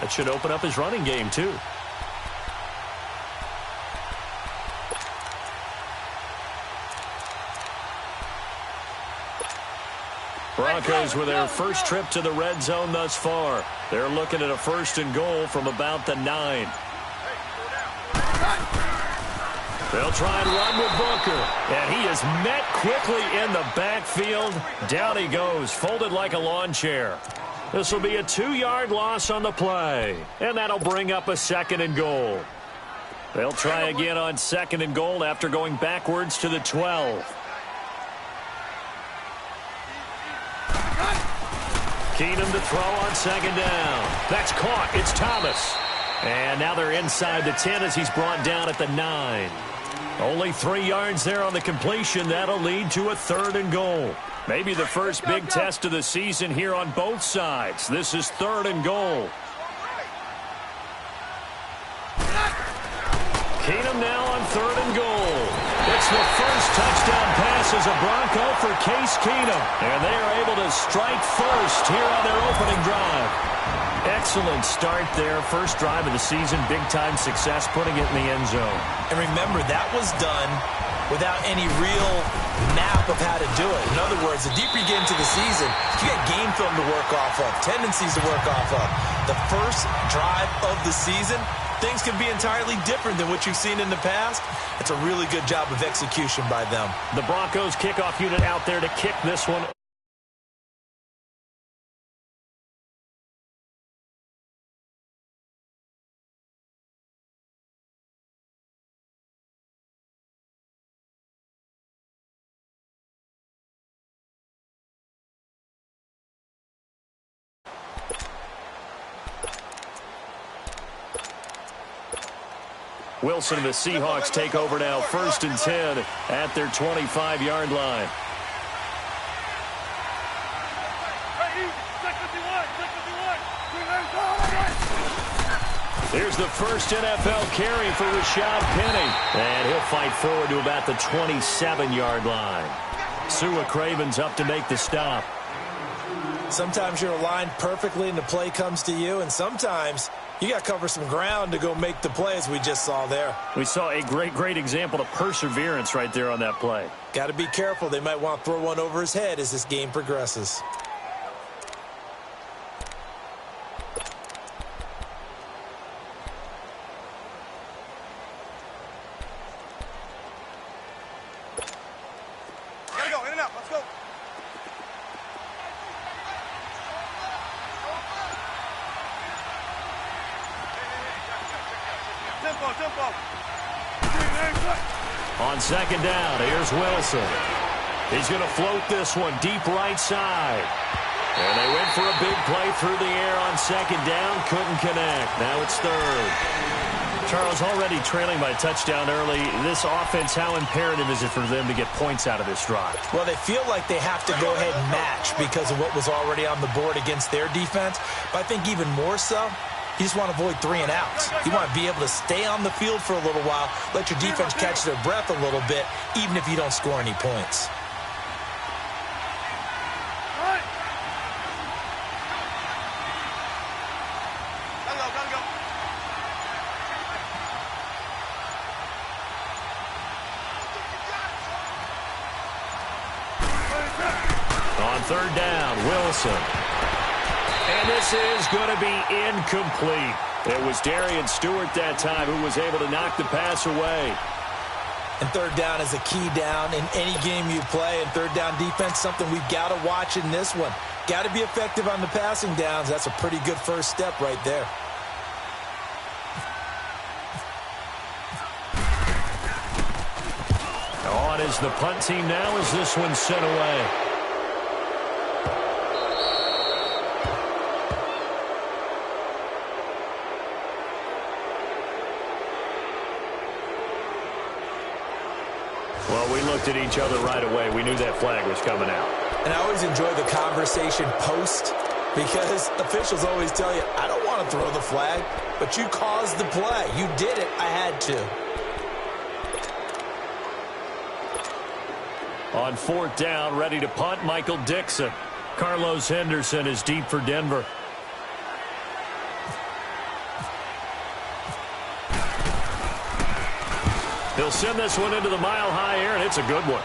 That should open up his running game, too. Broncos with their first trip to the red zone thus far. They're looking at a 1st and goal from about the 9. They'll try and run with Booker. And he is met quickly in the backfield. Down he goes, folded like a lawn chair. This will be a 2-yard loss on the play. And that'll bring up a 2nd and goal. They'll try again on 2nd and goal after going backwards to the 12. Keenum to throw on 2nd down. That's caught. It's Thomas. And now they're inside the 10 as he's brought down at the 9. Only 3 yards there on the completion. That'll lead to a 3rd and goal. Maybe the first big test of the season here on both sides. This is 3rd and goal. Keenum now on 3rd and goal. It's the first touchdown pass as a Bronco for Case Keenum. And they are able to strike first here on their opening drive. Excellent start there. First drive of the season. Big-time success putting it in the end zone. And remember, that was done without any real map of how to do it. In other words, the deeper you get into the season, you got game film to work off of, tendencies to work off of. The first drive of the season, things can be entirely different than what you've seen in the past. It's a really good job of execution by them. The Broncos kickoff unit out there to kick this one. Wilson and the Seahawks take over now, 1st and 10 at their 25-yard line. Here's the first NFL carry for Rashad Penny. And he'll fight forward to about the 27-yard line. Sua Craven's up to make the stop. Sometimes you're aligned perfectly and the play comes to you, and sometimes you got to cover some ground to go make the plays we just saw there. We saw a great example of perseverance right there on that play. Got to be careful. They might want to throw one over his head as this game progresses. Gotta go, in and out, let's go. Tempo. On 2nd down, here's Wilson. He's going to float this one deep right side. And they went for a big play through the air on 2nd down. Couldn't connect. Now it's 3rd. Charles, already trailing by a touchdown early. This offense, how imperative is it for them to get points out of this drive? Well, they feel like they have to go ahead and match because of what was already on the board against their defense. But I think even more so, you just want to avoid 3 and outs. You want to be able to stay on the field for a little while, let your defense catch their breath a little bit, even if you don't score any points. Gotta go. On 3rd down, Wilson. And this is going to be incomplete. It was Darian Stewart that time who was able to knock the pass away. And 3rd down is a key down in any game you play. And 3rd down defense, something we've got to watch in this one. Got to be effective on the passing downs. That's a pretty good first step right there. On is the punt team now as this one's sent away. Well, we looked at each other right away. We knew that flag was coming out. And I always enjoy the conversation post because officials always tell you, I don't want to throw the flag, but you caused the play. You did it. I had to. On 4th down, ready to punt, Michael Dixon. Carlos Henderson is deep for Denver. He'll send this one into the mile-high air, and it's a good one.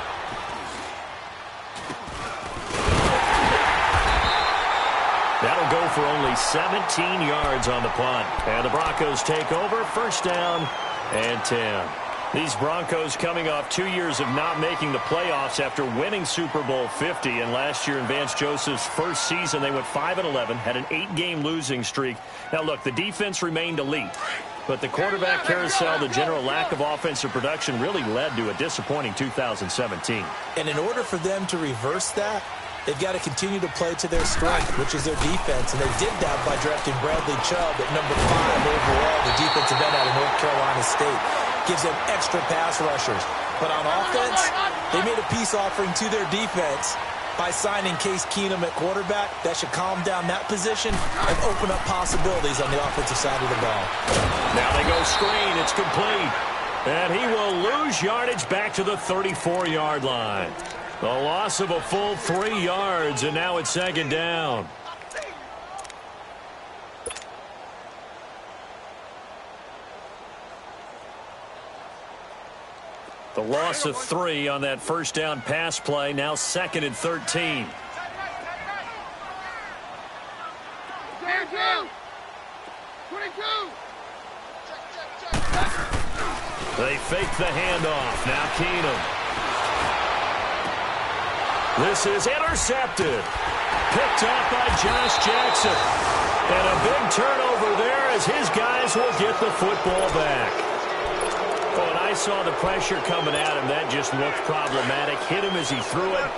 That'll go for only 17 yards on the punt. And the Broncos take over, first down and 10. These Broncos coming off 2 years of not making the playoffs after winning Super Bowl 50. And last year in Vance Joseph's first season, they went 5-11, had an 8-game losing streak. Now, look, the defense remained elite. But the quarterback carousel, the general lack of offensive production really led to a disappointing 2017. And in order for them to reverse that, they've got to continue to play to their strength, which is their defense. And they did that by drafting Bradley Chubb at number 5 overall, the defensive end out of North Carolina State. Gives them extra pass rushers. But on offense, they made a peace offering to their defense by signing Case Keenum at quarterback. That should calm down that position and open up possibilities on the offensive side of the ball. Now they go screen. It's complete. And he will lose yardage back to the 34-yard line. The loss of a full 3 yards, and now it's second down. The loss of 3 on that first down pass play, now second and 13. They fake the handoff. Now Keenum. This is intercepted. Picked off by Josh Jackson. And a big turnover there as his guys will get the football back. Oh, and I saw the pressure coming at him. That just looked problematic. Hit him as he threw it,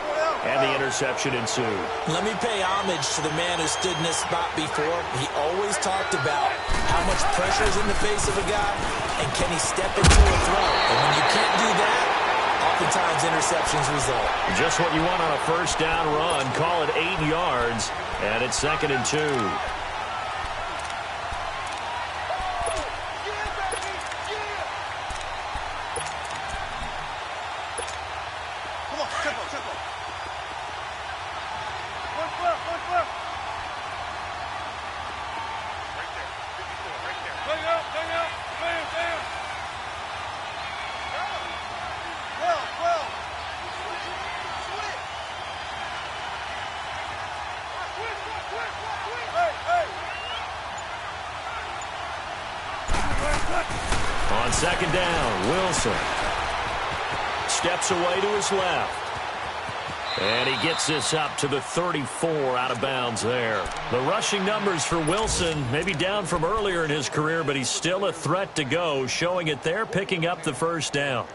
and the interception ensued. Let me pay homage to the man who stood in this spot before. He always talked about how much pressure is in the face of a guy, and can he step into a throw. And when you can't do that, oftentimes interceptions result. Just what you want on a first down run. Call it 8 yards, and it's second and 2. On second down, Wilson steps away to his left. And he gets this up to the 34 out of bounds there. The rushing numbers for Wilson maybe down from earlier in his career, but he's still a threat to go, showing it there, picking up the first down.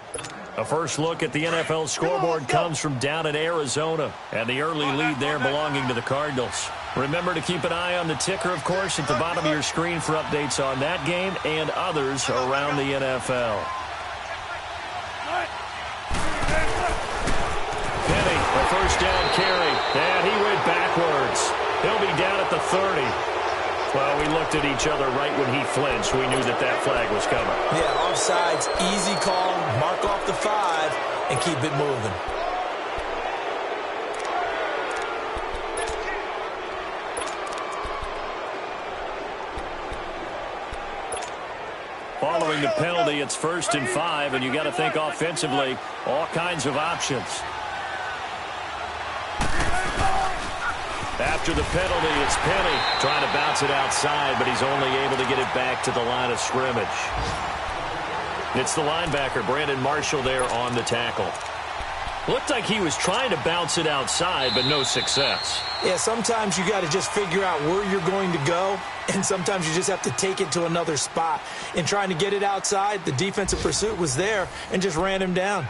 A first look at the NFL scoreboard comes from down in Arizona, and the early lead there belonging to the Cardinals. Remember to keep an eye on the ticker, of course, at the bottom of your screen for updates on that game and others around the NFL. Penny, a first down carry, and he went backwards. He'll be down at the 30. Well, we looked at each other right when he flinched. We knew that that flag was coming. Yeah, offsides, easy call, mark off the 5, and keep it moving. Following the penalty, it's 1st and 5, and you got to think offensively, all kinds of options. After the penalty, it's Penny trying to bounce it outside, but he's only able to get it back to the line of scrimmage. It's the linebacker, Brandon Marshall, there on the tackle. Looked like he was trying to bounce it outside, but no success. Yeah, sometimes you got to just figure out where you're going to go, and sometimes you just have to take it to another spot. In trying to get it outside, the defensive pursuit was there and just ran him down.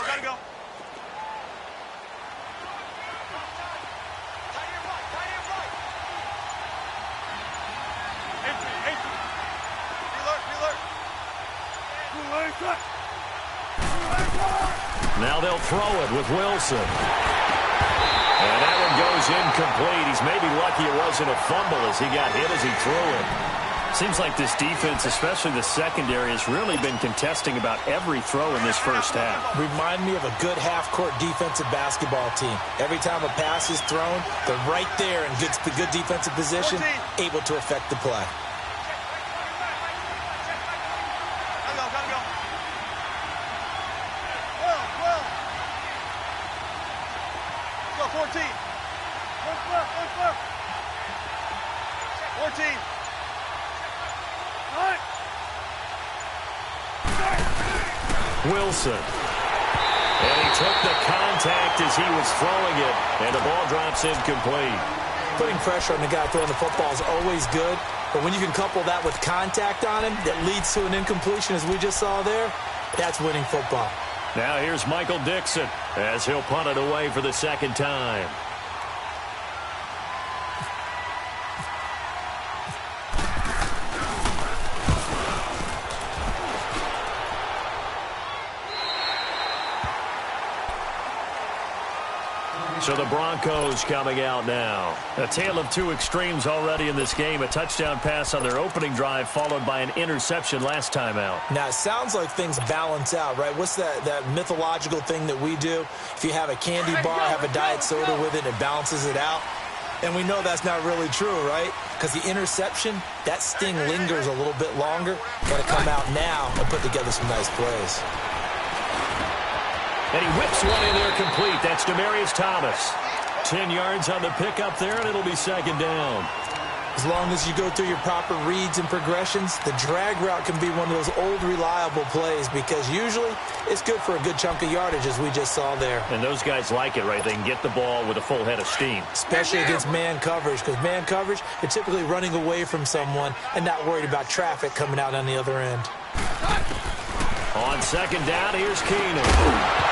Gotta go. Now they'll throw it with Wilson. And that goes incomplete. He's maybe lucky it wasn't a fumble as he got hit as he threw it. Seems like this defense, especially the secondary, has really been contesting about every throw in this first half. Remind me of a good half-court defensive basketball team. Every time a pass is thrown, they're right there in good defensive position, able to affect the play. Gotta go. Well. Let's go, 14. 14. Wilson. And he took the contact as he was throwing it, and the ball drops incomplete. Putting pressure on the guy throwing the football is always good, but when you can couple that with contact on him that leads to an incompletion, as we just saw there, that's winning football. Now here's Michael Dixon as he'll punt it away for the second time. So the Broncos coming out now. A tale of two extremes already in this game. A touchdown pass on their opening drive followed by an interception last time out. Now, it sounds like things balance out, right? What's that mythological thing that we do? If you have a candy bar, have a diet soda with it, it balances it out. And we know that's not really true, right? Because the interception, that sting lingers a little bit longer. Got to come out now and put together some nice plays. And he whips one in there complete. That's Demaryius Thomas. 10 yards on the pickup there, and it'll be second down. As long as you go through your proper reads and progressions, the drag route can be one of those old reliable plays because usually it's good for a good chunk of yardage, as we just saw there. And those guys like it, right? They can get the ball with a full head of steam. Especially against man coverage, because man coverage, you're typically running away from someone and not worried about traffic coming out on the other end. On second down, here's Keenum.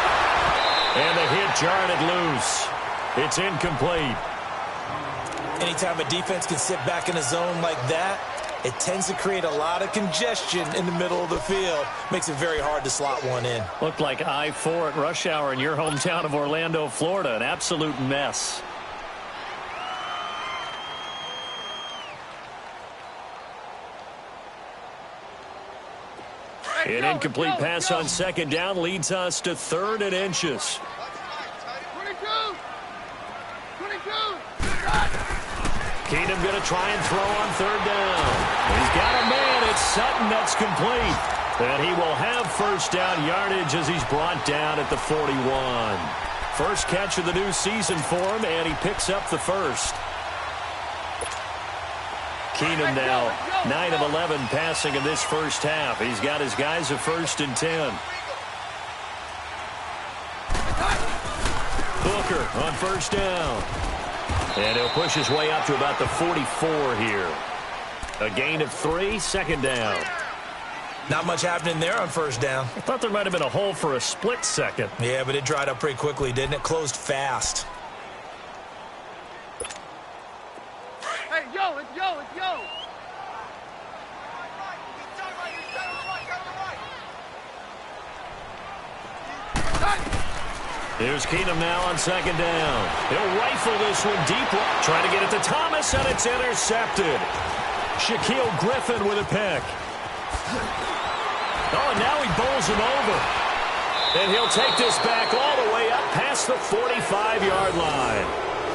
And the hit jarred it loose. It's incomplete. Anytime a defense can sit back in a zone like that, it tends to create a lot of congestion in the middle of the field. Makes it very hard to slot one in. Looked like I-4 at rush hour in your hometown of Orlando, Florida. An absolute mess. An incomplete pass on second down leads us to 3rd and inches. 22. Keenum going to try and throw on 3rd down. He's got a man. It's Sutton that's complete. And he will have first down yardage as he's brought down at the 41. First catch of the new season for him, and he picks up the first. Keenum now 9 of 11 passing in this first half. He's got his guys a 1st and 10. Booker on 1st down. And he'll push his way up to about the 44 here. A gain of 3, second down. Not much happening there on 1st down. I thought there might have been a hole for a split second. Yeah, but it dried up pretty quickly, didn't it? Closed fast. Hey, let's go. Here's Keenum now on second down. He'll rifle this one deep. Trying to get it to Thomas, and it's intercepted. Shaquille Griffin with a pick. Oh, and now he bowls him over. And he'll take this back all the way up past the 45-yard line.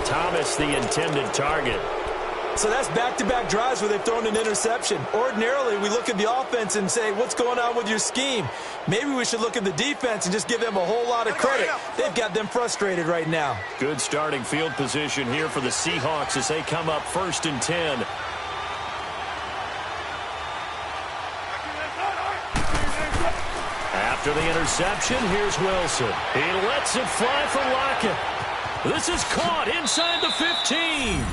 Thomas, the intended target. So that's back-to-back drives where they've thrown an interception. Ordinarily, we look at the offense and say, what's going on with your scheme? Maybe we should look at the defense and just give them a whole lot of credit. They've got them frustrated right now. Good starting field position here for the Seahawks as they come up 1st and 10. After the interception, here's Wilson. He lets it fly for Lockett. This is caught inside the 15.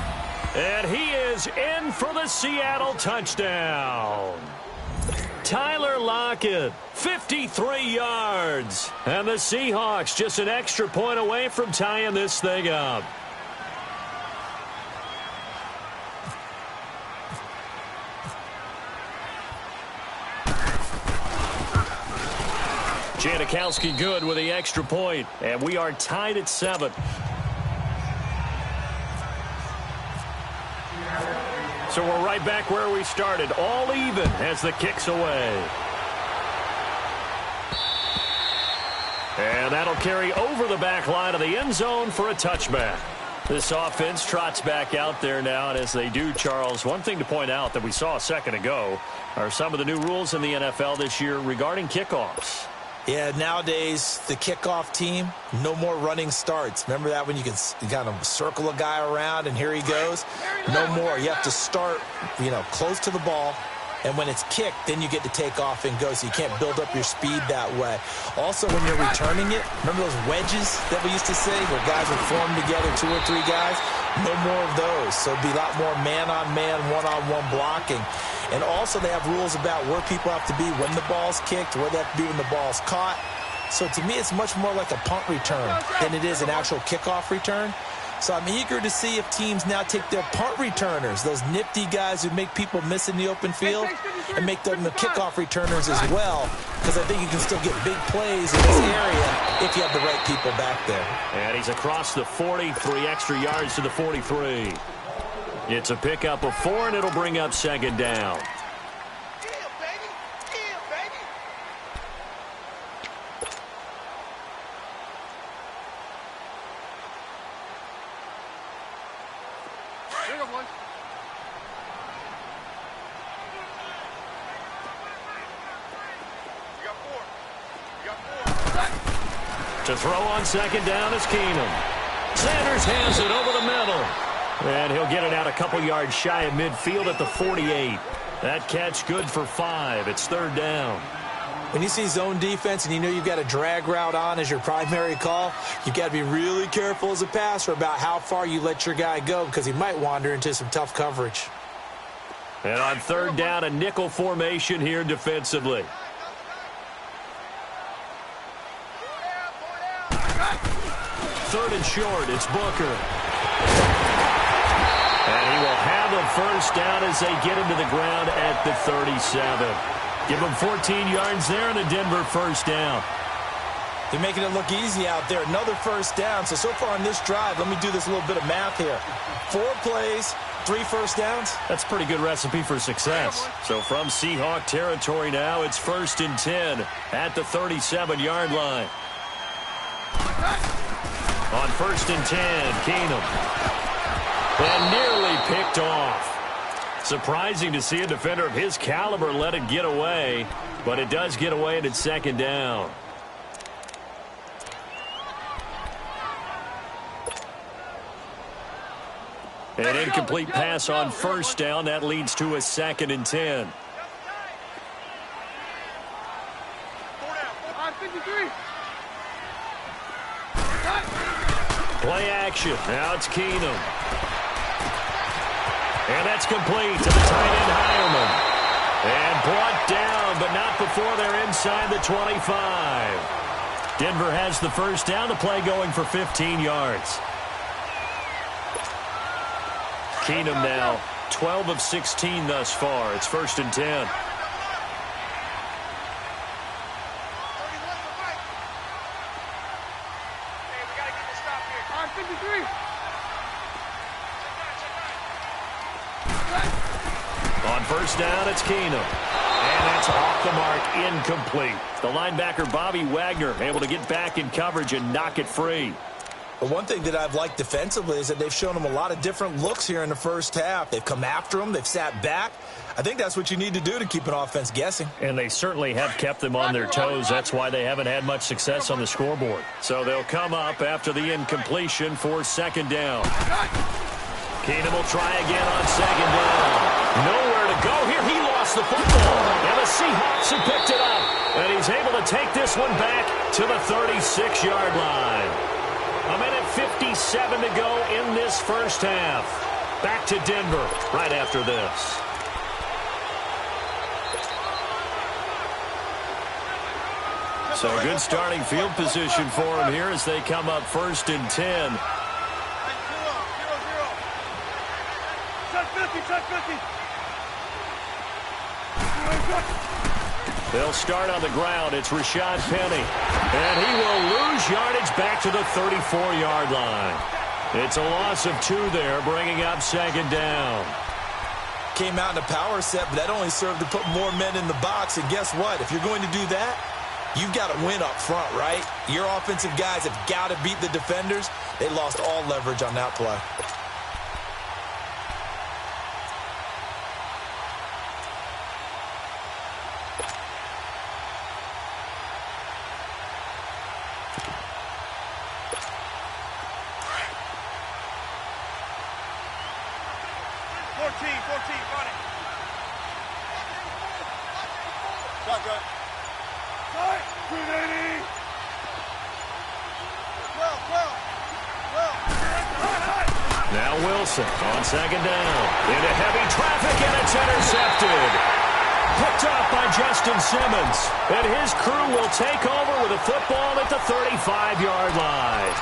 And he is in for the Seattle touchdown. Tyler Lockett, 53 yards. And the Seahawks just an extra point away from tying this thing up. Janikowski good with the extra point. And we are tied at 7. So we're right back where we started, all even as the kick's away. And that'll carry over the back line of the end zone for a touchback. This offense trots back out there now, and as they do, Charles, one thing to point out that we saw a second ago are some of the new rules in the NFL this year regarding kickoffs. Yeah, nowadays, the kickoff team, no more running starts. Remember that when you can kind of circle a guy around and here he goes? No more. You have to start, close to the ball. And when it's kicked, then you get to take off and go, so you can't build up your speed that way. Also, when you're returning it, remember those wedges that we used to say where guys would form together, 2 or 3 guys? No more of those. So it'd be a lot more man-on-man, one-on-one blocking. And also, they have rules about where people have to be when the ball's kicked, where they have to be when the ball's caught. So to me, it's much more like a punt return than it is an actual kickoff return. So I'm eager to see if teams now take their punt returners, those nifty guys who make people miss in the open field, and make them the kickoff returners as well, because I think you can still get big plays in this area if you have the right people back there. And he's across the 40, 3 extra yards to the 43. It's a pickup of 4, and it'll bring up second down. To throw on second down is Keenum. Sanders has it over the middle. And he'll get it out a couple yards shy of midfield at the 48. That catch good for 5. It's third down. When you see zone defense and you know you've got a drag route on as your primary call, you've got to be really careful as a passer about how far you let your guy go because he might wander into some tough coverage. And on third down, a nickel formation here defensively. Third and short, it's Booker. And he will have a first down as they get him to the ground at the 37. Give him 14 yards there and a Denver first down. They're making it look easy out there. Another first down. So far on this drive, let me do this little bit of math here. 4 plays, 3 first downs. That's a pretty good recipe for success. So from Seahawk territory now, it's 1st and 10 at the 37-yard line. On 1st and 10, Keenum. And nearly picked off. Surprising to see a defender of his caliber let it get away, but it does get away and it's second down. An incomplete pass on first down. That leads to a 2nd and 10. Play action. Now it's Keenum. And that's complete to the tight end, Hireman. And brought down, but not before they're inside the 25. Denver has the first down. The play going for 15 yards. Keenum now 12 of 16 thus far. It's 1st and 10. On first down, it's Keenum. And that's off the mark, incomplete. The linebacker, Bobby Wagner, able to get back in coverage and knock it free. But one thing that I've liked defensively is that they've shown him a lot of different looks here in the first half. They've come after him. They've sat back. I think that's what you need to do to keep an offense guessing. And they certainly have kept them on their toes. That's why they haven't had much success on the scoreboard. So they'll come up after the incompletion for second down. Keenum will try again on second down. Nowhere to go here. He lost the football. And the Seahawks have picked it up. And he's able to take this one back to the 36-yard line. A minute 57 to go in this first half. Back to Denver right after this. So good starting field position for him here as they come up 1st and 10. They'll start on the ground. It's Rashad Penny. And he will lose yardage back to the 34-yard line. It's a loss of 2 there, bringing up second down. came out in a power set, but that only served to put more men in the box. And guess what? If you're going to do that, you've got to win up front, right? Your offensive guys have got to beat the defenders. They lost all leverage on that play. Now Wilson on second down. Into heavy traffic, and it's intercepted. Picked up by Justin Simmons. And his crew will take over with a football at the 35-yard line.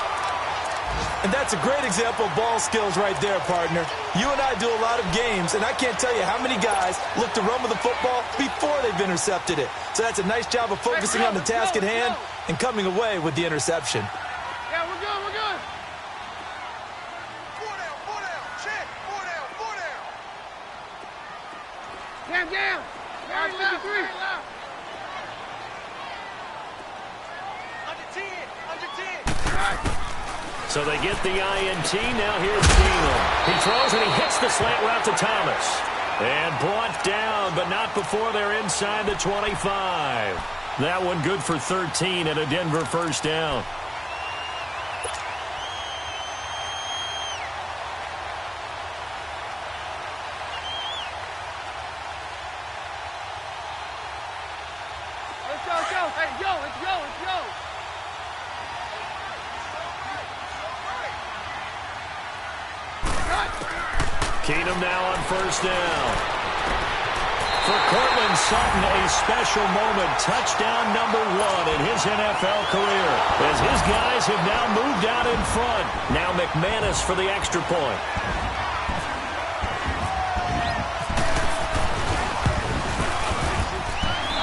And that's a great example of ball skills right there, partner. You and I do a lot of games, and I can't tell you how many guys look to run with the football before they've intercepted it. So that's a nice job of focusing on the task at hand and coming away with the interception. Yeah, we're good, we're good. Four down, check, four down. Down. Very loud, very loud. Under 10. So they get the INT. Now here's Keenum. He throws and he hits the slant route to Thomas. And brought down, but not before they're inside the 25. That one good for 13 and a Denver first down. Let's go. Hey, it's yo. Keenum now on first down. For Cortland Sutton, a special moment. Touchdown number 1 in his NFL career. As his guys have now moved out in front. Now McManus for the extra point.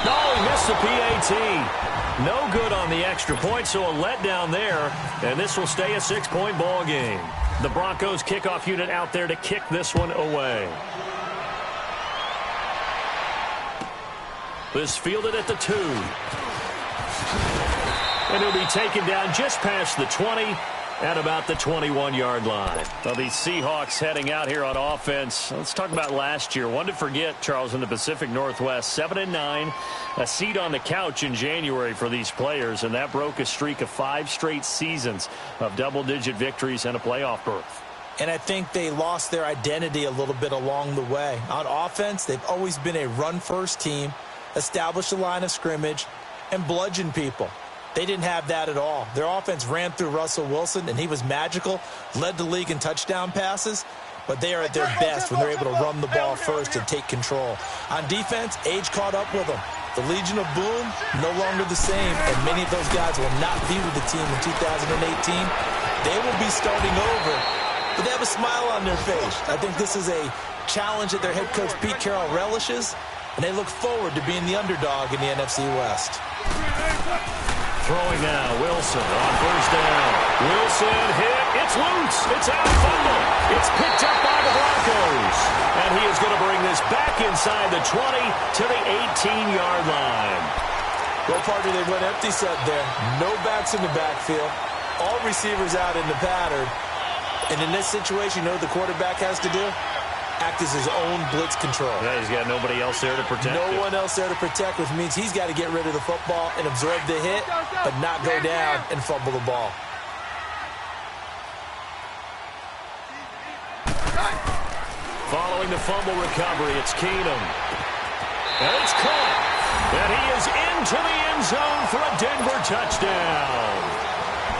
No, he missed the PAT. No good on the extra point, so a letdown there. And this will stay a 6-point ball game. The Broncos kickoff unit out there to kick this one away. This fielded at the 2. And he'll be taken down just past the 20 at about the 21-yard line. Well, these Seahawks heading out here on offense. Let's talk about last year. One to forget, Charles, in the Pacific Northwest. 7-9, a seat on the couch in January for these players, and that broke a streak of 5 straight seasons of double-digit victories and a playoff berth. And I think they lost their identity a little bit along the way. On offense, they've always been a run-first team, establish a line of scrimmage, and bludgeon people. They didn't have that at all. Their offense ran through Russell Wilson, and he was magical, led the league in touchdown passes, but they are at their best when they're able to run the ball first and take control. On defense, age caught up with them. The Legion of Boom, no longer the same, and many of those guys will not be with the team in 2018. They will be starting over, but they have a smile on their face. I think this is a challenge that their head coach Pete Carroll relishes, and they look forward to being the underdog in the NFC West. Throwing now, Wilson on first down. Wilson hit. It's loose. It's out. Fumble. It's picked up by the Broncos. And he is going to bring this back inside the 20 to the 18-yard line. Well, partner, they went empty set there. No backs in the backfield. All receivers out in the pattern. And in this situation, you know what the quarterback has to do? Act as his own blitz control. Yeah, he's got nobody else there to protect No one else there to protect, which means he's got to get rid of the football and absorb the hit, but not go down and fumble the ball. Following the fumble recovery, it's Keenum. And it's caught. And he is into the end zone for a Denver touchdown.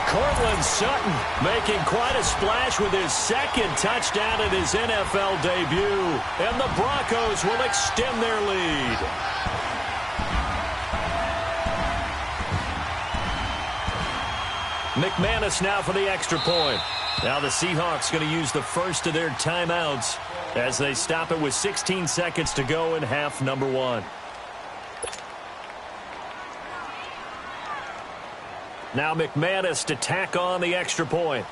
Cortland Sutton making quite a splash with his second touchdown in his NFL debut. And the Broncos will extend their lead. McManus now for the extra point. Now the Seahawks going to use the first of their timeouts as they stop it with 16 seconds to go in half number 1. Now McManus to tack on the extra point.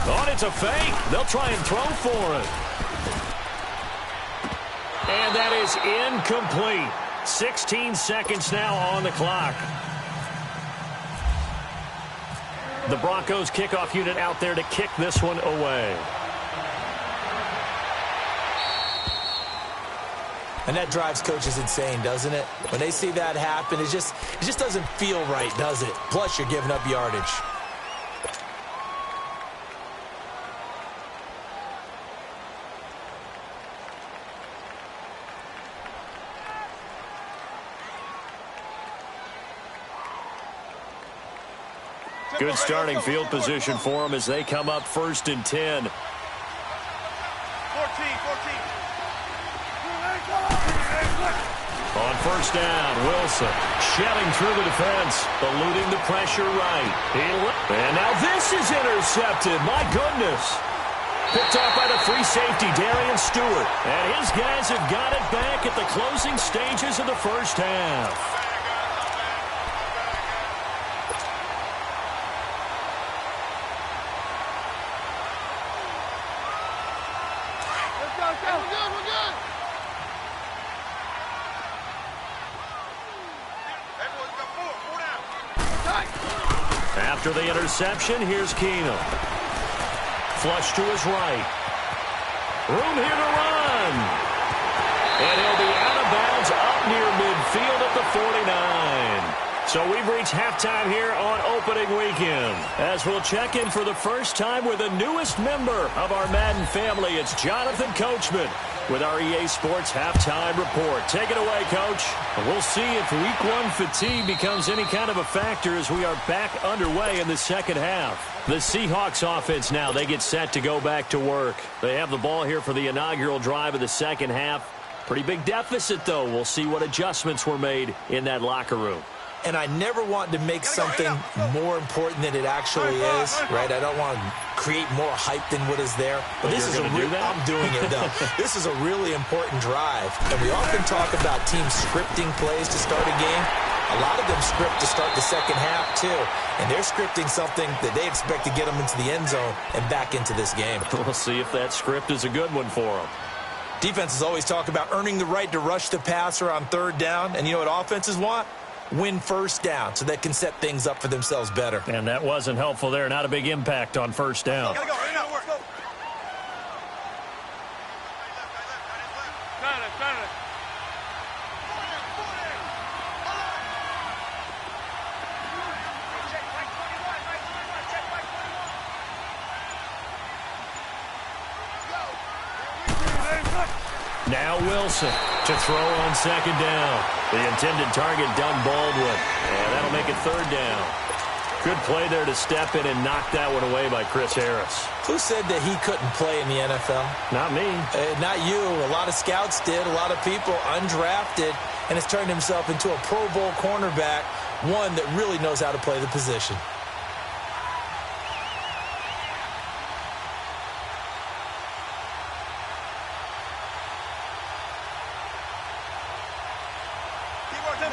Oh, and it's a fake. They'll try and throw for it. And that is incomplete. 16 seconds now on the clock. The Broncos kickoff unit out there to kick this one away. And that drives coaches insane, doesn't it? When they see that happen, it just doesn't feel right, does it? Plus, you're giving up yardage. Good starting field position for them as they come up 1st and 10. 14. On 1st down, Wilson shedding through the defense, eluding the pressure right. And now this is intercepted. My goodness. Picked off by the free safety, Darian Stewart. And his guys have got it back at the closing stages of the first half. After the interception, here's Keenum. Flush to his right. Room here to run. And he'll be out of bounds up near midfield at the 49. So we've reached halftime here on opening weekend. As we'll check in for the first time with the newest member of our Madden family, it's Jonathan Coachman with our EA Sports Halftime Report. Take it away, Coach. We'll see if Week 1 fatigue becomes any kind of a factor as we are back underway in the second half. The Seahawks offense now, they get set to go back to work. They have the ball here for the inaugural drive of the second half. Pretty big deficit, though. We'll see what adjustments were made in that locker room. And I never want to make something more important than it actually is, right? I don't want to create more hype than what is there. But this is I'm doing it, though. This is a really important drive. And we often talk about teams scripting plays to start a game. A lot of them script to start the second half, too. And they're scripting something that they expect to get them into the end zone and back into this game. We'll see if that script is a good one for them. Defenses always talk about earning the right to rush the passer on 3rd down. And you know what offenses want? Win 1st down so they can set things up for themselves better. And that wasn't helpful there. Not a big impact on 1st down. Gotta go. Now Wilson to throw on 2nd down. The intended target, Doug Baldwin. And that'll make it 3rd down. Good play there to step in and knock that one away by Chris Harris. Who said that he couldn't play in the NFL? Not me. Not you. A lot of scouts did. A lot of people undrafted. And has turned himself into a Pro Bowl cornerback. One that really knows how to play the position.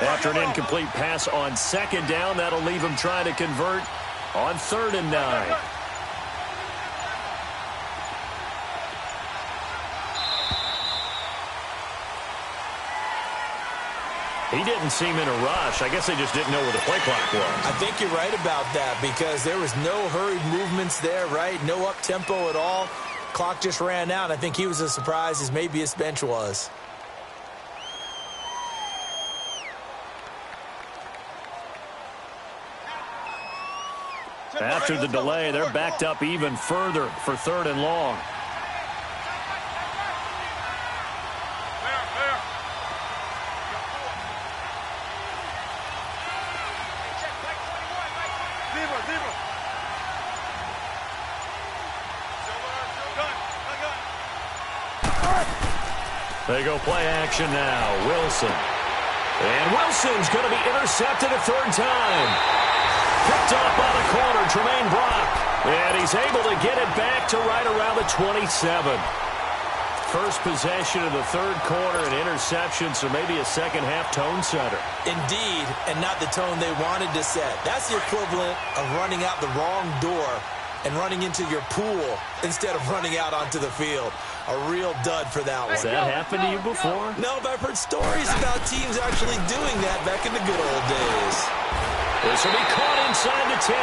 After an incomplete pass on 2nd down, that'll leave him trying to convert on 3rd and 9. He didn't seem in a rush. I guess they just didn't know where the play clock was. I think you're right about that because there was no hurried movements there, right? No up-tempo at all. Clock just ran out. I think he was as surprised as maybe his bench was. After the delay, they're backed up even further for 3rd and long. They go play action now. Wilson. And Wilson's going to be intercepted a 3rd time. Picked up by the corner, Tremaine Brock. And he's able to get it back to right around the 27. First possession of the 3rd quarter, an interception, so maybe a second-half tone setter. Indeed, and not the tone they wanted to set. That's the equivalent of running out the wrong door and running into your pool instead of running out onto the field. A real dud for that one. Has that happened to you before? No, but I've heard stories about teams actually doing that back in the good old days. This will be caught inside the 10.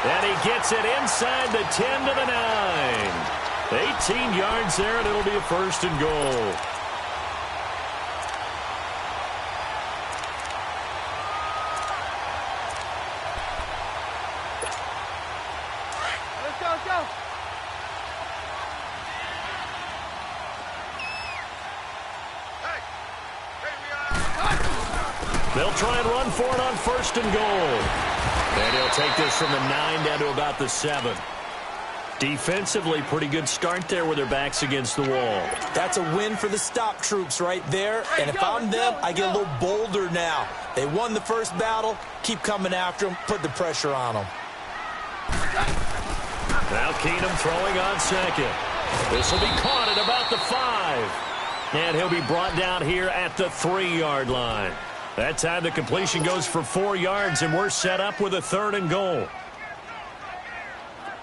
And he gets it inside the 10 to the 9. 18 yards there, and it'll be a first and goal. Let's go. They'll try and run for it on first and goal. And he'll take this from the 9 down to about the 7. Defensively, pretty good start there with their backs against the wall. That's a win for the stop troops right there. And if I'm them, I get a little bolder now. They won the first battle. Keep coming after them. Put the pressure on them. Now Keenum throwing on second. This will be caught at about the 5. And he'll be brought down here at the 3-yard line. That time the completion goes for 4 yards, and we're set up with a 3rd and goal.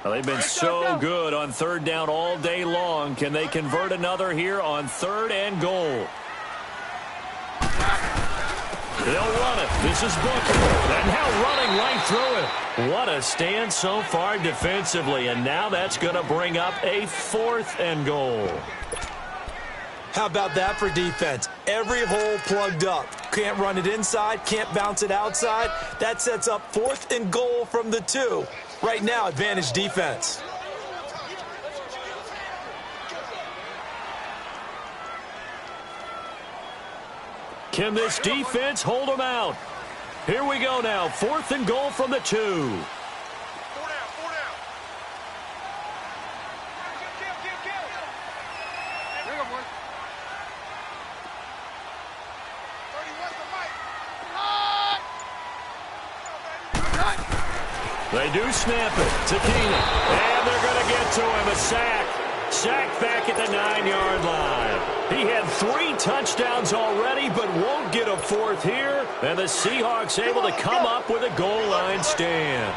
Well, they've been so good on 3rd down all day long. Can they convert another here on 3rd and goal? They'll run it. This is Booker. And now running right through it. What a stand so far defensively. And now that's going to bring up a 4th and goal. How about that for defense? Every hole plugged up. Can't run it inside, can't bounce it outside. That sets up 4th and goal from the 2. Right now, advantage defense. Can this defense hold them out? Here we go now. 4th and goal from the 2. 4 down. Bring him, boys. 31's the mic. They do snap it to Keenum. And they're going to get to him. A sack. Sack back at the 9-yard line. He had 3 touchdowns already, but won't get a 4th here. And the Seahawks able to come up with a goal line stand.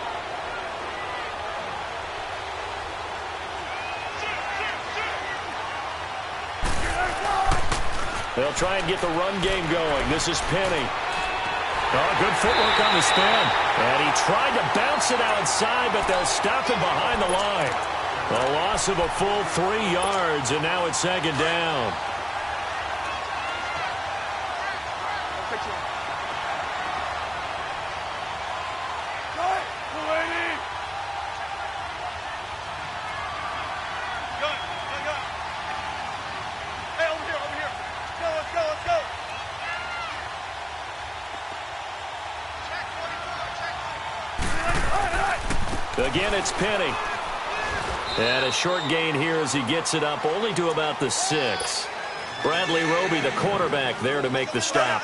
They'll try and get the run game going. This is Penny. Oh, good footwork on the spin. And he tried to bounce it outside, but they'll stop him behind the line. A loss of a full 3 yards, and now it's 2nd down. Hey, over here. Let's go. Again, it's Penny. And a short gain here as he gets it up only to about the 6. Bradley Roby, the quarterback, there to make the stop.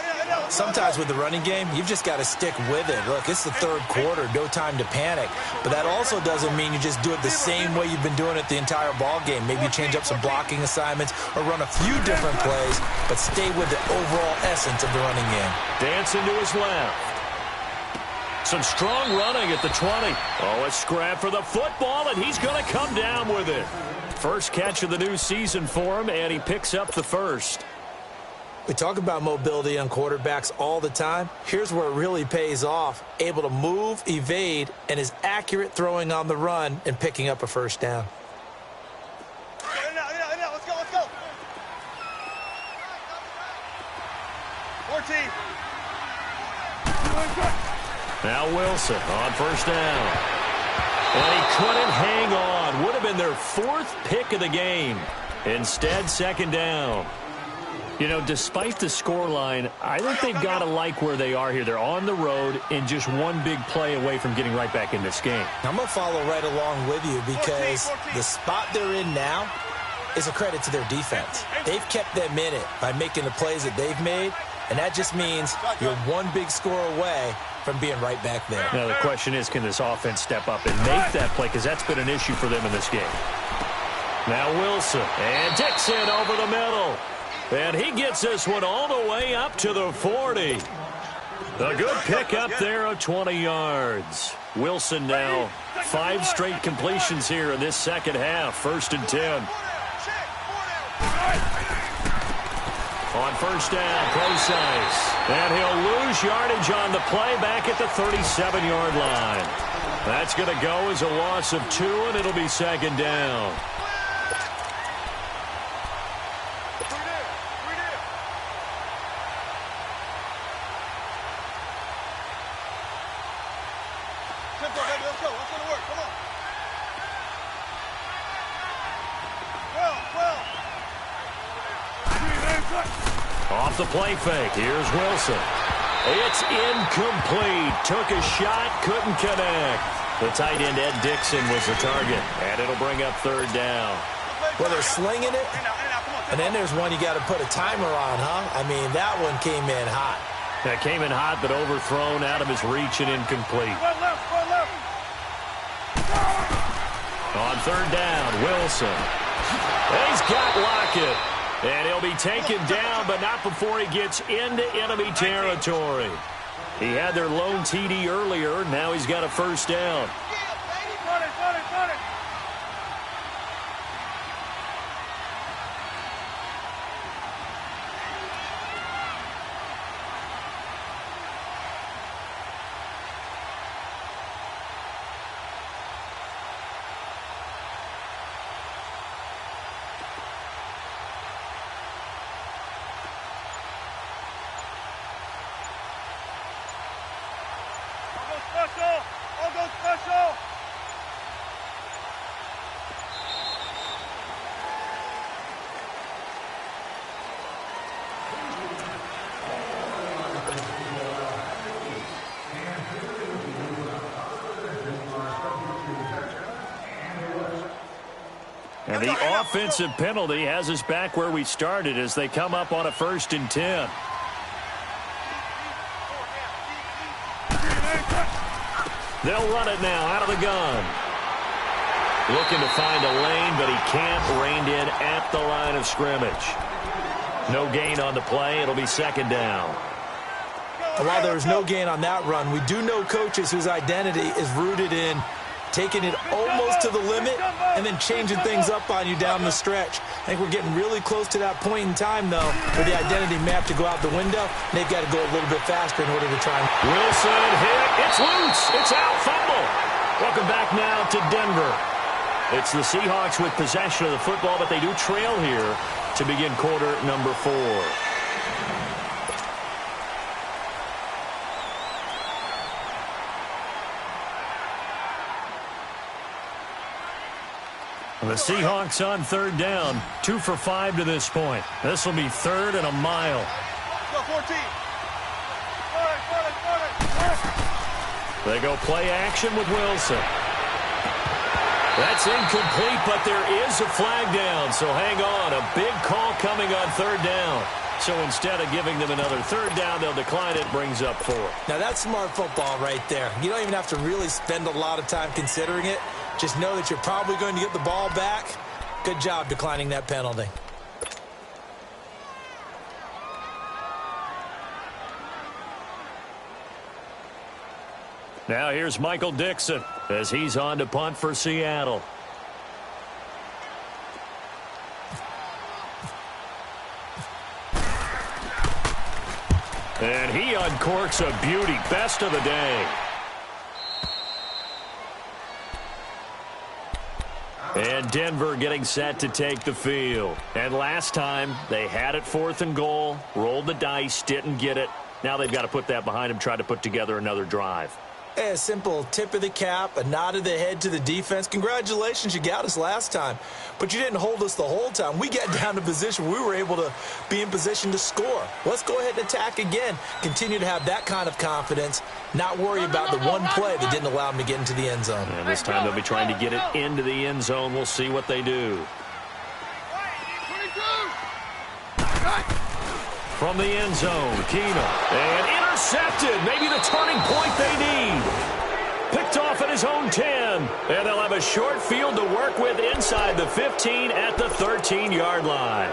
Sometimes with the running game, you've just got to stick with it. Look, it's the 3rd quarter, no time to panic. But that also doesn't mean you just do it the same way you've been doing it the entire ball game. Maybe change up some blocking assignments or run a few different plays, but stay with the overall essence of the running game. Dancing to his left. Some strong running at the 20. Oh, a scrap for the football, and he's going to come down with it. First catch of the new season for him, and he picks up the 1st. We talk about mobility on quarterbacks all the time. Here's where it really pays off. Able to move, evade, and is accurate throwing on the run and picking up a 1st down. Let's go. 14. Now Wilson on 1st down. And he couldn't hang on. Would have been their 4th pick of the game. Instead, 2nd down. You know, despite the scoreline, I think they've got to like where they are here. They're on the road and just one big play away from getting right back in this game. I'm going to follow right along with you because the spot they're in now is a credit to their defense. They've kept them in it by making the plays that they've made, and that just means you're one big score away from being right back there. Now, the question is, can this offense step up and make that play? Because that's been an issue for them in this game. Now Wilson and Dixon over the middle. And he gets this one all the way up to the 40. A good pick up there of 20 yards. Wilson now 5 straight completions here in this second half. 1st and 10. On 1st down, Procise. And he'll lose yardage on the play back at the 37-yard line. That's going to go as a loss of 2, and it'll be 2nd down. Off the play fake. Here's Wilson. It's incomplete. Took a shot, couldn't connect. The tight end, Ed Dixon, was the target. And it'll bring up 3rd down. Well, they're slinging it. And then there's one you got to put a timer on, huh? I mean, that one came in hot. That came in hot, but overthrown, out of his reach and incomplete. On 3rd down, Wilson. And he's got Lockett. And he'll be taken down, but not before he gets into enemy territory. He had their lone TD earlier. Now he's got a 1st down. And the offensive penalty has us back where we started as they come up on a 1st and 10. They'll run it now out of the gun. Looking to find a lane, but he can't. Reined in at the line of scrimmage. No gain on the play. It'll be 2nd down. While there's no gain on that run, we do know coaches whose identity is rooted in taking it almost to the limit and then changing things up on you down the stretch. I think we're getting really close to that point in time, though, where the identity may have to go out the window, and they've got to go a little bit faster in order to try. Wilson hit. It's loose. It's out. Fumble. Welcome back now to Denver. It's the Seahawks with possession of the football, but they do trail here to begin quarter number 4. The Seahawks on 3rd down, 2 for 5 to this point. This will be 3rd and a mile. They go play action with Wilson. That's incomplete, but there is a flag down, so hang on. A big call coming on 3rd down. So instead of giving them another 3rd down, they'll decline it, brings up 4. Now that's smart football right there. You don't even have to really spend a lot of time considering it. Just know that you're probably going to get the ball back. Good job declining that penalty. Now here's Michael Dixon as he's on to punt for Seattle. And he uncorks a beauty. Best of the day. And Denver getting set to take the field. And last time, they had it 4th and goal, rolled the dice, didn't get it. Now they've got to put that behind them, try to put together another drive. A simple tip of the cap, a nod of the head to the defense. Congratulations, you got us last time. But you didn't hold us the whole time. We got down to position where we were able to be in position to score. Let's go ahead and attack again. Continue to have that kind of confidence. Not worry about the one play that didn't allow them to get into the end zone. And this time they'll be trying to get it into the end zone. We'll see what they do. From the end zone, Keenum. And intercepted. Maybe the turning point they need. Picked off at his own 10. And they'll have a short field to work with inside the 15 at the 13-yard line.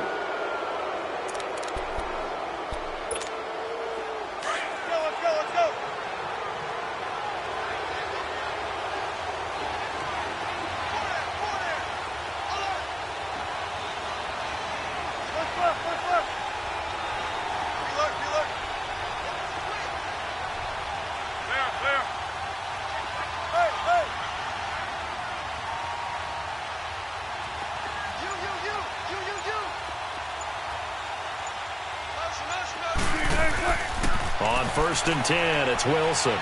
On 1st and 10, it's Wilson.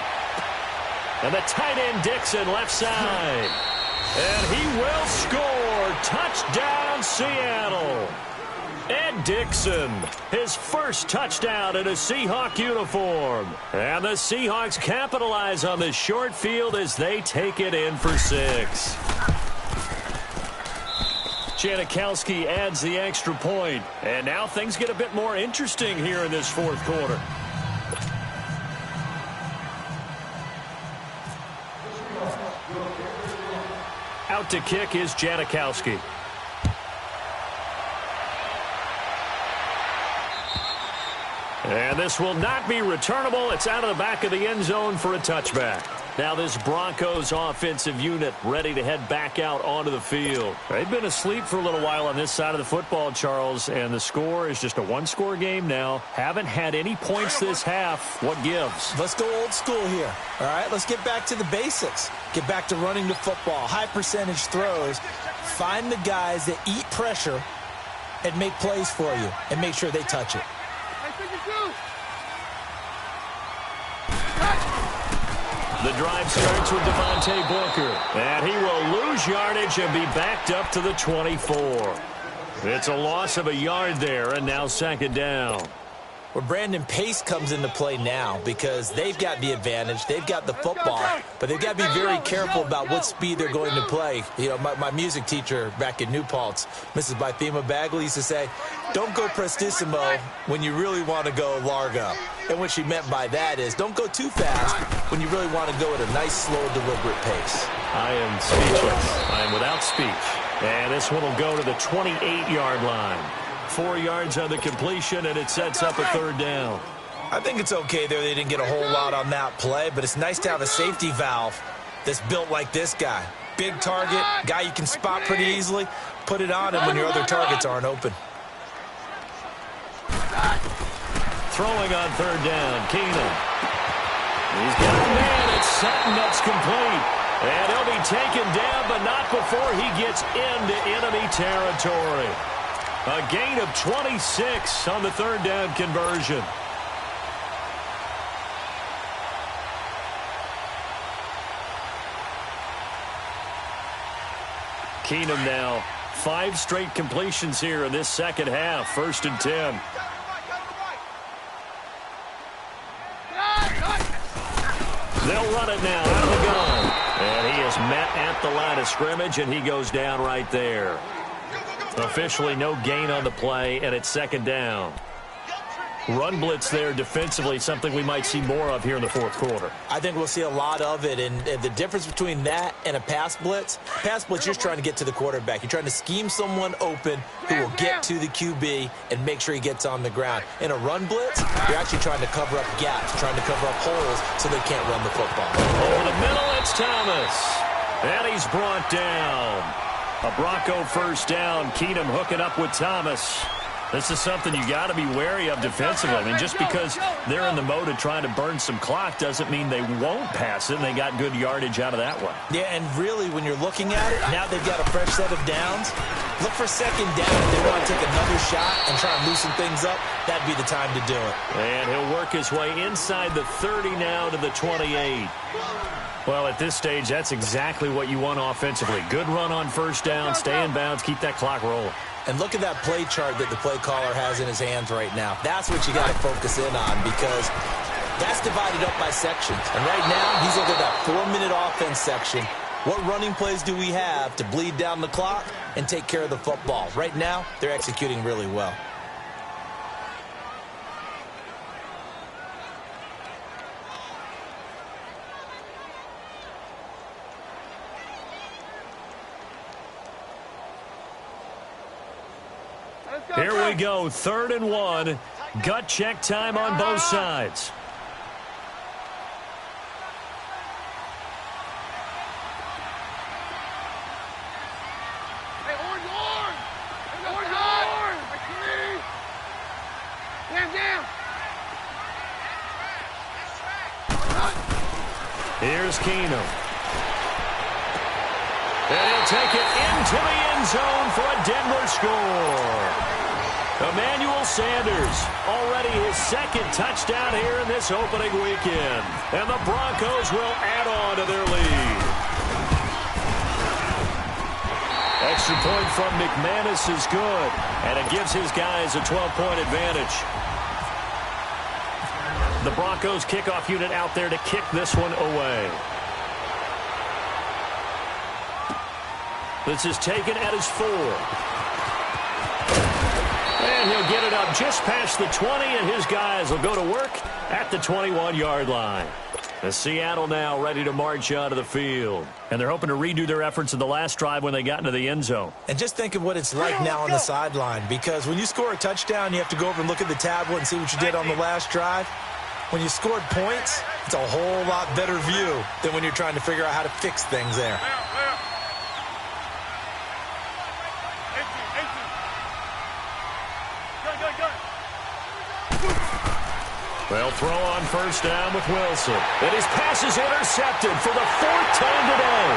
And the tight end Dixon left side. And he will score. Touchdown, Seattle. Ed Dixon, his first touchdown in a Seahawk uniform. And the Seahawks capitalize on this short field as they take it in for 6. Janikowski adds the extra point. And now things get a bit more interesting here in this fourth quarter. Out to kick is Janikowski. And this will not be returnable. It's out of the back of the end zone for a touchback. Now this Broncos offensive unit ready to head back out onto the field. They've been asleep for a little while on this side of the football, Charles, and the score is just a one-score game now. Haven't had any points this half. What gives? Let's go old school here. All right, let's get back to the basics. Get back to running the football, high percentage throws. Find the guys that eat pressure and make plays for you and make sure they touch it. The drive starts with Devontae Booker, and he will lose yardage and be backed up to the 24. It's a loss of a yard there, and now second down. Well, Brandon, pace comes into play now because they've got the advantage. They've got the football, but they've got to be very careful about what speed they're going to play. You know, my music teacher back in New Paltz, Mrs. Bythema Bagley, used to say, don't go prestissimo when you really want to go largo. And what she meant by that is don't go too fast when you really want to go at a nice, slow, deliberate pace. I am speechless. I am without speech. And this one will go to the 28-yard line. 4 yards on the completion, and it sets up a third down. I think it's okay there. They didn't get a whole lot on that play, but it's nice to have a safety valve that's built like this guy. Big target, guy you can spot pretty easily. Put it on him when your other targets aren't open. Throwing on third down, Keenum. He's got a man. It's Sutton. That's complete. And he'll be taken down, but not before he gets into enemy territory. A gain of 26 on the third down conversion. Keenum now 5 straight completions here in this second half. 1st and 10. They'll run it now out of the gun. And he is met at the line of scrimmage, and he goes down right there. Officially no gain on the play, and it's second down. Run blitz there defensively, something we might see more of here in the fourth quarter. I think we'll see a lot of it, and the difference between that and a pass blitz, you're just trying to get to the quarterback. You're trying to scheme someone open who will get to the QB and make sure he gets on the ground. In a run blitz, you're actually trying to cover up gaps, trying to cover up holes so they can't run the football. Over the middle, it's Thomas. And he's brought down. A Bronco first down. Keenum hooking up with Thomas. This is something you got to be wary of defensively. I mean, just because they're in the mode of trying to burn some clock doesn't mean they won't pass it, and they got good yardage out of that one. Yeah, and really, when you're looking at it, now they've got a fresh set of downs. Look for second down. If they want to take another shot and try and loosen things up, that'd be the time to do it. And he'll work his way inside the 30 now to the 28. Well, at this stage, that's exactly what you want offensively. Good run on first down, stay in bounds, keep that clock rolling. And look at that play chart that the play caller has in his hands right now. That's what you got to focus in on because that's divided up by sections. And right now, he's looking at that 4-minute offense section. What running plays do we have to bleed down the clock and take care of the football? Right now, they're executing really well. Here we go, 3rd and 1. Gut check time on both sides. Hey, orange! Orange! Hands down! Here's Keenum. And he'll take it into the end zone for a Denver score. Emmanuel Sanders, already his second touchdown here in this opening weekend. And the Broncos will add on to their lead. Extra point from McManus is good, and it gives his guys a 12-point advantage. The Broncos kickoff unit out there to kick this one away. This is taken at his 4. And he'll get it up just past the 20, and his guys will go to work at the 21-yard line. The Seattle now ready to march out of the field. And they're hoping to redo their efforts in the last drive when they got into the end zone. And just think of what it's like now on the sideline, because when you score a touchdown, you have to go over and look at the tablet and see what you did on the last drive. When you scored points, it's a whole lot better view than when you're trying to figure out how to fix things there. They'll throw on first down with Wilson. And his pass is intercepted for the 4th time today.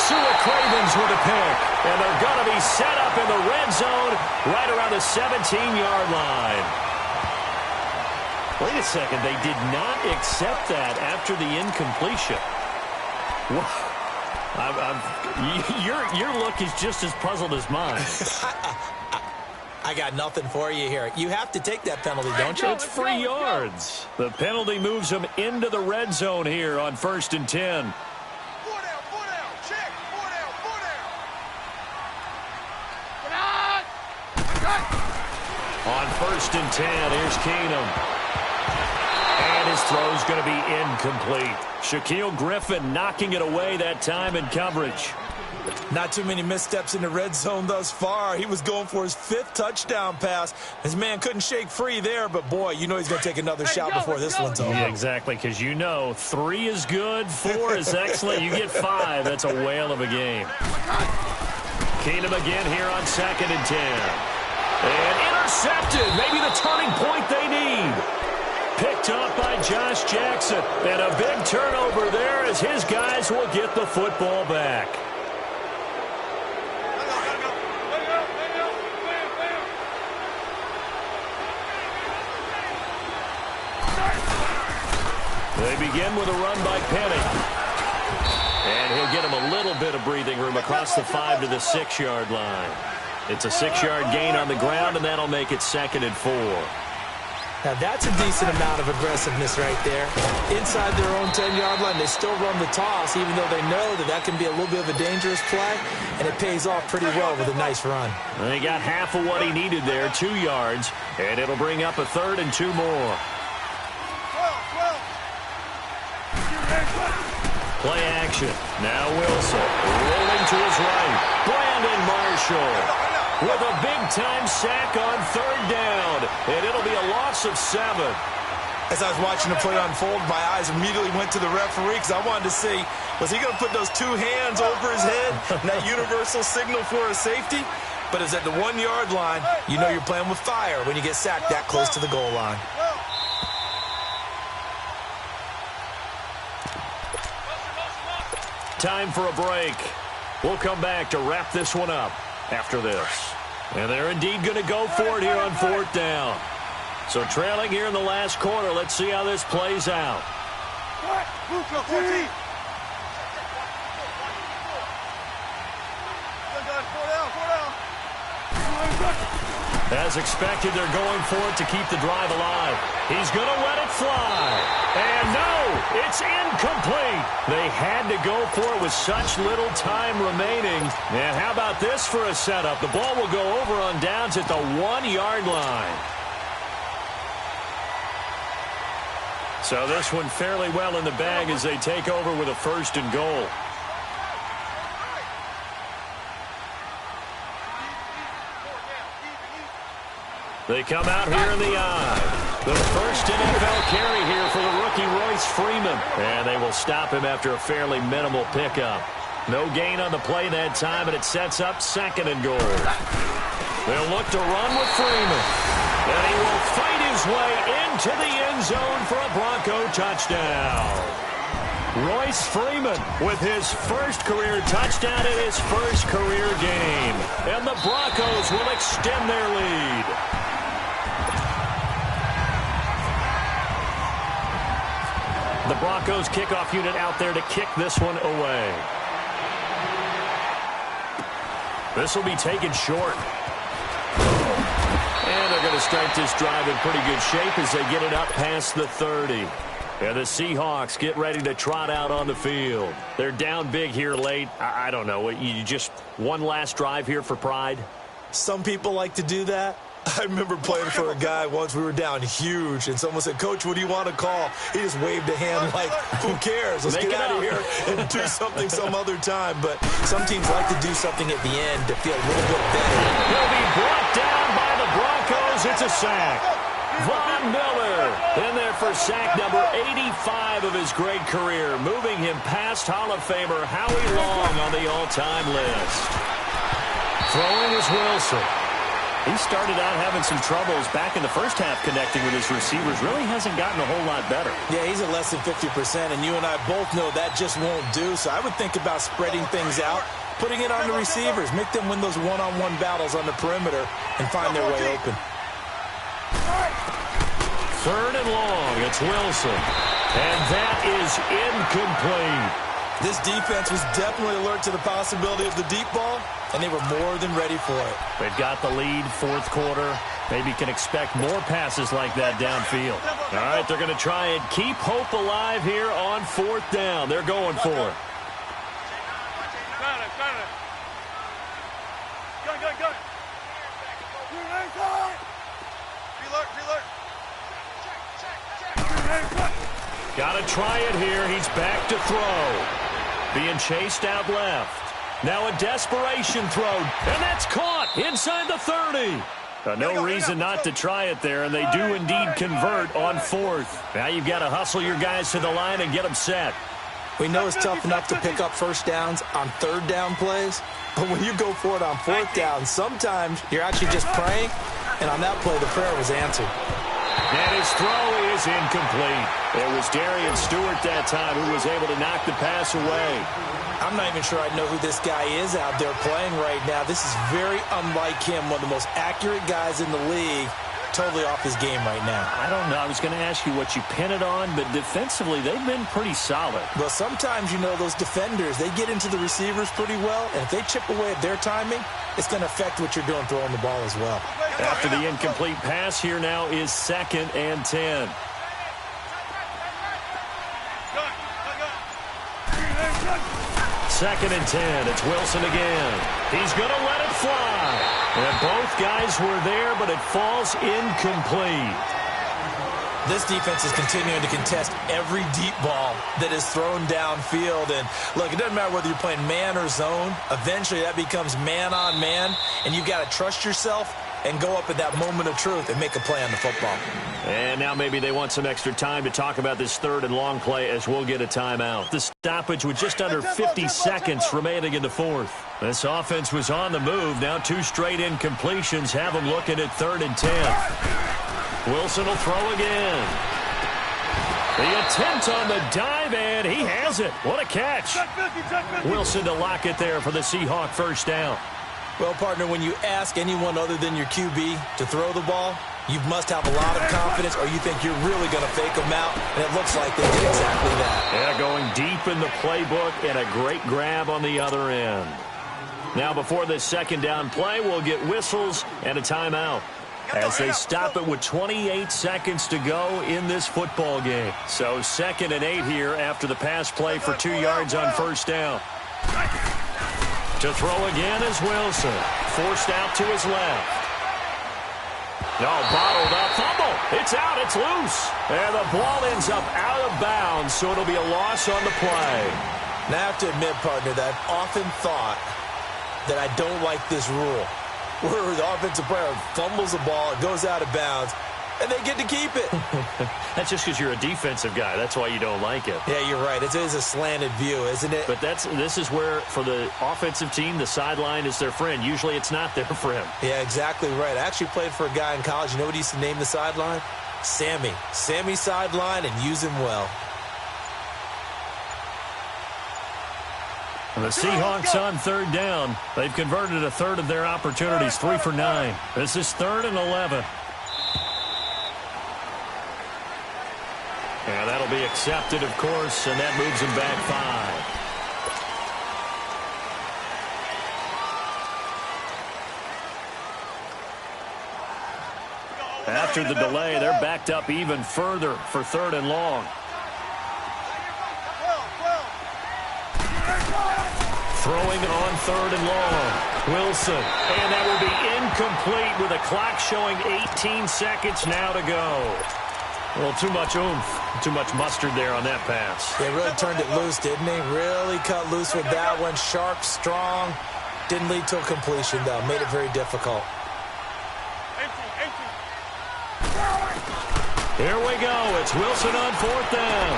Sua Cravens with a pick. And they're going to be set up in the red zone right around the 17-yard line. Wait a second. They did not accept that after the incompletion. Your look is just as puzzled as mine. I got nothing for you here. You have to take that penalty, don't you? It's free yards. The penalty moves them into the red zone here on 1st and 10. 4 down, check, 4 down, 4 down. On 1st and 10, here's Keenum. And his throw's going to be incomplete. Shaquille Griffin knocking it away that time in coverage. Not too many missteps in the red zone thus far. He was going for his 5th touchdown pass. His man couldn't shake free there, but boy, you know he's going to take another shot before this one's over. Yeah, exactly, because you know 3 is good, 4 is excellent. You get 5. That's a whale of a game. Keenum again here on 2nd and 10. And intercepted. Maybe the turning point they need. Picked up by Josh Jackson. And a big turnover there as his guys will get the football back. They begin with a run by Penny. And he'll get him a little bit of breathing room across the 5 to the 6-yard line. It's a 6-yard gain on the ground, and that'll make it 2nd and 4. Now, that's a decent amount of aggressiveness right there. Inside their own 10-yard line, they still run the toss, even though they know that that can be a little bit of a dangerous play, and it pays off pretty well with a nice run. And he got half of what he needed there, 2 yards, and it'll bring up a 3rd and 2 more. Play action. Now Wilson rolling to his right. Brandon Marshall with a big-time sack on 3rd down. And it'll be a loss of 7. As I was watching the play unfold, my eyes immediately went to the referee because I wanted to see, was he going to put those 2 hands over his head, that universal signal for a safety? But it's at the 1-yard line. You know you're playing with fire when you get sacked that close to the goal line. Time for a break. We'll come back to wrap this one up after this. And they're indeed going to go for it here on 4th down. So trailing here in the last quarter, let's see how this plays out. As expected, they're going for it to keep the drive alive. He's going to let it fly. And no, it's incomplete. They had to go for it with such little time remaining. And how about this for a setup? The ball will go over on downs at the 1-yard line. So this one fairly well in the bag as they take over with a 1st and goal. They come out here in the eye. The first NFL carry here for the rookie Royce Freeman. And they will stop him after a fairly minimal pickup. No gain on the play that time, and it sets up 2nd and goal. They'll look to run with Freeman. And he will fight his way into the end zone for a Bronco touchdown. Royce Freeman with his first career touchdown in his first career game. And the Broncos will extend their lead. The Broncos kickoff unit out there to kick this one away. This will be taken short. And they're going to start this drive in pretty good shape as they get it up past the 30. And the Seahawks get ready to trot out on the field. They're down big here late. I don't know. You just one last drive here for pride? Some people like to do that. I remember playing for a guy once. We were down huge, and someone said, "Coach, what do you want to call?" He just waved a hand like, who cares? Let's get out of here and do something some other time. But some teams like to do something at the end to feel a little bit better. He'll be brought down by the Broncos. It's a sack. Von Miller in there for sack number 85 of his great career, moving him past Hall of Famer Howie Long on the all-time list. Throwing is Wilson. He started out having some troubles back in the first half connecting with his receivers. Really hasn't gotten a whole lot better. Yeah, he's at less than 50%, and you and I both know that just won't do. So I would think about spreading things out, putting it on the receivers, make them win those one-on-one battles on the perimeter, and find their way open. Third and long, it's Wilson. And that is incomplete. This defense was definitely alert to the possibility of the deep ball, and they were more than ready for it. They've got the lead, fourth quarter. Maybe can expect more passes like that downfield. All right, they're going to try and keep hope alive here on fourth down. They're going for it. Got to try it here. He's back to throw. Being chased out left. Now a desperation throw. And that's caught inside the 30. No reason not to try it there, and they do indeed convert on fourth. Now you've got to hustle your guys to the line and get them set. We know it's tough enough to pick up first downs on third down plays, but when you go for it on fourth down, sometimes you're actually just praying, and on that play, the prayer was answered. And his throw is incomplete. It was Darian Stewart that time who was able to knock the pass away. I'm not even sure I know who this guy is out there playing right now. This is very unlike him, one of the most accurate guys in the league. Totally off his game right now. I don't know. I was going to ask you what you pin it on, but defensively, they've been pretty solid. Well, sometimes, you know, those defenders, they get into the receivers pretty well, and if they chip away at their timing, it's going to affect what you're doing throwing the ball as well. After the incomplete pass, here now is 2nd and 10. Second and 10. It's Wilson again. He's going to let it fly. And both guys were there, but it falls incomplete. This defense is continuing to contest every deep ball that is thrown downfield. And, look, it doesn't matter whether you're playing man or zone. Eventually, that becomes man-on-man, and you've got to trust yourself and go up at that moment of truth and make a play on the football. And now maybe they want some extra time to talk about this third and long play as we'll get a timeout. The stoppage with just under 50 seconds remaining in the fourth. This offense was on the move. Now 2 straight incompletions have them looking at 3rd and 10. Wilson will throw again. The attempt on the dive, and he has it. What a catch. Wilson to lock it there for the Seahawk first down. Well, partner, when you ask anyone other than your QB to throw the ball, you must have a lot of confidence, or you think you're really going to fake them out, and it looks like they did exactly that. Yeah, going deep in the playbook, and a great grab on the other end. Now, before this second down play, we'll get whistles and a timeout as they stop it with 28 seconds to go in this football game. So 2nd and 8 here after the pass play for 2 yards on first down. To throw again is Wilson. Forced out to his left. No, bottled up. Fumble. It's out. It's loose. And the ball ends up out of bounds, so it'll be a loss on the play. Now, I have to admit, partner, that I've often thought that I don't like this rule, where the offensive player fumbles the ball, it goes out of bounds, and they get to keep it. That's just because you're a defensive guy. That's why you don't like it. Yeah, you're right. It is a slanted view, isn't it? But this is where, for the offensive team, the sideline is their friend. Usually it's not their friend. Yeah, exactly right. I actually played for a guy in college. You know what he used to name the sideline? Sammy. Sammy sideline, and use him well. The Seahawks on third down. They've converted a third of their opportunities, 3 for 9. This is 3rd and 11. And that'll be accepted, of course, and that moves them back 5. After the delay, they're backed up even further for 3rd and long. Throwing on 3rd and long. Wilson. And that will be incomplete with a clock showing 18 seconds now to go. Well, too much oomph, too much mustard there on that pass. They really turned it loose, didn't they? Really cut loose with that one. Sharp, strong. Didn't lead to a completion, though. Made it very difficult. Here we go. It's Wilson on 4th down.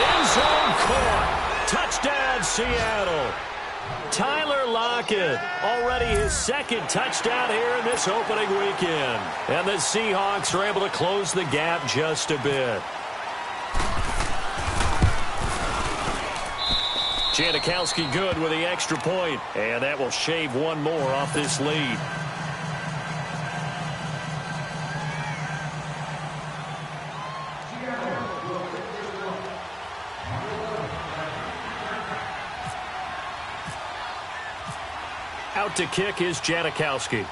End zone caught. Touchdown, Seattle. Tyler Lockett, already his 2nd touchdown here in this opening weekend. And the Seahawks are able to close the gap just a bit. Janikowski good with the extra point, and that will shave one more off this lead. Out to kick is Janikowski.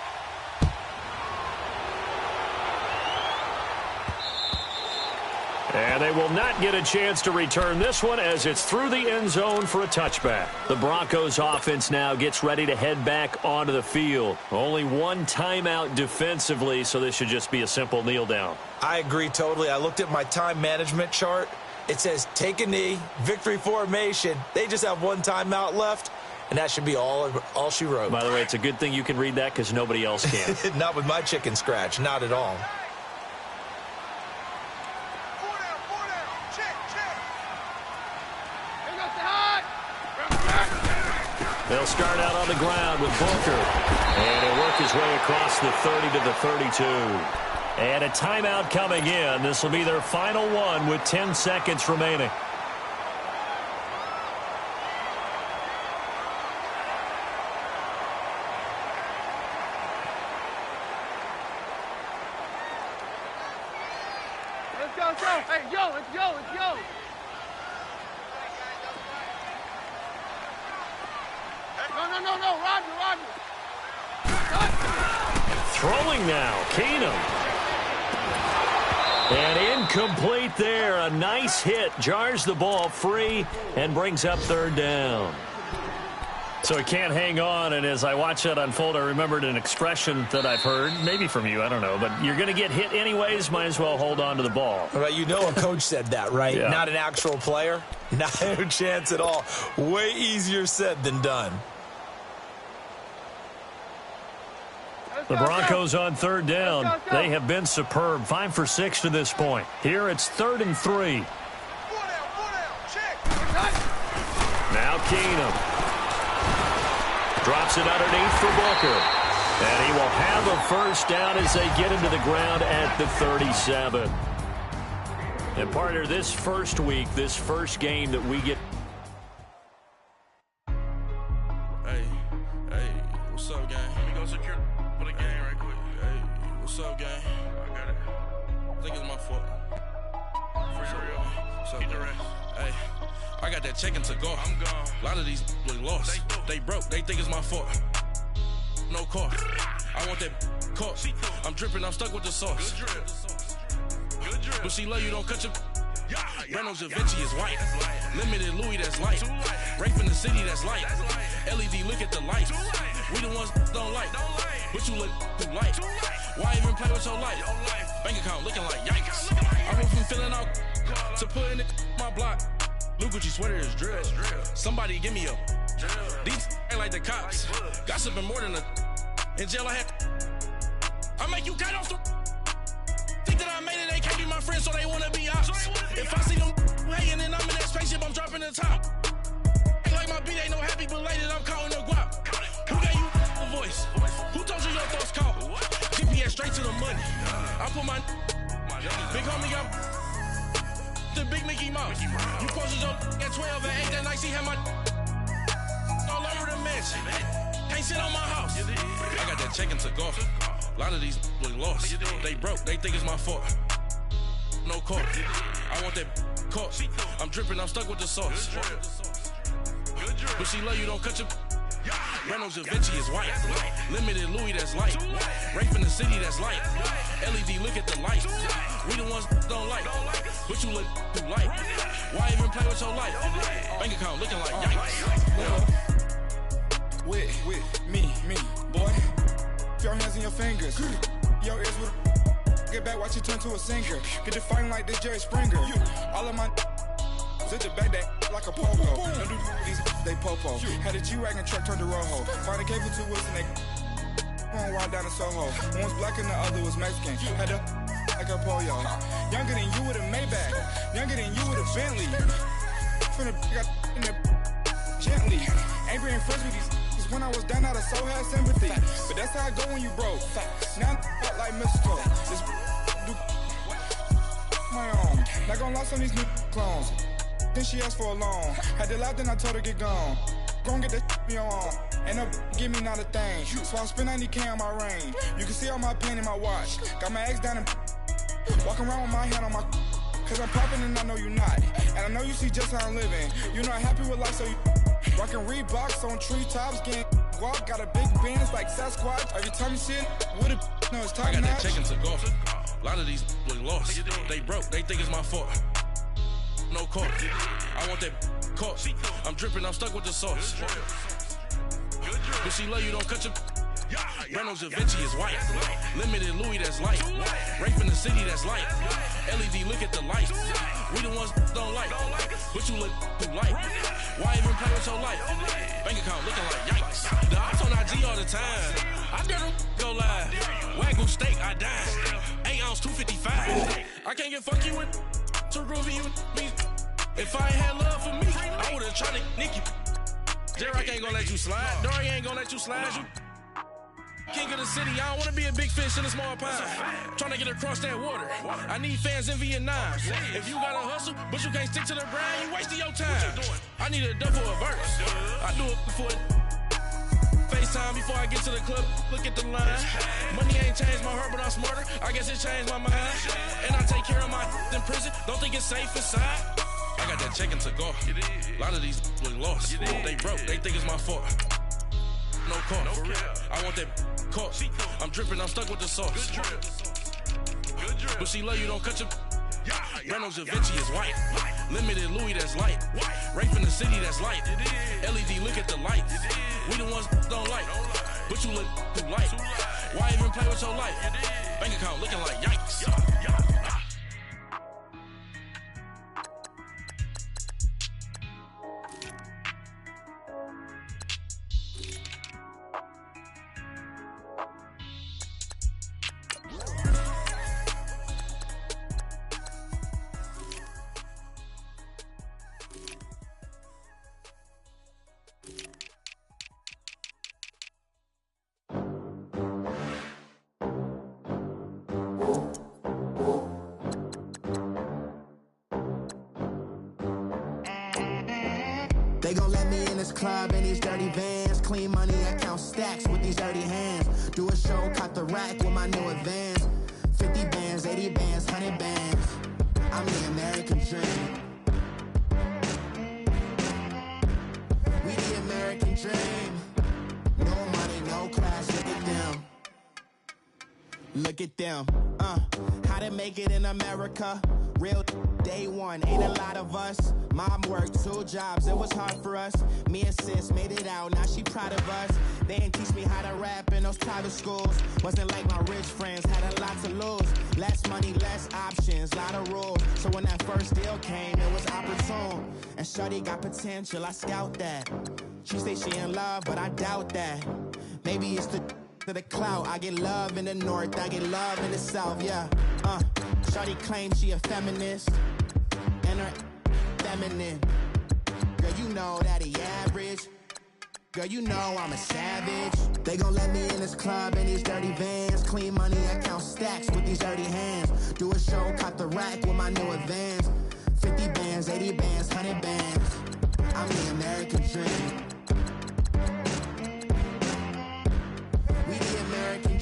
And they will not get a chance to return this one as it's through the end zone for a touchback. The Broncos offense now gets ready to head back onto the field. Only one timeout defensively, so this should just be a simple kneel down. I agree totally. I looked at my time management chart. It says take a knee, victory formation. They just have one timeout left. And that should be all she wrote. By the way, it's a good thing you can read that because nobody else can. Not with my chicken scratch. Not at all. They'll start out on the ground with Booker. And he'll work his way across the 30 to the 32. And a timeout coming in. This will be their final one with 10 seconds remaining. Let's go. Hey, let's go. No, Roger. Throwing now, Keenum. And incomplete there. A nice hit. Jars the ball free and brings up 3rd down. So he can't hang on, and as I watch that unfold, I remembered an expression that I've heard, maybe from you, I don't know, but you're going to get hit anyways, might as well hold on to the ball. Right, you know a coach said that, right? Yeah. Not an actual player. No chance at all. Way easier said than done. The Broncos on 3rd down. They have been superb. 5 for 6 to this point. Here it's 3rd and 3. Now Keenum. Drops it underneath for Booker. And he will have a first down as they get into the ground at the 37. And partner, this first week, this first game that we get. Hey, what's up, gang? Let me go secure for the game right quick. Hey, what's up, gang? I got it. I think it's my fault. For real. What's up, the rest. Hey, I got that chicken to go. I'm gone. A lot of these look lost. They broke. They think it's my fault. No car. I want that car. I'm dripping. I'm stuck with the sauce. Good drip. But she love you. Don't cut your. Breno Javinci is white. Limited Louis, that's light. Rape in the city, that's light. LED, look at the lights. We the ones don't like. But you look too light. Why even play with your life? Bank account looking like yikes. I went from filling out to putting it my block. Blue Gucci sweater is drill. Somebody give me a. These ain't like the cops. Gossiping more than a. In jail I had. I make you cut off the. Think that I made it, they can't be my friends, so they wanna be ops. If I see them hating and I'm in that spaceship, I'm dropping the top. Ain't like my beat ain't no happy belated, I'm counting the guap. Who gave you a voice? Who told you your thoughts count? GPS straight to the money. I put my big homie got the big Mickey Mouse. You posted your at 12 and 8 that night, she had my all over the mansion. Can't sit on my house. I got that check to golf. A lot of these look lost. They broke, they think it's my fault. No call. I want that caught. I'm dripping, I'm stuck with the sauce. But she love you, don't cut your. Reynolds Da Vinci is white. Limited Louis, that's light. Rape in the city, that's light. LED, look at the lights. We the ones don't like. But you look too light. Why even play with your life? Bank account looking like yikes. With me, boy. Your hands in your fingers. Your ears with. Get back, watch you turn to a singer. Get to fighting like this Jerry Springer. All of my. Sit the back that like a pogo. Don't do these, they popo. Had a G-Wagon truck turned to Rojo. Find a cable 2 wheels and they going wild down in Soho. One was black and the other was Mexican. Had a like a pollo. Younger than you with a Maybach. Younger than you with a Bentley. From the got in the gently. Ain't being friends with these. Cause when I was down, I so had sympathy. But that's how I go when you broke. Now I like mistletoe. This do my own. Not gonna lost on these new clones. Then she asked for a loan. Had to laugh, then I told her get gone. Gon' get that me on. Ain't no give me not a thing. So I spend 90K on my range. You can see all my pain in my watch. Got my ex down and walking around with my hand on my. Cause I'm popping and I know you not. And I know you see just how I'm living. You're not happy with life, so you rockin' Reeboks on treetops, getting guap. Got a big Benz like Sasquatch. Every time you see it, with it, no, it's top I got notch. that check to golf. A lot of these look lost. They broke, they think it's my fault. No call. I want that caught. I'm dripping, I'm stuck with the sauce. But she love you, don't cut your. Reynolds Da Vinci is white. Limited Louis, that's light. Rape in the city, that's light. LED, look at the lights. We the ones don't like. But you look too light. Why even play with your life? Bank account looking like yikes. The ops on IG all the time. I dare them go live. Wagyu steak, I dine. 8 ounce, 255. I can't get funky with too groovy you me. If I ain't had love for me, I would've tried to nick you. J-Rock ain't gonna let you slide. Dory ain't gonna let you slide. You king of the city, I don't wanna be a big fish in a small pond. Trying to get across that water. I need fans in Vietnam. If you gotta hustle, but you can't stick to the grind, you wasting your time. I need a double a verse. I do it before FaceTime before I get to the club. Look at the line. Money ain't changed my heart, but I'm smarter. I guess it changed my mind. And I take care of my in prison. Don't think it's safe inside. I got that check to golf. A lot of these look lost. They broke, they think it's my fault. No call. I want that caught. I'm dripping, I'm stuck with the sauce. But she love you, don't cut your. Reynolds Da Vinci is white. Limited Louis, that's light. Rape in the city, that's light. LED, look at the lights. We the ones don't like. But you look too light. Why even play with your life? Bank account looking like yikes. They gon' let me in this club in these dirty vans. Clean money, I count stacks with these dirty hands. Do a show, caught the rack with my new advance. 50 bands, 80 bands, 100 bands. I'm the American dream. We the American dream. No money, no class, look at them. Look at them, how to make it in America. Real day one, ain't a lot of us. Mom worked 2 jobs, it was hard for us. Me and sis made it out, now she proud of us. They didn't teach me how to rap in those private schools. Wasn't like my rich friends, had a lot to lose. Less money, less options, lot of rules. So when that first deal came, it was opportune. And shorty got potential, I scout that. She say she in love, but I doubt that. Maybe it's to the clout. I get love in the north, I get love in the south, yeah. Shorty claims she a feminist, and her feminine. Girl, you know that he average. Girl, you know I'm a savage. They gon' let me in this club in these dirty vans. Clean money, I count stacks with these dirty hands. Do a show, caught the rack with my new advance. 50 bands, 80 bands, 100 bands. I'm the American dream.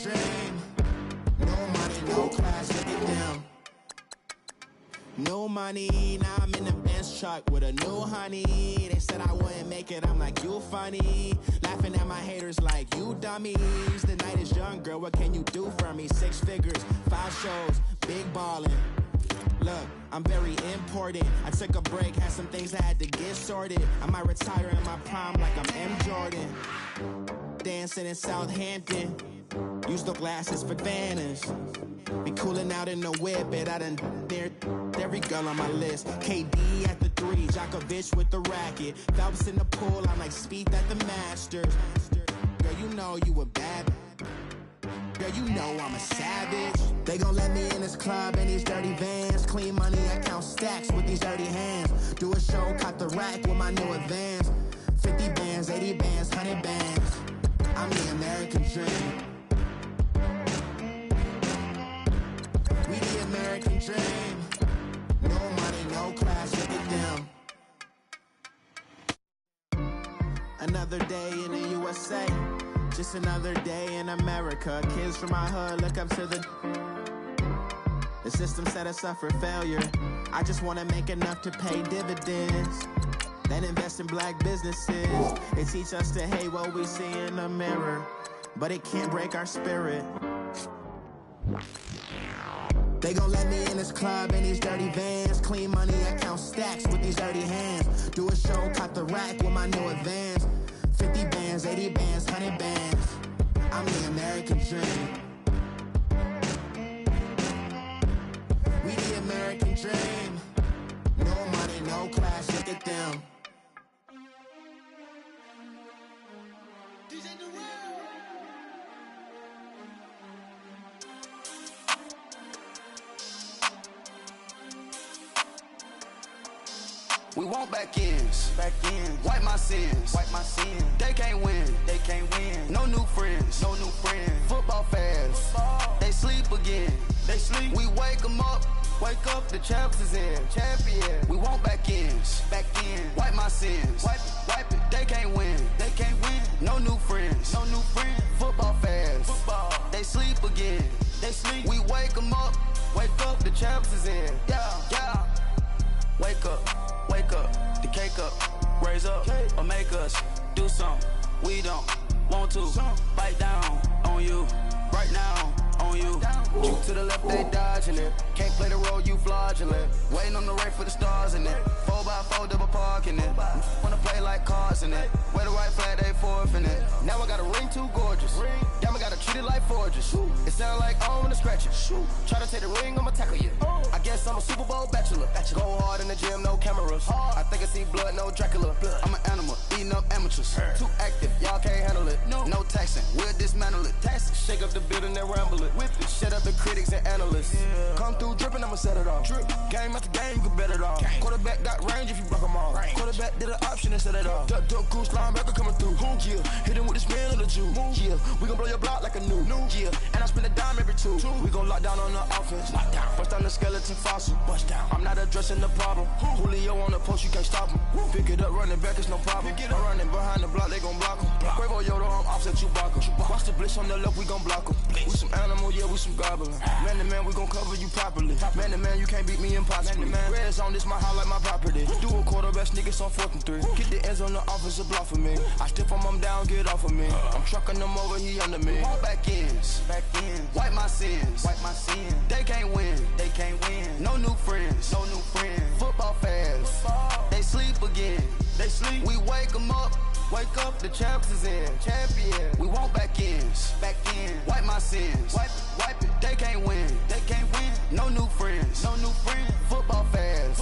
dream. No money, no class, look at them. No money, now I'm in the Benz truck with a new honey. They said I wouldn't make it, I'm like, you funny. Laughing at my haters like, you dummies. The night is young, girl, what can you do for me? 6 figures, 5 shows, big ballin'. Look, I'm very important. I took a break, had some things I had to get sorted. I might retire in my prime like I'm M. Jordan. Dancing in Southampton. Use the glasses for banners. Be cooling out in the whip, but I done dared every girl on my list. KD at the 3, Djokovic with the racket. Phelps in the pool, I'm like Speed at the Masters. Girl, you know you a bad. Girl, you know I'm a savage. They gon' let me in this club in these dirty vans. Clean money, I count stacks with these dirty hands. Do a show, caught the rack with my new advance. 50 bands, 80 bands, 100 bands. I'm the American dream. We the American dream. No money, no class, look at them. Another day in the USA. Just another day in America. Kids from my hood look up to the system set us up for failure. I just wanna make enough to pay dividends. Then invest in black businesses. They teach us to hate what we see in the mirror, but it can't break our spirit. They gon' let me in this club in these dirty vans. Clean money, I count stacks with these dirty hands. Do a show, caught the rack with my new advance. 50 bands, 80 bands, 100 bands. I'm the American dream. We the American dream. No money, no class, look at them. We want back ends. Wipe my sins. They can't win. No new friends. Football fans. They sleep again. We wake them up. The champs is in. Champion. We want back ends. Wipe my sins. Wipe it. They can't win. No new friends. Football fans. They sleep again. We wake them up. The champs is in. Yeah. Wake up, the cake up, raise up, or make us do something we don't want to. Bite down on you, right now on you. Juke to the left, they dodging it. Can't play the role, you fraudulent. Waiting on the right for the stars in it. 4x4 double parking it. Wanna play like cars in it. Wear the white flag, they forfeiting it. Now I got a ring too gorgeous. Damn, I gotta treat it like forges. It sound like I wanna scratch it. Try to take the ring, I'ma tackle you. I guess I'm a Super Bowl bachelor. Go hard in the gym, no cameras. I think I see blood, no Dracula. I'm an animal, eating up amateurs. Too active, y'all can't handle it. No taxing, we'll dismantle it. Shake up the building and ramble it. Whip it, shut up the critics and analysts. Come through dripping, I'ma set it off. Game after game, you can bet it off. Quarterback got range if you block them all. Quarterback did an option and set it off. Duck goose linebacker coming through. Yeah, hit him with the spin of the Jew. Yeah, we gon' blow your block like a new. Yeah, and I spend a dime every two. We gon' lock down on the offense. Bust down the skeleton fossil. I'm not addressing the problem. Julio on the post, you can't stop him. Pick it up, running back, it's no problem. I'm running behind the block, they gon' block him. Quavo Yoda, I'm offset Chewbacca. Watch the blitz on the left, we gon' block him. We some animal, yeah, we some goblin. Man to man, we gon' cover you properly. Man to man, you can't beat me impossibly. Red zone, this my highlight, my property. Do a quarterback sneakers on 4th and 3. Get the ends on the offensive block for me. I stiff him down, get off of me. I'm trucking them over, he under me. Back ends. Wipe my sins. They can't win. No new friends. Football fans. They sleep again. We wake them up. The champs is in. Champion. We want back ends. Wipe my sins. Wipe it. They can't win. No new friends. Football fans.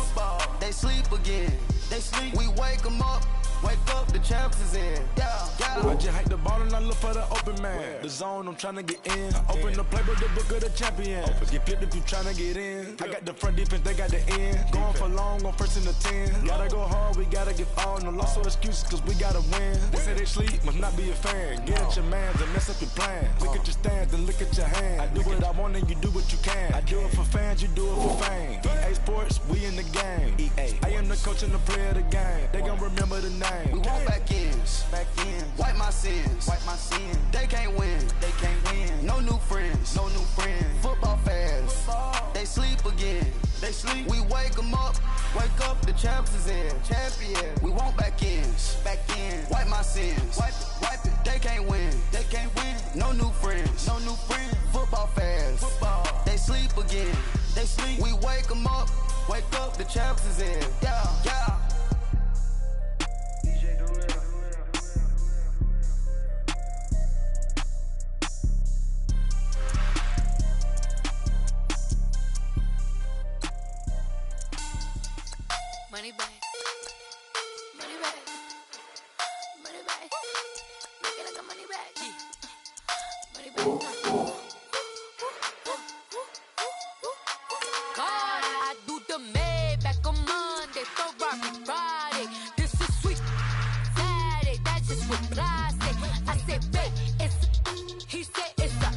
They sleep again. We wake them up. The champs is in. Yeah. I just hike the ball and I look for the open man. The zone, I'm tryna get in. Open the playbook, the book of the champion. Get flipped if you tryna get in. I got the front defense, they got the end. Going for long, on 1st and the 10. Gotta go hard, we gotta get all. No loss or excuses, cause we gotta win. They say they sleep, must not be a fan. Get at your mans and mess up your plans. Look at your stands and look at your hands. I do what I want and you do what you can. I do it for fans, you do it for fame. EA Sports, we in the game. I am the coach and the player of the game. They gon' remember the name. We want back ends. Wipe my sins. They can't win. No new friends. Football fans. They sleep again. We wake them up. The champs is in. Champion. We want back ends. Wipe my sins. Wipe it. They can't win. No new friends. Football fans. They sleep again. We wake them up. The champs is in. Yeah. Money back. Make it like a money back. Money back. God, I do the Maybach on Monday, Ferrari Friday. This is sweet Saturday, that's just what I say. I say, babe, he said it's a.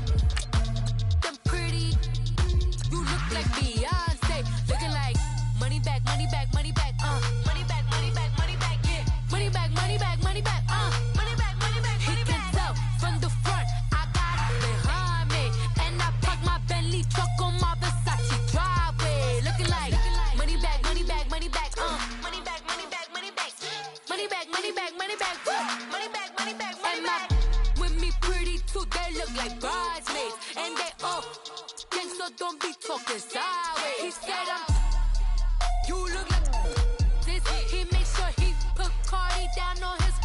Them pretty, you look like Beyonce, looking like money back, money back, money back, money back, money back, money back, yeah, money back, money back, money back, money back, money back. He can tell from the front, I got it behind me, and I park my Bentley truck on my Versace driveway, looking like money back, money back, money back, money back, money back, money back, money back, money back, money back, money back, money back, money back. With me pretty too, they look like bridesmaids, and they all gang, so don't be talking sideways. He said you look like this. He make sure he put Cardi down on his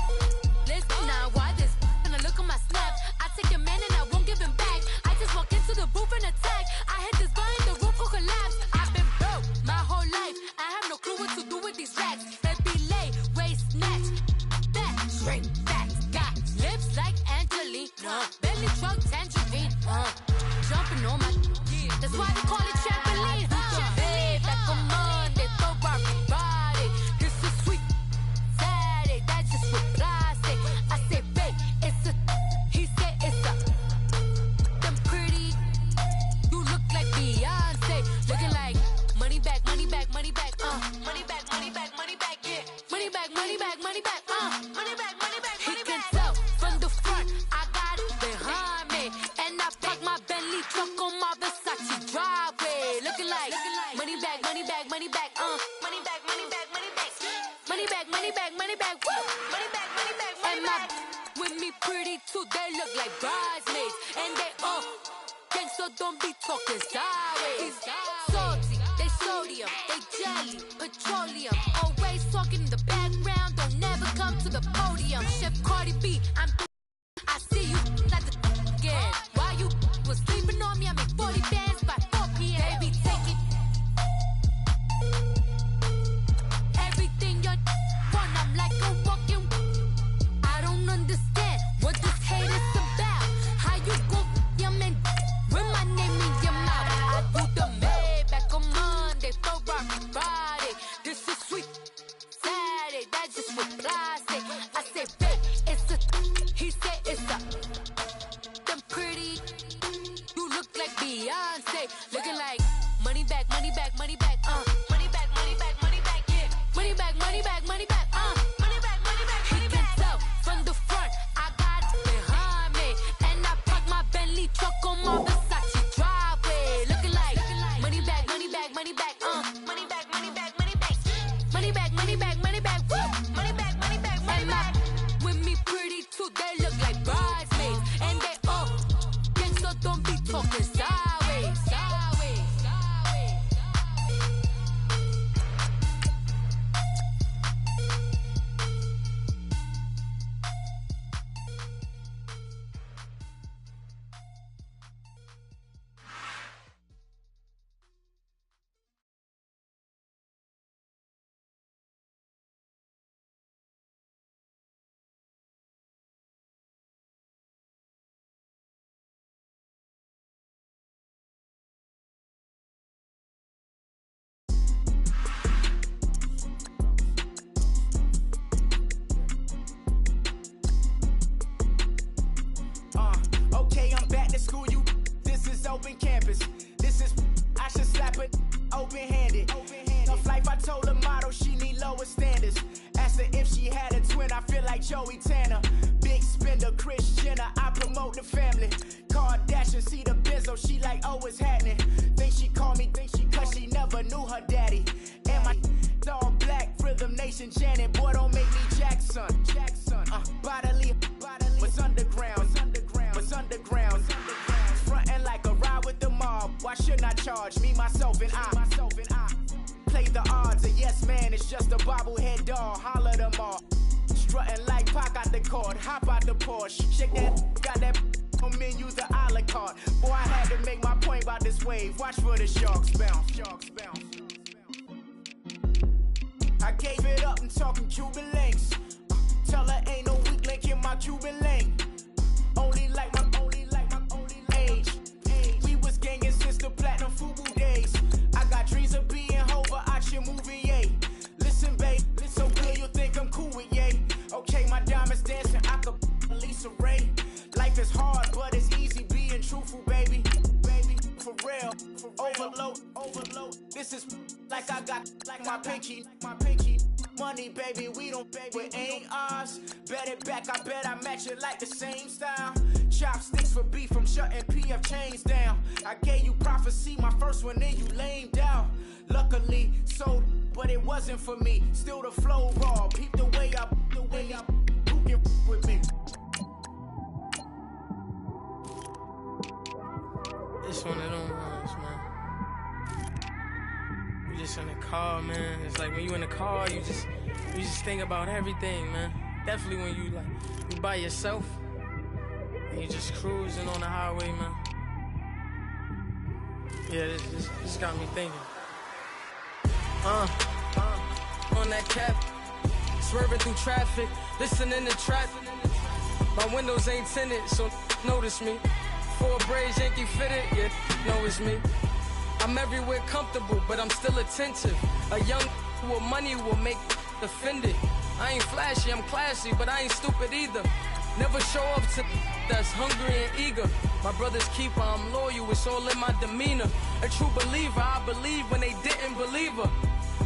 list. Now why this? And I look at my snap. I take a man and I won't give him back. I just walk into the booth and attack. I hit this guy in the roof will collapse. I've been broke my whole life. I have no clue what to do with these racks. That be lay, waist snatch, back, shrink, back. Got lips like Angelina, belly truck tangerine, jumping on my. That's why they call it trampoline. Babe, like a Monday, Ferrari Friday. This is sweet Saturday, that's just what I say. I say, babe, it's a. He said it's a. Them pretty, you look like Beyonce, looking like money back, money back, money back, money back, money back, money back, yeah, money back, money back, money back, money back, money back. He can tell from the front, I got it behind me, and I park my Bentley truck on my Versace driveway, looking like money back, money back, money back, money back, money back, money back, money back, money back, money back, money back, money back, money back. With me pretty too, they look like bridesmaids, and they all gang, so don't be talking sideways. Salty, they sodium, they jelly, petroleum, always talking in the background, don't never come to the podium. Chef Cardi B, I see you like the again. Why you was sleeping on me? I make 40 bands by 4 p.m. Baby, take it. Everything you're want, I'm like a walking. I don't understand what this hate is about. How you go your man with my name in your mouth? I do the Maybach on Monday, Ferrari Friday. This is sweet Saturday, that's just what I say. I say, babe, it's a. He said it's a. Them pretty, you look like Beyonce, looking like money back, money back, money back, money back, money back, money back, yeah, money back, money back, money back, money back, money back. He can tell from the front, I got it behind me, and I park my Bentley truck on my Versace driveway, looking like money back, money back, money back, money back, money back, money back, money back, money back, money back, money back, money back, money back. With me pretty too, they look like bridesmaids, and they all gang, so don't be talking sideways. Okay, I'm back to school, you. This is open campus. This is, I should slap it open-handed. Tough life, I told her motto, she need lower standards. Asked her if she had a twin Jackson. Bodily, was underground. Frontin' like a ride with the mob. Why shouldn't I charge me, myself, and I? Play the odds, a yes man, it's just a bobblehead doll. Holler them all. Strutting like Pac out the court, hop out the Porsche. Shake that, got that on menus, the a la carte. Boy, I had to make my point about this wave. Watch for the sharks bounce. I gave it up and talking Cuban links. Tell her ain't no weak link in my Cuban link. Only like my age. We was gangin' since the platinum FUBU days. I got dreams of being Hova out your movie, yay. Listen, babe, so good you think I'm cool with yay. Okay, my diamonds dancing, I could Lisa Ray. Life is hard, but it's easy being truthful, baby. For real, overload. This is like I got like my pinky. Money, baby, we don't pay, it ain't ours. Bet it back, I bet I match it like the same style. Chopsticks for beef, I'm shutting PF chains down. I gave you prophecy, my first one, then you lamed out. Luckily, sold, but it wasn't for me. Still the flow raw, peep the way up, who can with me? It's one of them ones, man. You just in the car, man. It's like when you in the car, you just think about everything, man. Definitely when you by yourself and you just cruising on the highway, man. Yeah, this got me thinking. On that cap, swerving through traffic, listening to trap. My windows ain't tinted, so notice me. For a braids, Yankee fitted, yeah, know it's me. I'm everywhere comfortable, but I'm still attentive. A young with money will make offended. I ain't flashy, I'm classy, but I ain't stupid either. Never show up to that's hungry and eager. My brother's keeper, I'm loyal, it's all in my demeanor. A true believer, I believe when they didn't believe her.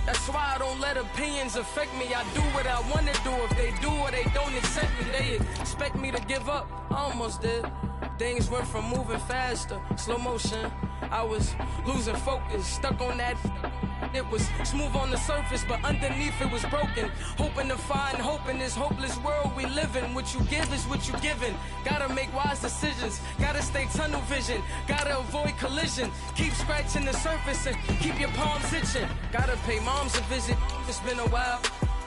That's why I don't let opinions affect me. I do what I want to do. If they do or they don't accept me, they expect me to give up. I almost did. Things went from moving faster, slow motion. I was losing focus, stuck on that. It was smooth on the surface, but underneath it was broken. Hoping to find hope in this hopeless world we live in. What you give is what you given. Gotta make wise decisions, gotta stay tunnel vision, gotta avoid collision. Keep scratching the surface and keep your palms itching. Gotta pay moms a visit, it's been a while.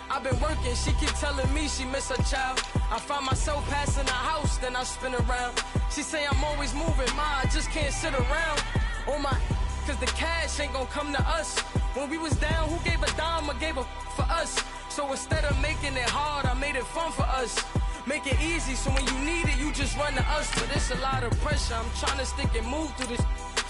I've been working, she keep telling me she miss her child. I find myself passing the house, then I spin around. She say I'm always moving, ma, I just can't sit around. Oh my, cause the cash ain't gonna come to us. When we was down, who gave a dime or gave a for us? So instead of making it hard, I made it fun for us. Make it easy, so when you need it, you just run to us. But it's a lot of pressure, I'm trying to stick and move through this.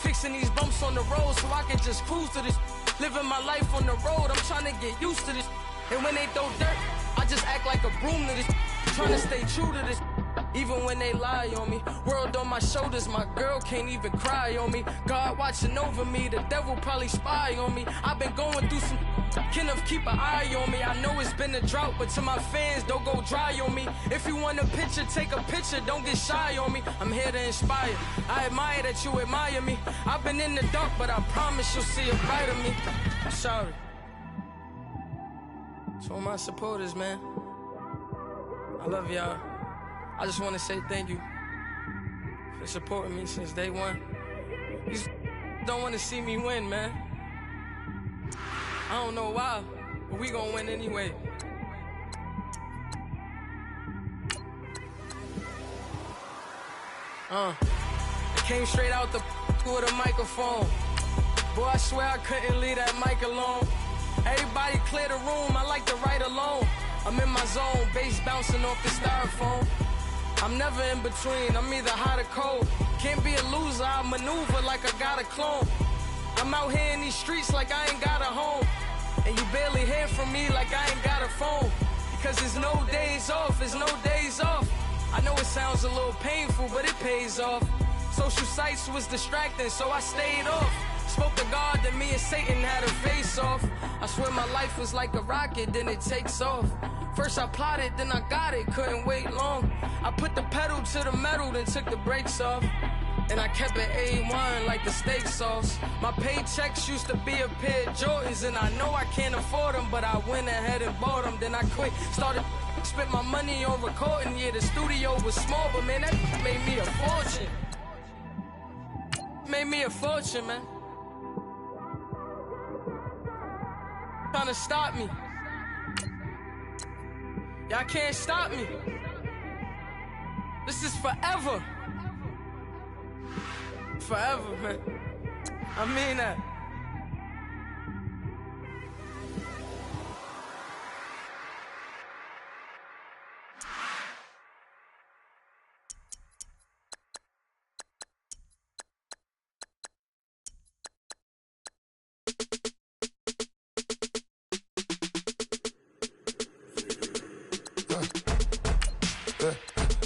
Fixing these bumps on the road so I can just cruise to this. Living my life on the road, I'm trying to get used to this. And when they throw dirt, I just act like a broom to this. Trying to stay true to this. Even when they lie on me, world on my shoulders, my girl can't even cry on me. God watching over me, the devil probably spy on me. I've been going through some, Kenneth keep an eye on me. I know it's been a drought, but to my fans, don't go dry on me. If you want a picture, take a picture, don't get shy on me. I'm here to inspire, I admire that you admire me. I've been in the dark, but I promise you'll see a brighter me. I'm sorry. To all my supporters, man, I love y'all. I just want to say thank you for supporting me since day one. You just don't want to see me win, man. I don't know why, but we gonna win anyway. I came straight out the with a microphone. Boy, I swear I couldn't leave that mic alone. Everybody clear the room, I like to write alone. I'm in my zone, bass bouncing off the styrofoam. I'm never in between, I'm either hot or cold. Can't be a loser, I maneuver like I got a clone. I'm out here in these streets like I ain't got a home. And you barely hear from me like I ain't got a phone. Because there's no days off, there's no days off. I know it sounds a little painful, but it pays off. Social sites was distracting, so I stayed off. Spoke to God, then me and Satan had a face off. I swear my life was like a rocket, then it takes off. First I plotted, then I got it, couldn't wait long. I put the pedal to the metal, then took the brakes off. And I kept it A1 like the steak sauce. My paychecks used to be a pair of Jordans, and I know I can't afford them, but I went ahead and bought them. Then I quit, started spent my money on recording. Yeah, the studio was small, but man, that made me a fortune. Made me a fortune, man. Trying to stop me. Y'all can't stop me. This is forever. Forever, man. I mean that.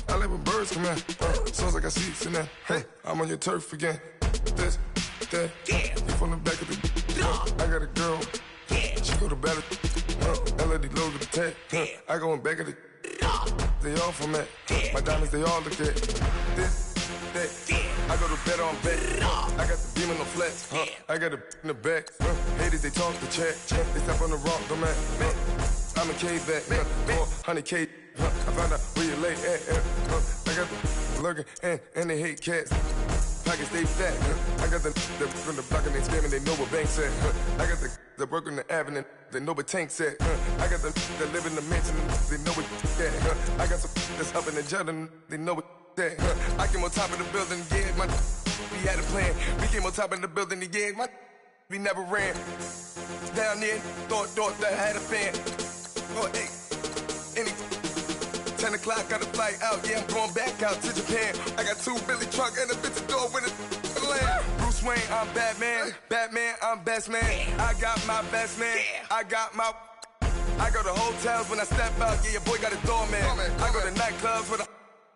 I like when birds come in. Sounds like I see seats in there. Hey, I'm on your turf again. This, that, you from the back of the. I got a girl. She go to battle. LOD logo the tag. I go in back of the. They all from that. My diamonds, they all look at. This, that. I go to bed on bed. I got the beam on the flats. I got it in the back. Haters, they talk the chat. They step on the rock, the man. I'm a cave back. 400K. I found out where you lay at. I got the lurking and they hate cats. Pockets stay fat. I got the from the block and they scamming, they know what banks at. I got the work on the avenue, they know what tanks at. I got the that live in the mansion, they know what that. I got some that's up in the Jordan, they know what that. I came on top of the building, yeah, my we had a plan. We came on top of the building, yeah, my we never ran. Down there, thought that I had a fan. Oh, hey, any 10 o'clock, got a flight out, yeah, I'm going back out to Japan. I got 2 Billy truck and a bitch door with a land. Bruce Wayne, I'm Batman. Batman, I'm best man. I got my best man. I got my. I go to hotels when I step out, yeah, your boy got a doorman. I go to nightclubs with a.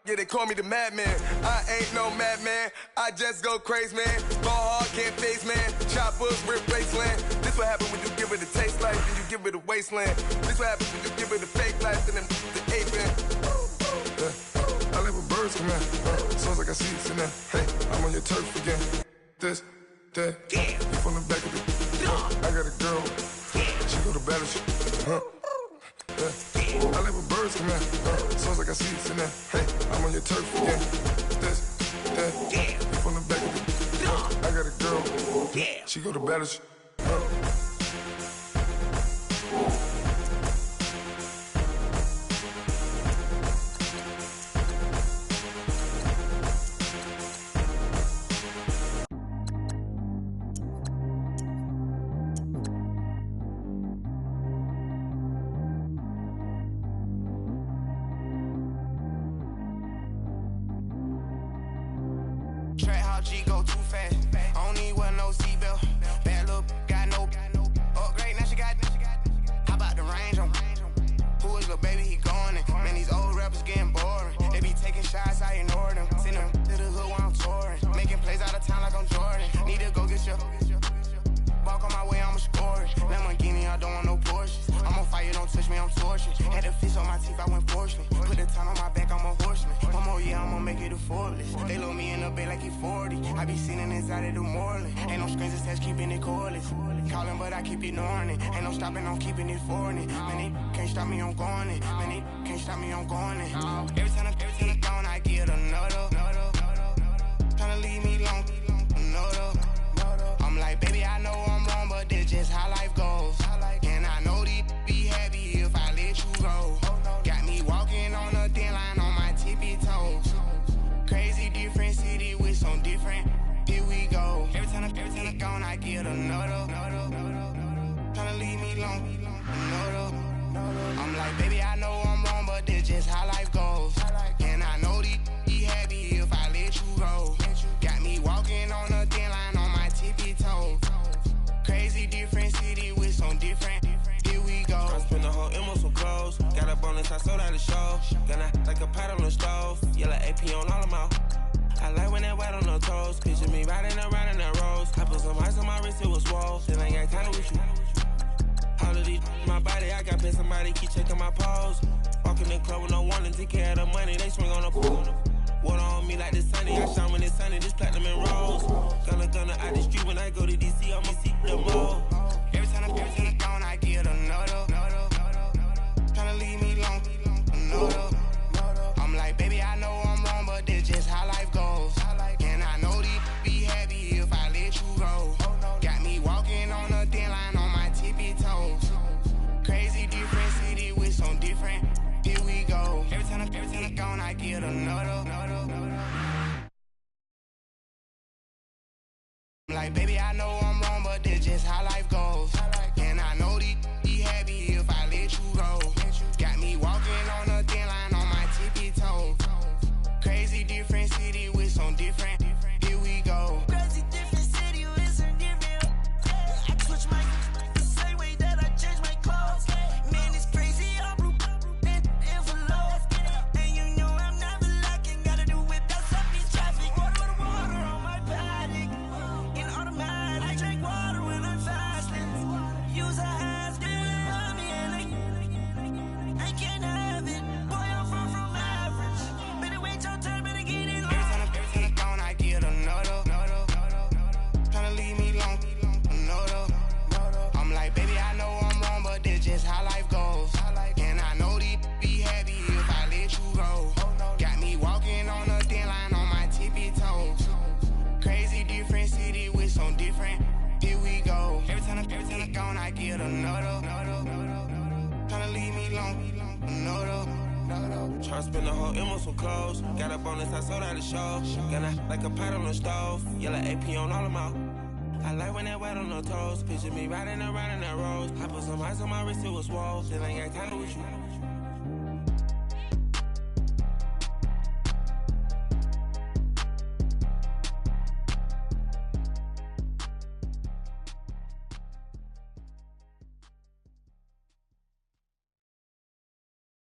Yeah, they call me the madman. I ain't no madman. I just go crazy, man. Ball hard, can't face, man. Choppers, rip wasteland. This what happen when you give it a taste life, then you give it a wasteland. This what happen when you give it a fake life, and then the ape in. I live with birds come in. Sounds like I see seats in there. Hey, I'm on your turf again. This, that, you from the back of the. I got a girl. She go to battle. I live with birds come in. Sounds like I see seats in there. Hey, I'm on your turf again. This, that, you from the back of the. I got a girl. She go to battle. Track how G go too fast. I don't need wear no seatbelt. Bad look, got no upgrade. Now she got. How about the range on? Who is little baby? He going in. Man, these old rappers getting boring. They be taking shots, I ignore them. Send them to the hood while I'm touring. Making plays out of town like I'm Jordan. Need to go get your. Walk on my way, I'ma score it. Lamborghini, I don't want no Porsches. I'm on fire, don't touch me, I'm torching. Had the fish on my teeth, I went fortunate. Put the time on my back, I'm a horseman. One more year, I'ma make it a Forbes. They load me in the bay like he 40. I be sitting inside of the Moreland. Ain't no strings attached, keeping it cordless. Calling, but I keep ignoring it. Ain't no stopping, I'm keeping it foreign it. Man, they can't stop me, I'm going it. Man, they can't stop me, I'm going it. Every time I'm gone, I get another. Tryna leave me long, another. I'm like, baby, I know I'm wrong, but this just how life goes. And I know these be happy if I let you go. Got me walking on a thin line on my tippy toes. Crazy different city with some different. Here we go. Every time I'm gone, I get another. Tryna leave me long, another. I'm like, baby, I know I'm wrong, but this just how life goes. And I know these be happy if I let you go. Got me walking on a thin line on my tippy toes. Crazy different city with some different. Here we go. I spent the whole M on some clothes. Got a bonus, I sold out the show. Gonna like a pot on the stove. Yellow AP on all of my. I like when that white on the toes. Picture me riding around in that rose. I put some ice on my wrist, it was swole. Then I got time with you. All of these my body, I got paid somebody keep checking my pose. Walk in the club with no warning, take care of the money, they swing on the pool. Water on me like the sunny. I shine when it's sunny. This platinum and rose. Gonna out the street when I go to DC. I'ma see the mall. Every time I'm gone, I get another. Tryna leave me alone, another. I'm like, baby, I know I'm wrong, but this just how life goes. And I know these be happy if I let you go. Got me walking on a thin line on my tippy toes. Crazy different city with some different. Here we go. Every time I'm gone, I get another. I'm like, baby, I know I'm wrong, but this just how life goes. And I know these be happy if I let you go. Got me walking on a thin line on my tippy toes. Crazy different city with some different. Here we go. Crazy different city with some different. I switch my the same way that I change my clothes. Man, it's crazy. I'm envelope. And you know I'm never lacking. Gotta do it. That's up in traffic. Water on my paddock. In automatic. I drink water when I'm fasting. Use a ass girl. And I can't have it. Boy, I'm far from average. Better wait your turn. Better get in line. Every time I'm gone, I get another. Tryna leave me alone, another. I'm like, baby, I know I'm wrong, but this just how life goes. And I know these be happy if I let you go. Got me walking on a thin line on my tippy toes. Crazy different city with some different. Here we go. Every time I'm gone, I get another. Tryna leave me alone, another. Tryna spend the whole M on some clothes. Got up on this, I sold out the show. Gonna like a pot on the stove. Yellow AP on all of my. I like when that wet on the toes. Picture me riding around in that rose. I put some ice on my wrist, it was swole. Then I ain't got time to with you.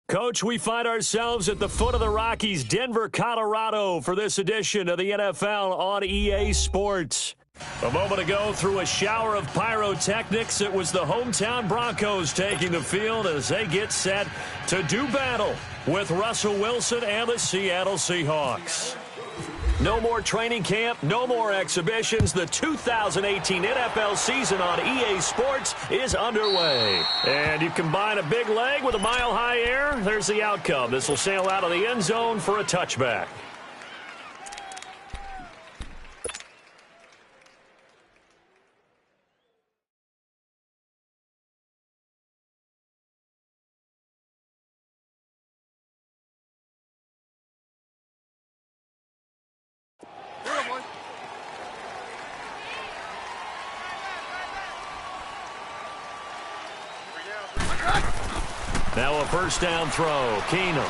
Coach, we find ourselves at the foot of the Rockies, Denver, Colorado, for this edition of the NFL on EA Sports. A moment ago, through a shower of pyrotechnics, it was the hometown Broncos taking the field as they get set to do battle with Russell Wilson and the Seattle Seahawks. No more training camp, no more exhibitions. The 2018 NFL season on EA Sports is underway. And you combine a big leg with a mile-high air, there's the outcome. This will sail out of the end zone for a touchback. Now a first down throw. Keenum.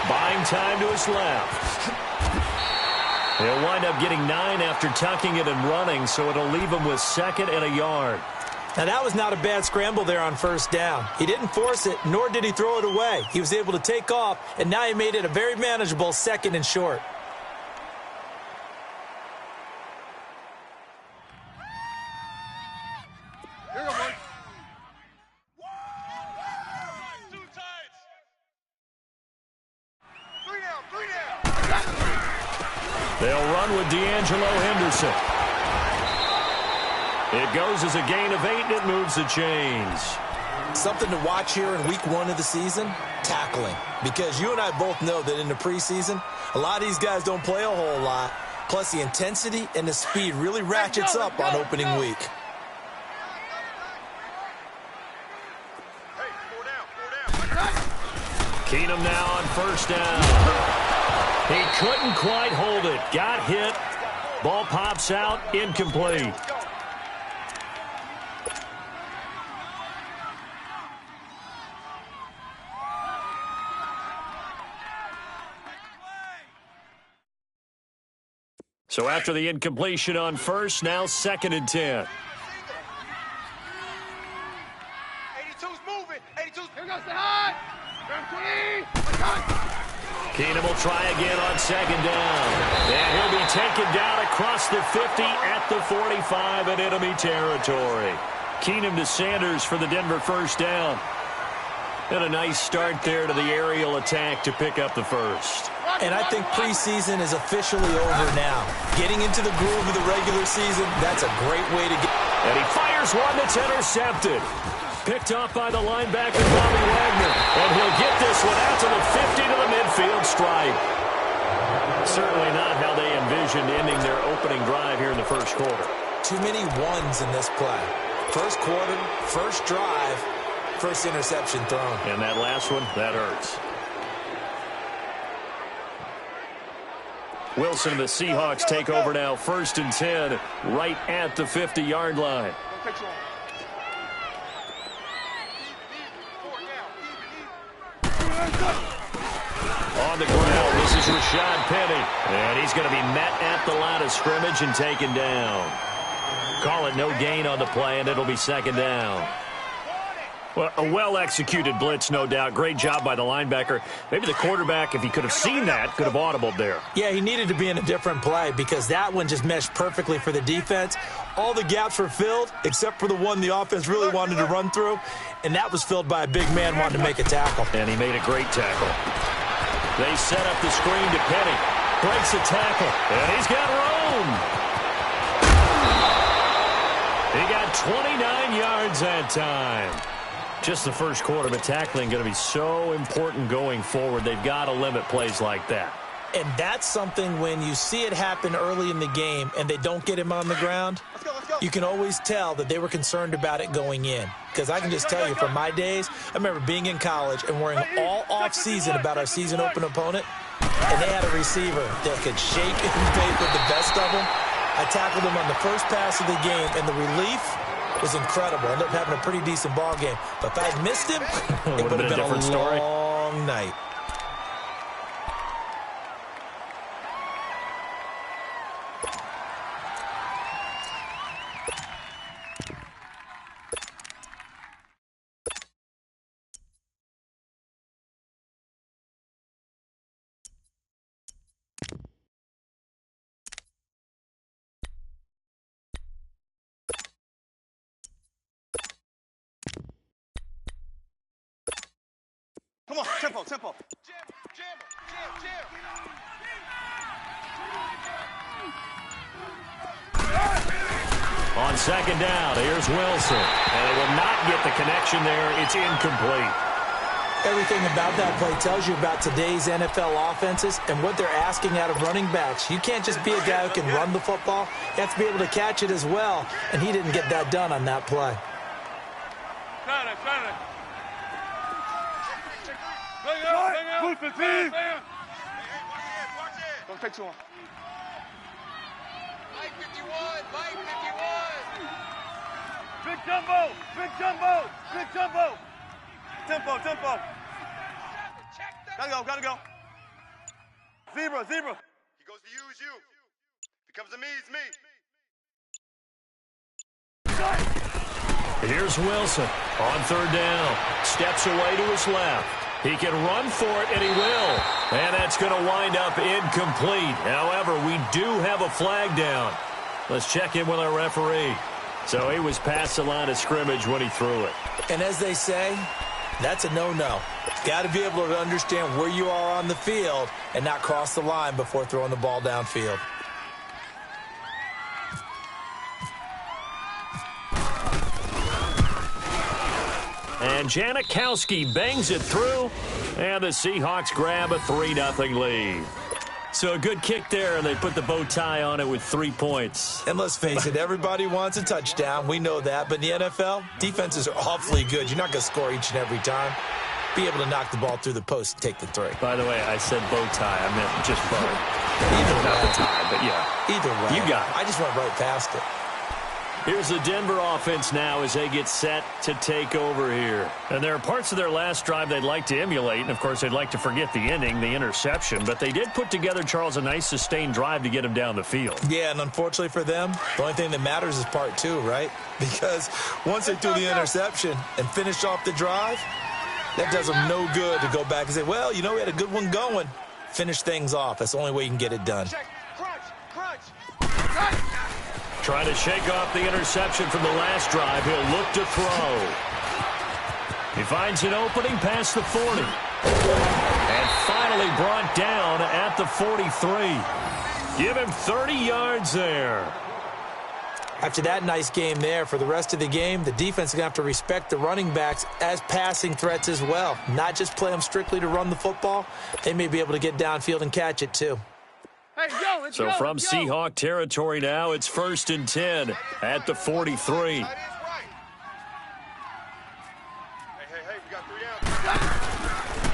Buying time to his left. He'll wind up getting 9 after tucking it and running, so it'll leave him with 2nd and a yard. Now, that was not a bad scramble there on first down. He didn't force it, nor did he throw it away. He was able to take off, and now he made it a very manageable 2nd and short. They'll run with D'Angelo Henderson. It goes as a gain of 8, and it moves the chains. Something to watch here in week 1 of the season, tackling. Because you and I both know that in the preseason, a lot of these guys don't play a whole lot. Plus, the intensity and the speed really ratchets up on opening week. Keenum now on first down. He couldn't quite hold it. Got hit. Ball pops out. Incomplete. So after the incompletion on first, now 2nd and 10. 82's moving. 82's here goes the high. Keenum will try again on 2nd down. And he'll be taken down across the 50 at the 45 in enemy territory. Keenum to Sanders for the Denver first down. And a nice start there to the aerial attack to pick up the first. And I think preseason is officially over now. Getting into the groove of the regular season, that's a great way to get. And he fires one that's intercepted. Picked off by the linebacker, Bobby Wagner. And he'll get this one out to the 50 to the midfield stripe. Certainly not how they envisioned ending their opening drive here in the first quarter. Too many ones in this play. First quarter, first drive, first interception thrown. And that last one, that hurts. Wilson and the Seahawks take over now, 1st and 10, right at the 50-yard line. On the ground, this is Rashad Penny. And he's going to be met at the line of scrimmage and taken down. Call it no gain on the play, and it'll be 2nd down. Well, a well-executed blitz, no doubt. Great job by the linebacker. Maybe the quarterback, if he could have seen that, could have audibled there. Yeah, he needed to be in a different play because that one just meshed perfectly for the defense. All the gaps were filled except for the one the offense really wanted to run through, and that was filled by a big man wanting to make a tackle. And he made a great tackle. They set up the screen to Penny. Breaks a tackle, and he's got room. He got 29 yards that time. Just the first quarter, but tackling going to be so important going forward. They've got to limit plays like that. And that's something when you see it happen early in the game and they don't get him on the ground, you can always tell that they were concerned about it going in. Because I can just tell you from my days, I remember being in college and worrying all off-season about our season open opponent, and they had a receiver that could shake and bake with the best of them. I tackled him on the first pass of the game, and the relief was incredible. Ended up having a pretty decent ball game. But if I had missed him, it would have been a story. Long night. Come on, tempo, tempo. On 2nd down, here's Wilson. And they will not get the connection there. It's incomplete. Everything about that play tells you about today's NFL offenses and what they're asking out of running backs. You can't just be a guy who can run the football. You have to be able to catch it as well. And he didn't get that done on that play. Don't take too long. Mike 51, Mike 51. Big jumbo, big jumbo, big jumbo. Tempo, tempo. Gotta go. Zebra. He goes to use you. Becomes a me, it's me. Here's Wilson on 3rd down. Steps away to his left. He can run for it, and he will. And that's going to wind up incomplete. However, we do have a flag down. Let's check in with our referee. So he was past the line of scrimmage when he threw it. And as they say, that's a no-no. Got to be able to understand where you are on the field and not cross the line before throwing the ball downfield. And Janikowski bangs it through, and the Seahawks grab a 3-0 lead. So a good kick there, and they put the bow tie on it with 3 points. And let's face it, everybody wants a touchdown. We know that. But in the NFL, defenses are awfully good. You're not going to score each and every time. Be able to knock the ball through the post and take the 3. By the way, I said bow tie. I meant just bow. Either not way. the tie, but yeah. Either way. You got it. I just went right past it. Here's the Denver offense now as they get set to take over here. And there are parts of their last drive they'd like to emulate. And, of course, they'd like to forget the ending, the interception. But they did put together, Charles, a nice sustained drive to get him down the field. Yeah, and unfortunately for them, the only thing that matters is part 2, right? Because once they threw the interception and finished off the drive, that does them no good to go back and say, well, you know, we had a good one going. Finish things off. That's the only way you can get it done. Trying to shake off the interception from the last drive. He'll look to throw. He finds an opening past the 40. And finally brought down at the 43. Give him 30 yards there. After that nice game there, for the rest of the game, the defense is going to have to respect the running backs as passing threats as well. Not just play them strictly to run the football. They may be able to get downfield and catch it too. Hey, go, let's so go, from let's go. Seahawk territory now, it's 1st and 10 at the 43.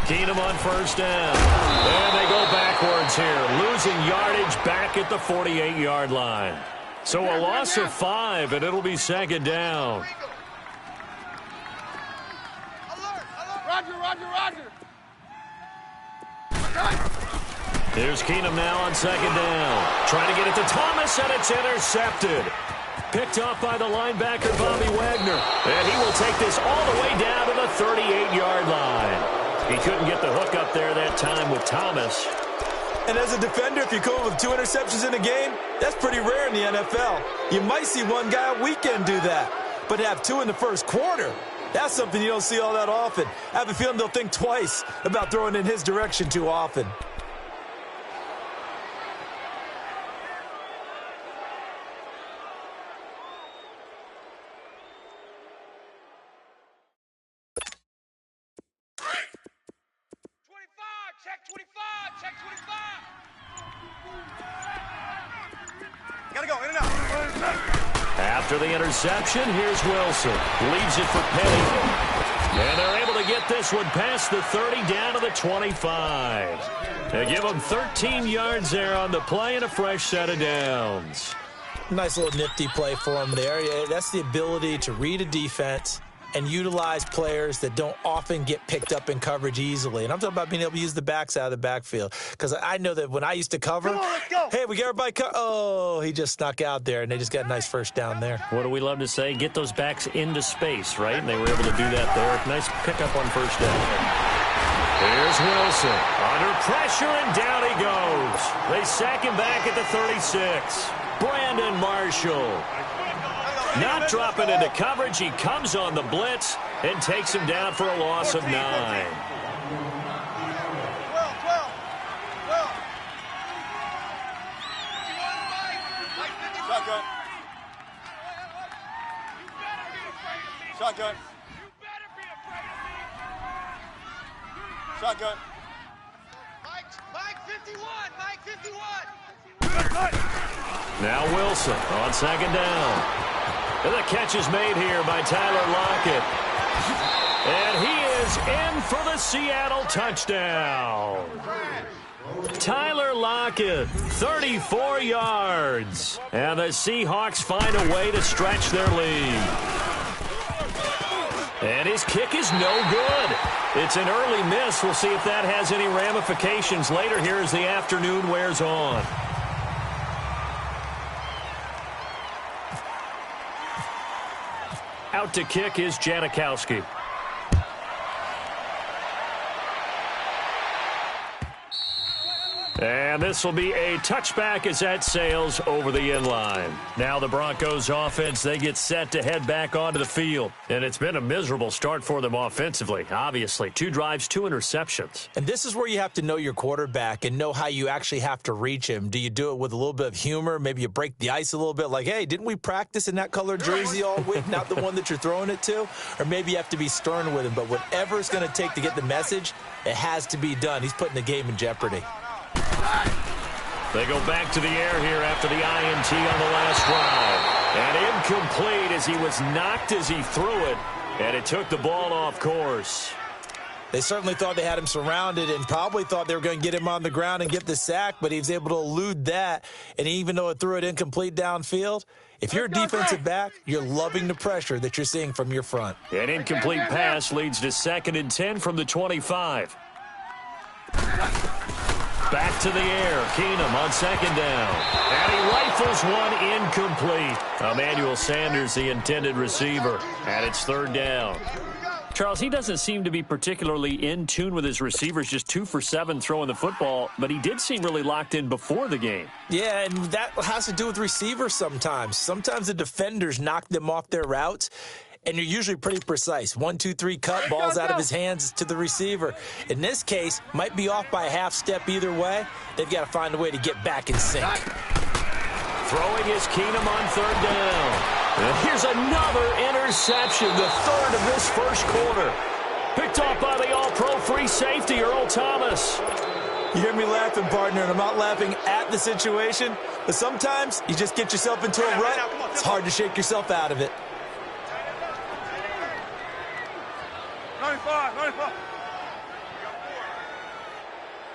Keenum on 1st down. And they go backwards here, losing yardage back at the 48-yard line. So a loss of 5, and it'll be 2nd down. Roger, Roger, Roger. Here's Keenum now on 2nd down. Trying to get it to Thomas, and it's intercepted. Picked off by the linebacker, Bobby Wagner. And he will take this all the way down to the 38-yard line. He couldn't get the hook up there that time with Thomas. And as a defender, if you come up with 2 interceptions in a game, that's pretty rare in the NFL. You might see one guy a weekend do that. But to have 2 in the first quarter, that's something you don't see all that often. I have a feeling they'll think twice about throwing in his direction too often. After the interception, here's Wilson. Leaves it for Penny. And they're able to get this one past the 30 down to the 25. They give them 13 yards there on the play and a fresh set of downs. Nice little nifty play for him there. That's the ability to read a defense and utilize players that don't often get picked up in coverage easily. And I'm talking about being able to use the backs out of the backfield. Because I know that when I used to cover, hey, we got everybody oh, he just snuck out there, and they just got a nice first down there. What do we love to say? Get those backs into space, right? And they were able to do that there. Nice pickup on 1st down. Here's Wilson. Under pressure, and down he goes. They sack him back at the 36. Brandon Marshall. Not dropping into coverage. He comes on the blitz and takes him down for a loss of 9. Shotgun. Shotgun. Shotgun. Mike 51. Mike 51. Now Wilson on 2nd down. And the catch is made here by Tyler Lockett. And he is in for the Seattle touchdown. Tyler Lockett, 34 yards. And the Seahawks find a way to stretch their lead. And his kick is no good. It's an early miss. We'll see if that has any ramifications later here as the afternoon wears on. Out to kick is Janikowski. And this will be a touchback as that sails over the end line. Now the Broncos offense, they get set to head back onto the field. And it's been a miserable start for them offensively, obviously. 2 drives, 2 interceptions. And this is where you have to know your quarterback and know how you actually have to reach him. Do you do it with a little bit of humor? Maybe you break the ice a little bit like, hey, didn't we practice in that colored jersey all week, not the one that you're throwing it to? Or maybe you have to be stern with him. But whatever it's going to take to get the message, it has to be done. He's putting the game in jeopardy. They go back to the air here after the INT on the last drive. And incomplete as he was knocked as he threw it. And it took the ball off course. They certainly thought they had him surrounded and probably thought they were going to get him on the ground and get the sack, but he was able to elude that. And even though it threw it incomplete downfield, if you're a defensive back, you're loving the pressure that you're seeing from your front. An incomplete pass leads to 2nd and 10 from the 25. Back to the air. Keenum on 2nd down. And he rifles one incomplete. Emmanuel Sanders, the intended receiver. And it's 3rd down. Charles, he doesn't seem to be particularly in tune with his receivers, just 2 for 7 throwing the football, but he did seem really locked in before the game. Yeah, and that has to do with receivers sometimes. Sometimes the defenders knock them off their routes, and you're usually pretty precise. 1, 2, 3, cut, ball's out of his hands to the receiver. In this case, might be off by a half step either way. They've got to find a way to get back in sync. Throwing is Keenum on third down. And here's another interception, the third of this first quarter. Picked off by the all-pro free safety, Earl Thomas. You hear me laughing, partner, and I'm not laughing at the situation, but sometimes you just get yourself into a rut. It's hard to shake yourself out of it. 95, 95.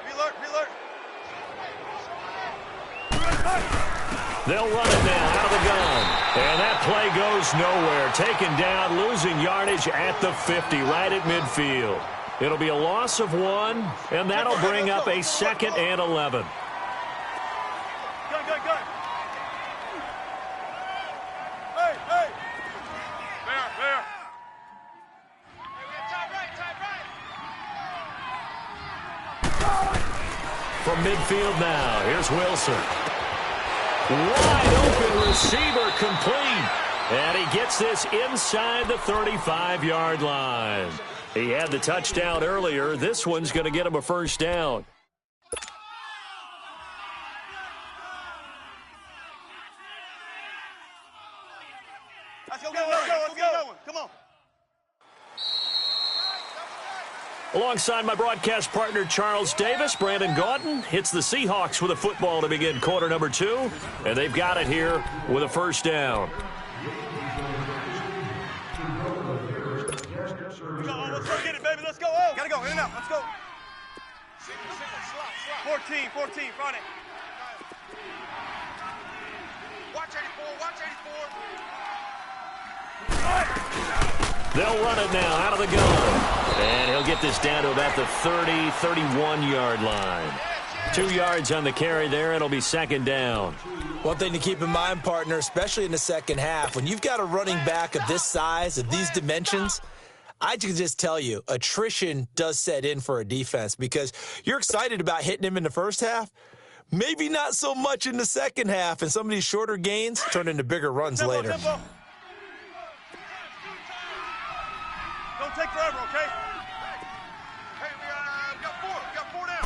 Reload. They'll run it now out of the gun. And that play goes nowhere. Taken down, losing yardage at the 50, right at midfield. It'll be a loss of 1, and that'll bring up a 2nd and 11. Go. Hey. Fair. From midfield now, here's Wilson. Wide open receiver complete. And he gets this inside the 35-yard line. He had the touchdown earlier. This one's going to get him a first down. Let's go. Come on. Alongside my broadcast partner, Charles Davis, Brandon Gaudin hits the Seahawks with a football to begin quarter number 2. And they've got it here with a first down. Let's get it, baby. Let's go. Oh. Gotta go. In and out. Let's go. 14, front it. Watch 84. They'll run it now out of the gun. And he'll get this down to about the 30, 31-yard line. 2 yards on the carry there. It'll be 2nd down. One thing to keep in mind, partner, especially in the second half, when you've got a running back of this size, of these dimensions, I can just tell you, attrition does set in for a defense because you're excited about hitting him in the first half. Maybe not so much in the second half, and some of these shorter gains turn into bigger runs later. Tempo. Don't take forever, okay? Hey, we got 4 down.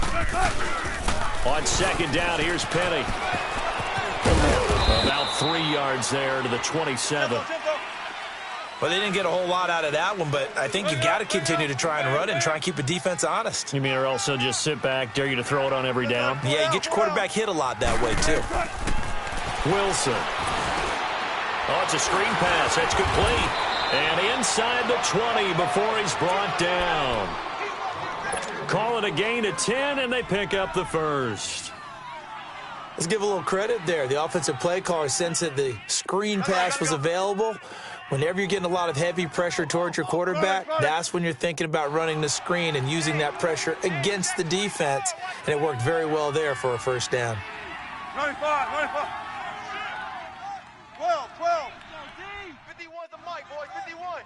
On 2nd down, here's Penny. About 3 yards there to the 27. Well, they didn't get a whole lot out of that one, but I think you got to continue to try and run it and try and keep a defense honest. You mean or also just sit back, dare you to throw it on every down? Yeah, you get your quarterback hit a lot that way, too. Wilson. Oh, it's a screen pass. That's complete. And inside the 20 before he's brought down. Call it a gain of 10, and they pick up the first. Let's give a little credit there. The offensive play caller sensed that the screen pass was available. Whenever you're getting a lot of heavy pressure towards your quarterback, that's when you're thinking about running the screen and using that pressure against the defense. And it worked very well there for a first down. 95. 12. 51's the mic, boys. 51.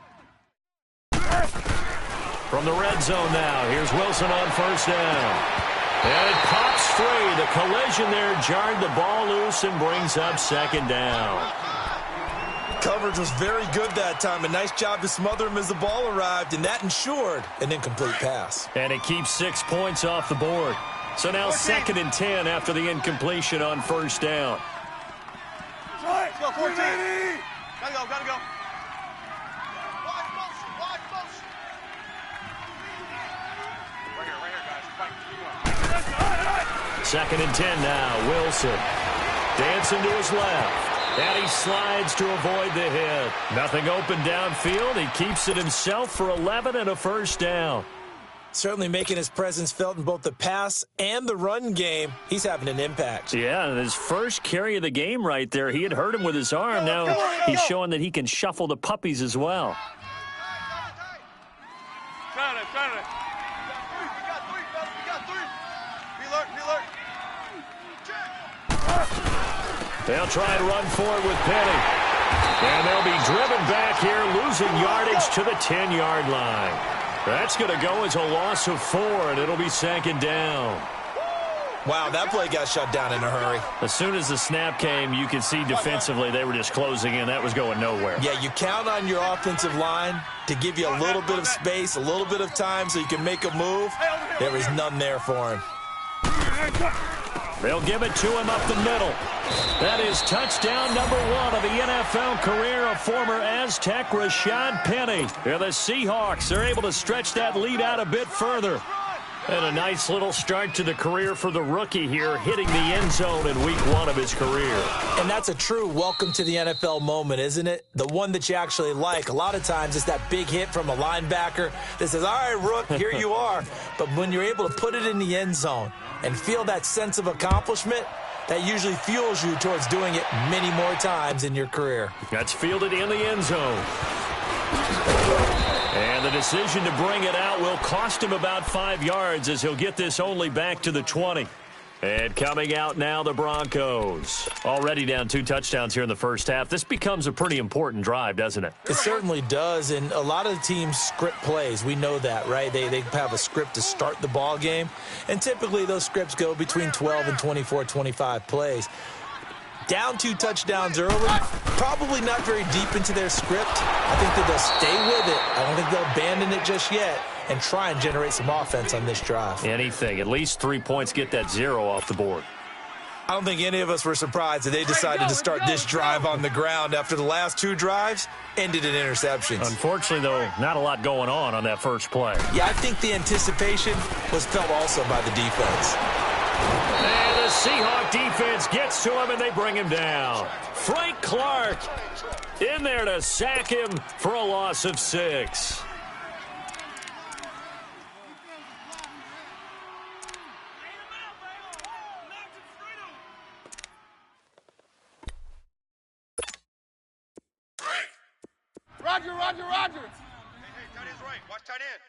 From the red zone now, here's Wilson on first down. And it pops free. The collision there jarred the ball loose and brings up 2nd down. Coverage was very good that time. A nice job to smother him as the ball arrived, and that ensured an incomplete pass. And it keeps 6 points off the board. So now 2nd and 10 after the incompletion on first down. Let's go, 14. Gotta go. Wide motion. Right here, guys. Fight. 2nd and 10 now. Wilson dancing to his left. And he slides to avoid the hit. Nothing open downfield. He keeps it himself for 11 and a first down. Certainly making his presence felt in both the pass and the run game. He's having an impact. Yeah, his first carry of the game right there. He had hurt him with his arm. Now he's showing that he can shuffle the puppies as well. Trying it. We got 3. Be alert. They'll try and run forward with Penny. And they'll be driven back here, losing yardage to the 10-yard line. That's going to go as a loss of 4, and it'll be 2nd down. Wow, that play got shut down in a hurry. As soon as the snap came, you could see defensively they were just closing in. That was going nowhere. Yeah, you count on your offensive line to give you a little bit of space, a little bit of time so you can make a move. There was none there for him. They'll give it to him up the middle. That is touchdown number 1 of the NFL career of former Aztec Rashad Penny. Here the Seahawks are able to stretch that lead out a bit further. And a nice little start to the career for the rookie here, hitting the end zone in week 1 of his career. And that's a true welcome to the NFL moment, isn't it? The one that you actually like. A lot of times it's that big hit from a linebacker that says, all right, Rook, here you are. But when you're able to put it in the end zone and feel that sense of accomplishment, that usually fuels you towards doing it many more times in your career. That's fielded in the end zone. And the decision to bring it out will cost him about 5 yards as he'll get this only back to the 20. And coming out now, the Broncos. Already down 2 touchdowns here in the first half. This becomes a pretty important drive, doesn't it? It certainly does, and a lot of the teams script plays. We know that, right? They have a script to start the ball game, and typically those scripts go between 12 and 24, 25 plays. Down 2 touchdowns early, probably not very deep into their script. I think that they'll stay with it. I don't think they'll abandon it just yet and try and generate some offense on this drive. Anything. At least 3 points, get that 0 off the board. I don't think any of us were surprised that they decided to start this drive on the ground after the last 2 drives ended in interceptions. Unfortunately, though, not a lot going on that first play. Yeah, I think the anticipation was felt also by the defense. And the Seahawk defense gets to him, and they bring him down. Frank Clark in there to sack him for a loss of 6. Roger. Hey, tight end's right. Watch tight end.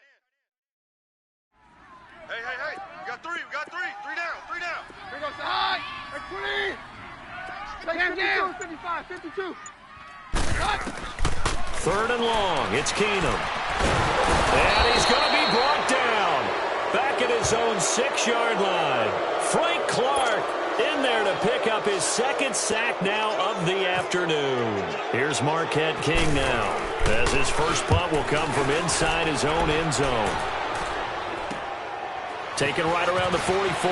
Hey. We got 3. 3 down. Here goes the high. Take 52. Cut. 3rd and long. It's Keenum. And he's going to be brought down. Back at his own 6-yard line. Frank Clark in there to pick up his 2nd sack now of the afternoon. Here's Marquette King now, as his first punt will come from inside his own end zone. Taken right around the 44.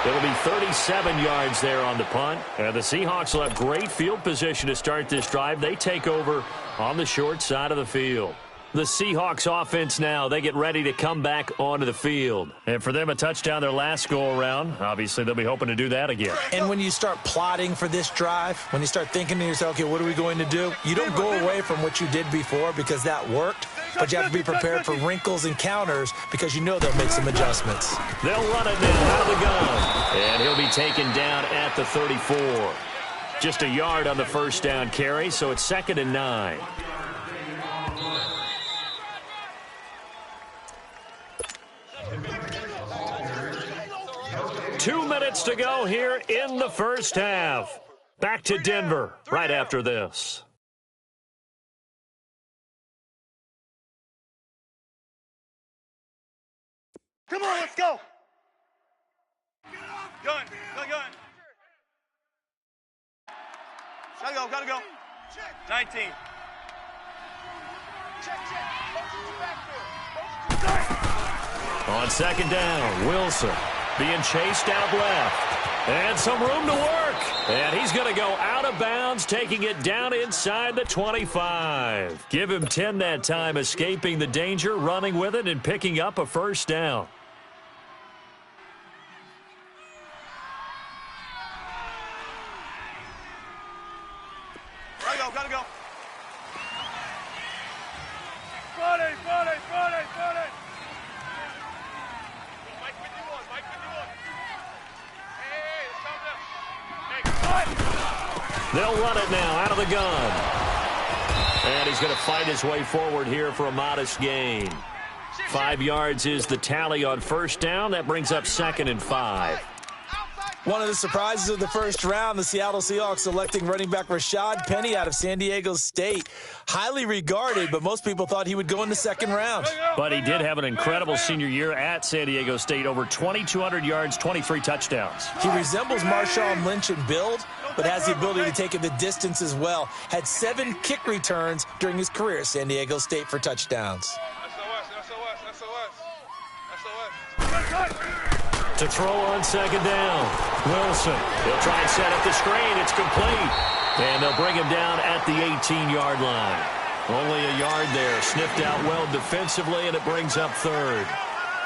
It'll be 37 yards there on the punt. And the Seahawks will have great field position to start this drive. They take over on the short side of the field. The Seahawks offense now, they get ready to come back onto the field. And for them, a touchdown their last go-around. Obviously, they'll be hoping to do that again. And when you start plotting for this drive, when you start thinking to yourself, okay, what are we going to do? You don't go away from what you did before because that worked, but you have to be prepared for wrinkles and counters because you know they'll make some adjustments. They'll run it now out of the gun. And he'll be taken down at the 34. Just a yard on the first down carry, so it's 2nd and 9. Two minutes to go here in the first half. Back to Denver right after this. Come on, let's go. Gun. Gotta go. 19. On 2nd down, Wilson being chased out left. And some room to work. And he's going to go out of bounds, taking it down inside the 25. Give him 10 that time, escaping the danger, running with it, and picking up a first down. Gotta go. 40. Mike 51. Hey, let's calm down. They'll run it now out of the gun. And he's going to fight his way forward here for a modest gain. 5 yards is the tally on first down. That brings up 2nd and 5. Outside One of the surprises of the first round, the Seattle Seahawks selecting running back Rashad Penny out of San Diego State. Highly regarded, but most people thought he would go in the second round. But he did have an incredible senior year at San Diego State, over 2,200 yards, 23 touchdowns. He resembles Marshawn Lynch in build, but has the ability to take it the distance as well. Had 7 kick returns during his career at San Diego State for touchdowns. To throw on second down, Wilson. He'll try and set up the screen. It's complete. And they'll bring him down at the 18-yard line. Only a yard there. Sniffed out well defensively, and it brings up third.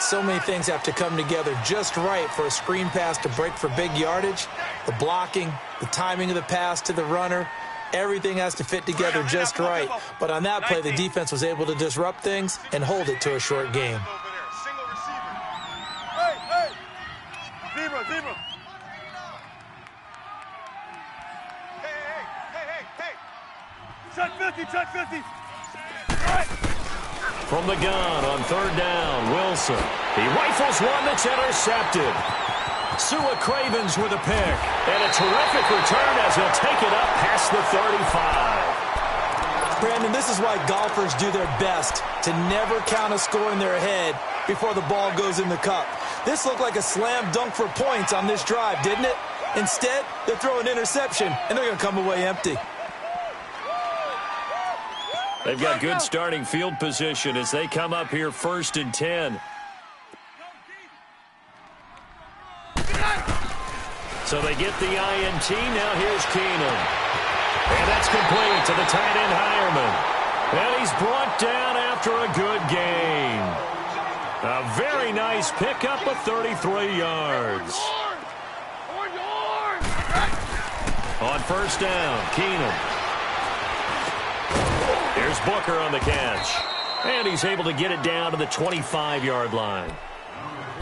So many things have to come together just right for a screen pass to break for big yardage. The blocking, the timing of the pass to the runner, everything has to fit together just right. But on that play, the defense was able to disrupt things and hold it to a short game. Zebra. Hey. Check 50. From the gun on third down, Wilson. He rifles one that's intercepted. Sua Cravens with a pick. And a terrific return as he'll take it up past the 35. Brandon, this is why golfers do their best to never count a score in their head before the ball goes in the cup. This looked like a slam dunk for points on this drive, didn't it? Instead, they throw an interception, and they're going to come away empty. They've got good starting field position as they come up here 1st and 10. So they get the INT. Now here's Keenum. And that's complete to the tight end Hireman. And he's brought down after a good gain. A very nice pickup of 33 yards. On first down, Keenum. Here's Booker on the catch. And he's able to get it down to the 25-yard line.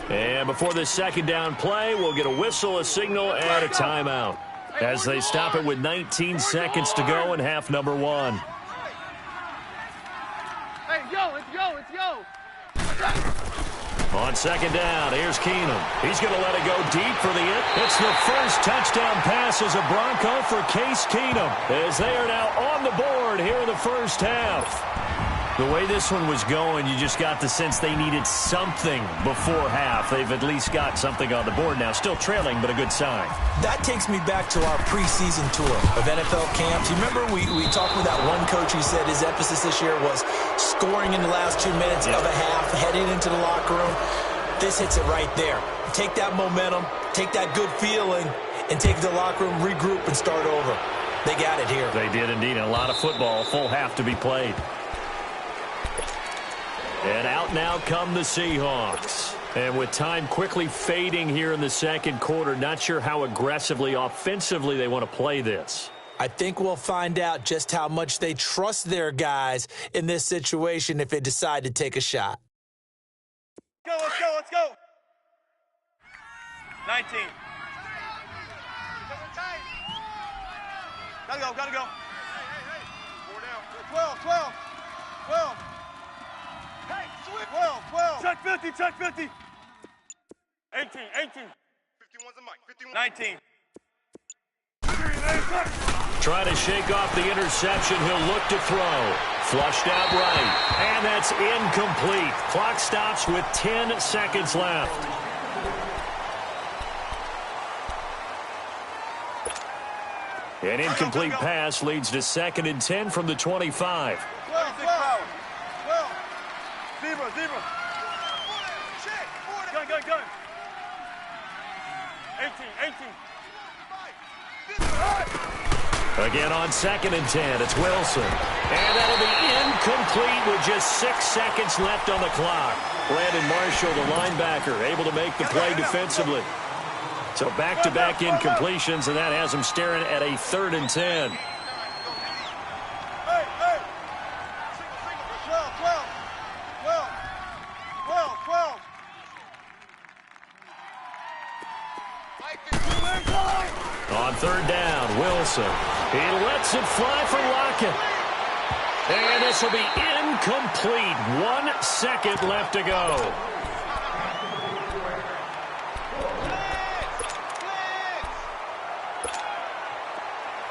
And before this second down play, we'll get a whistle, a signal, and a timeout as they stop it with 19 seconds to go in half number 1. Hey, it's yo. On second down, here's Keenum. He's going to let it go deep for the end. It's the first touchdown pass as a Bronco for Case Keenum, as they are now on the board here in the first half. The way this one was going, you just got the sense they needed something before half. They've at least got something on the board now. Still trailing, but a good sign. That takes me back to our preseason tour of NFL camps. You remember we talked with that one coach who said his emphasis this year was scoring in the last 2 minutes of a half, heading into the locker room. This hits it right there. Take that momentum, take that good feeling, and take the locker room, regroup, and start over. They got it here. They did indeed. A lot of football, full half to be played. And out now come the Seahawks. And with time quickly fading here in the second quarter, not sure how aggressively, offensively they want to play this. I think we'll find out just how much they trust their guys in this situation if they decide to take a shot. Let's go. 19. Gotta go. Hey. 4 down. 12. 12. Check 50. 18. 51's a mic. 51. 19. Trying to shake off the interception. He'll look to throw. Flushed out right. And that's incomplete. Clock stops with 10 seconds left. An incomplete pass leads to 2nd and 10 from the 25. 12. Zebra. Gun. 18. Again on 2nd and 10, it's Wilson. And that'll be incomplete with just 6 seconds left on the clock. Brandon Marshall, the linebacker, able to make the play defensively. So back-to-back incompletions, and that has him staring at a 3rd and 10. Hey. 12. On 3rd down, Wilson. He lets it fly for Lockett. And this will be incomplete. 1 second left to go.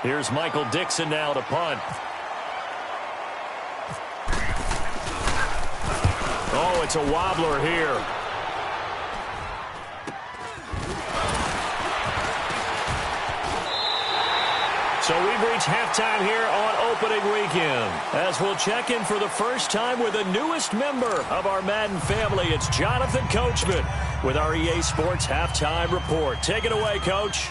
Here's Michael Dixon now to punt. Oh, it's a wobbler here. So we've reached halftime here on opening weekend. As we'll check in for the first time with the newest member of our Madden family, it's Jonathan Coachman with our EA Sports Halftime Report. Take it away, Coach.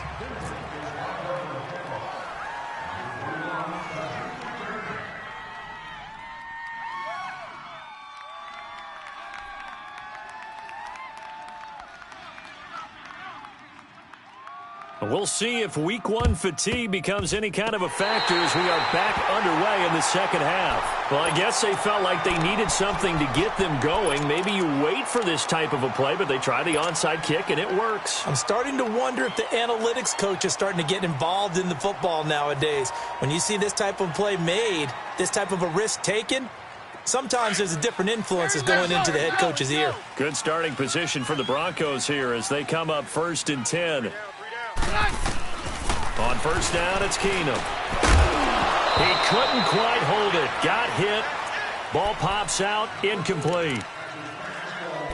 We'll see if week one fatigue becomes any kind of a factor as we are back underway in the second half. Well, I guess they felt like they needed something to get them going. Maybe you wait for this type of a play, but they try the onside kick, and it works. I'm starting to wonder if the analytics coach is starting to get involved in the football nowadays. When you see this type of play made, this type of a risk taken, sometimes there's a different influences going into the head coach's ear. Good starting position for the Broncos here as they come up 1st and 10. On first down, it's Keenum. He couldn't quite hold it. Got hit. Ball pops out. Incomplete.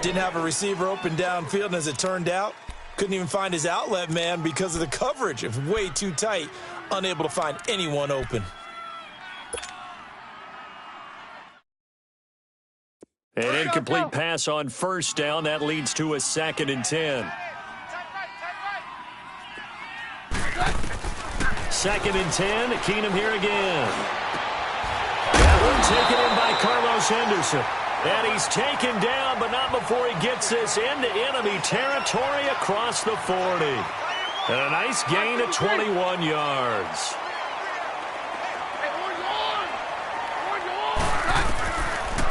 Didn't have a receiver open downfield, and as it turned out, couldn't even find his outlet man because of the coverage. It was way too tight. Unable to find anyone open. An incomplete pass on first down. That leads to a 2nd and 10. 2nd and 10. Keenum here again. That one taken in by Carlos Henderson. And he's taken down, but not before he gets this into enemy territory across the 40. And a nice gain of 21 yards.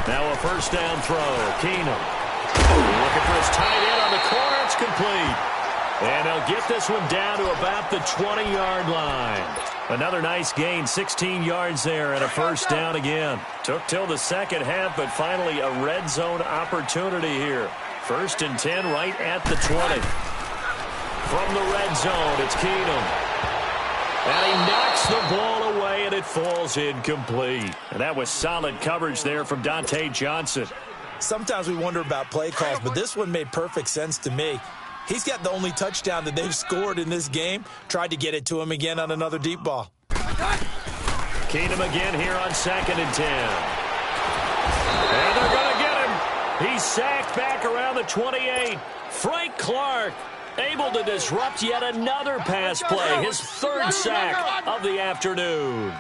Now a first down throw. Keenum looking for his tight end on the corner. It's complete. And they'll get this one down to about the 20-yard line. Another nice gain, 16 yards there, and a first down again. Took till the second half, but finally a red zone opportunity here. 1st and 10 right at the 20. From the red zone, it's Keenum. And he knocks the ball away, and it falls incomplete. And that was solid coverage there from Dante Johnson. Sometimes we wonder about play calls, but this one made perfect sense to me. He's got the only touchdown that they've scored in this game. Tried to get it to him again on another deep ball. Keenum again here on 2nd and 10. And they're going to get him. He's sacked back around the 28. Frank Clark able to disrupt yet another pass play. His 3rd sack of the afternoon.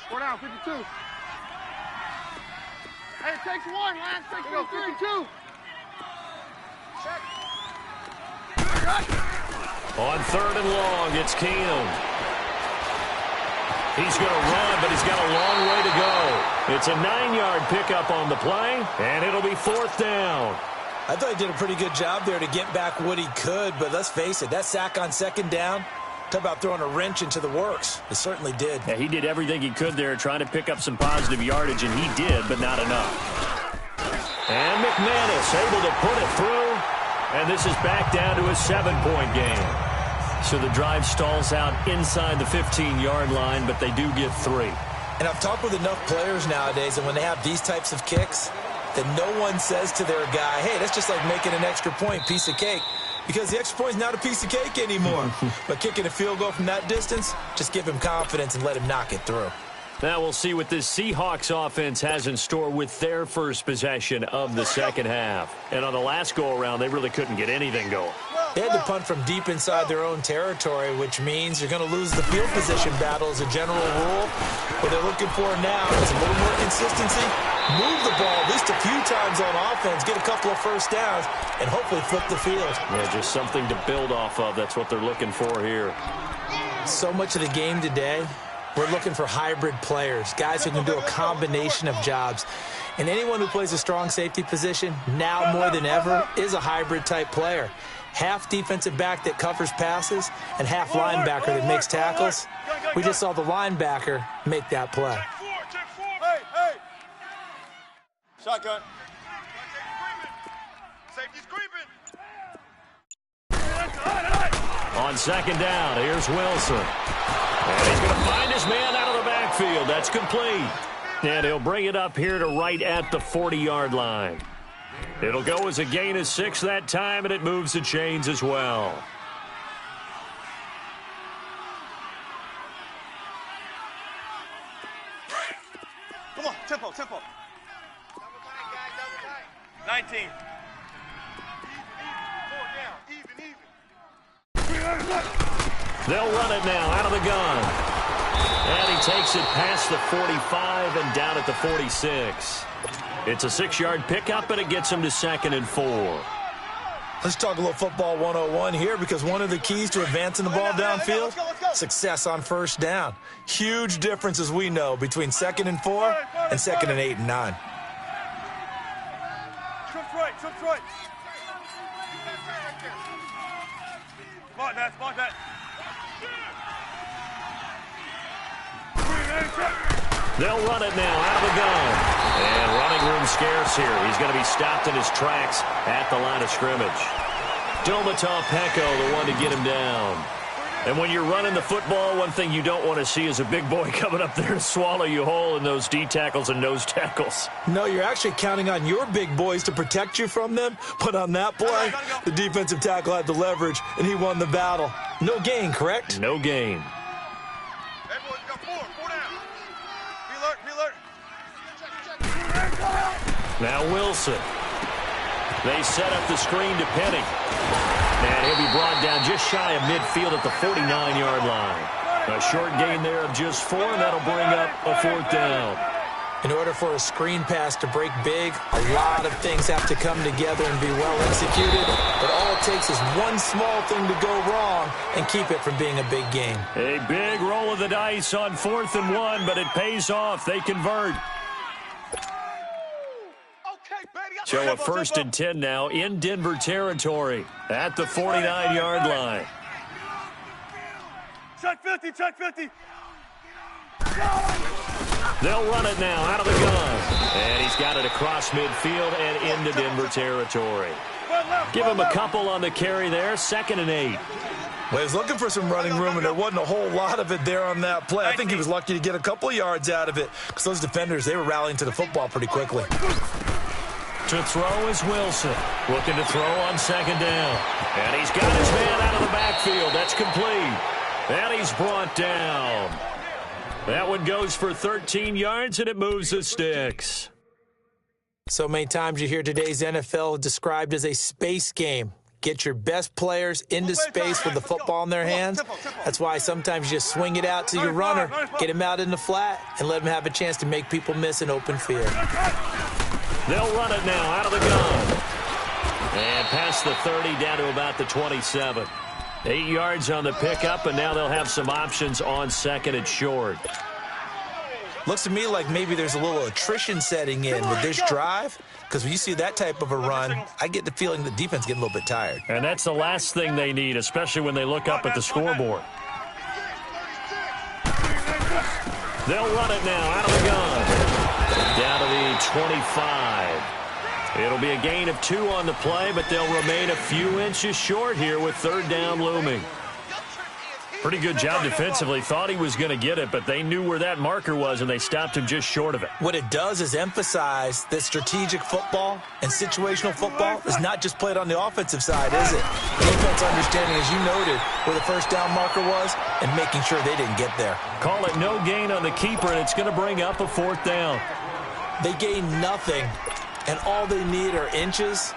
Score down, 52. Hey, it takes one, Lance. Take 52. On 3rd and long, it's Keenum. He's going to run, but he's got a long way to go. It's a 9-yard pickup on the play, and it'll be 4th down. I thought he did a pretty good job there to get back what he could, but let's face it, that sack on 2nd down, talk about throwing a wrench into the works. It certainly did. Yeah, he did everything he could there trying to pick up some positive yardage, and he did, but not enough. And McManus able to put it through, and this is back down to a 7-point game. So the drive stalls out inside the 15-yard line, but they do get 3. And I've talked with enough players nowadays, and when they have these types of kicks, that no one says to their guy, hey, that's just like making an extra point, piece of cake. Because the extra point is not a piece of cake anymore. But kicking a field goal from that distance, just give him confidence and let him knock it through. Now we'll see what this Seahawks offense has in store with their first possession of the second half. And on the last go-around, they really couldn't get anything going. They had to punt from deep inside their own territory, which means you're going to lose the field position battle as a general rule. What they're looking for now is a little more consistency, move the ball at least a few times on offense, get a couple of first downs, and hopefully flip the field. Yeah, just something to build off of. That's what they're looking for here. So much of the game today, we're looking for hybrid players, guys who can do a combination of jobs. And anyone who plays a strong safety position, now more than ever, is a hybrid-type player. Half defensive back that covers passes and half linebacker that makes tackles. We just saw the linebacker make that play. Hey! Shotgun. Safety's creeping. On second down, here's Wilson. And he's going to find his man out of the backfield. That's complete. And he'll bring it up here to right at the 40-yard line. It'll go as a gain of 6 that time, and it moves the chains as well. Come on, tempo, tempo. 19. They'll run it now out of the gun. And he takes it past the 45 and down at the 46. It's a 6-yard pickup, and it gets him to 2nd and 4. Let's talk a little football 101 here, because one of the keys to advancing the ball downfield, success on first down. Huge difference, as we know, between 2nd and 4 and 2nd and 8 and 9. Trips right, trips right. Smart that, smart that. They'll run it now out of the gun. And running room scarce here. He's going to be stopped in his tracks at the line of scrimmage. Domata Peko, the one to get him down. And when you're running the football, one thing you don't want to see is a big boy coming up there to swallow you whole in those D tackles and nose tackles. No, you're actually counting on your big boys to protect you from them. But on that play, the defensive tackle had the leverage, and he won the battle. No gain, correct? No gain. Hey, boys, we got 4 down. Be alert, be alert. Now Wilson. They set up the screen to Penning. And he'll be brought down just shy of midfield at the 49-yard line. A short gain there of just 4, and that'll bring up a 4th down. In order for a screen pass to break big, a lot of things have to come together and be well executed. But all it takes is one small thing to go wrong and keep it from being a big game. A big roll of the dice on 4th and 1, but it pays off. They convert. So a 1st and 10 now in Denver territory at the 49-yard line. Check 50, check 50. They'll run it now out of the gun. And he's got it across midfield and into Denver territory. Give him a couple on the carry there, 2nd and 8. Well, he was looking for some running room, and there wasn't a whole lot of it there on that play. I think he was lucky to get a couple yards out of it, because those defenders, they were rallying to the football pretty quickly. To throw is Wilson. Looking to throw on 2nd down. And he's got his man out of the backfield. That's complete. And he's brought down. That one goes for 13 yards, and it moves the sticks. So many times you hear today's NFL described as a space game. Get your best players into space with the football in their hands. That's why sometimes you just swing it out to your runner, get him out in the flat, and let him have a chance to make people miss an open field. They'll run it now out of the gun. And past the 30 down to about the 27. 8 yards on the pickup, and now they'll have some options on 2nd and short. Looks to me like maybe there's a little attrition setting in with this drive, because when you see that type of a run, I get the feeling the defense getting a little bit tired. And that's the last thing they need, especially when they look up at the scoreboard. They'll run it now out of the gun. Down to the 25. It'll be a gain of 2 on the play, but they'll remain a few inches short here with 3rd down looming. Pretty good job defensively. Thought he was going to get it, but they knew where that marker was, and they stopped him just short of it. What it does is emphasize that strategic football and situational football is not just played on the offensive side, is it? Defense understanding, as you noted, where the 1st down marker was and making sure they didn't get there. Call it no gain on the keeper, and it's going to bring up a 4th down. They gain nothing, and all they need are inches.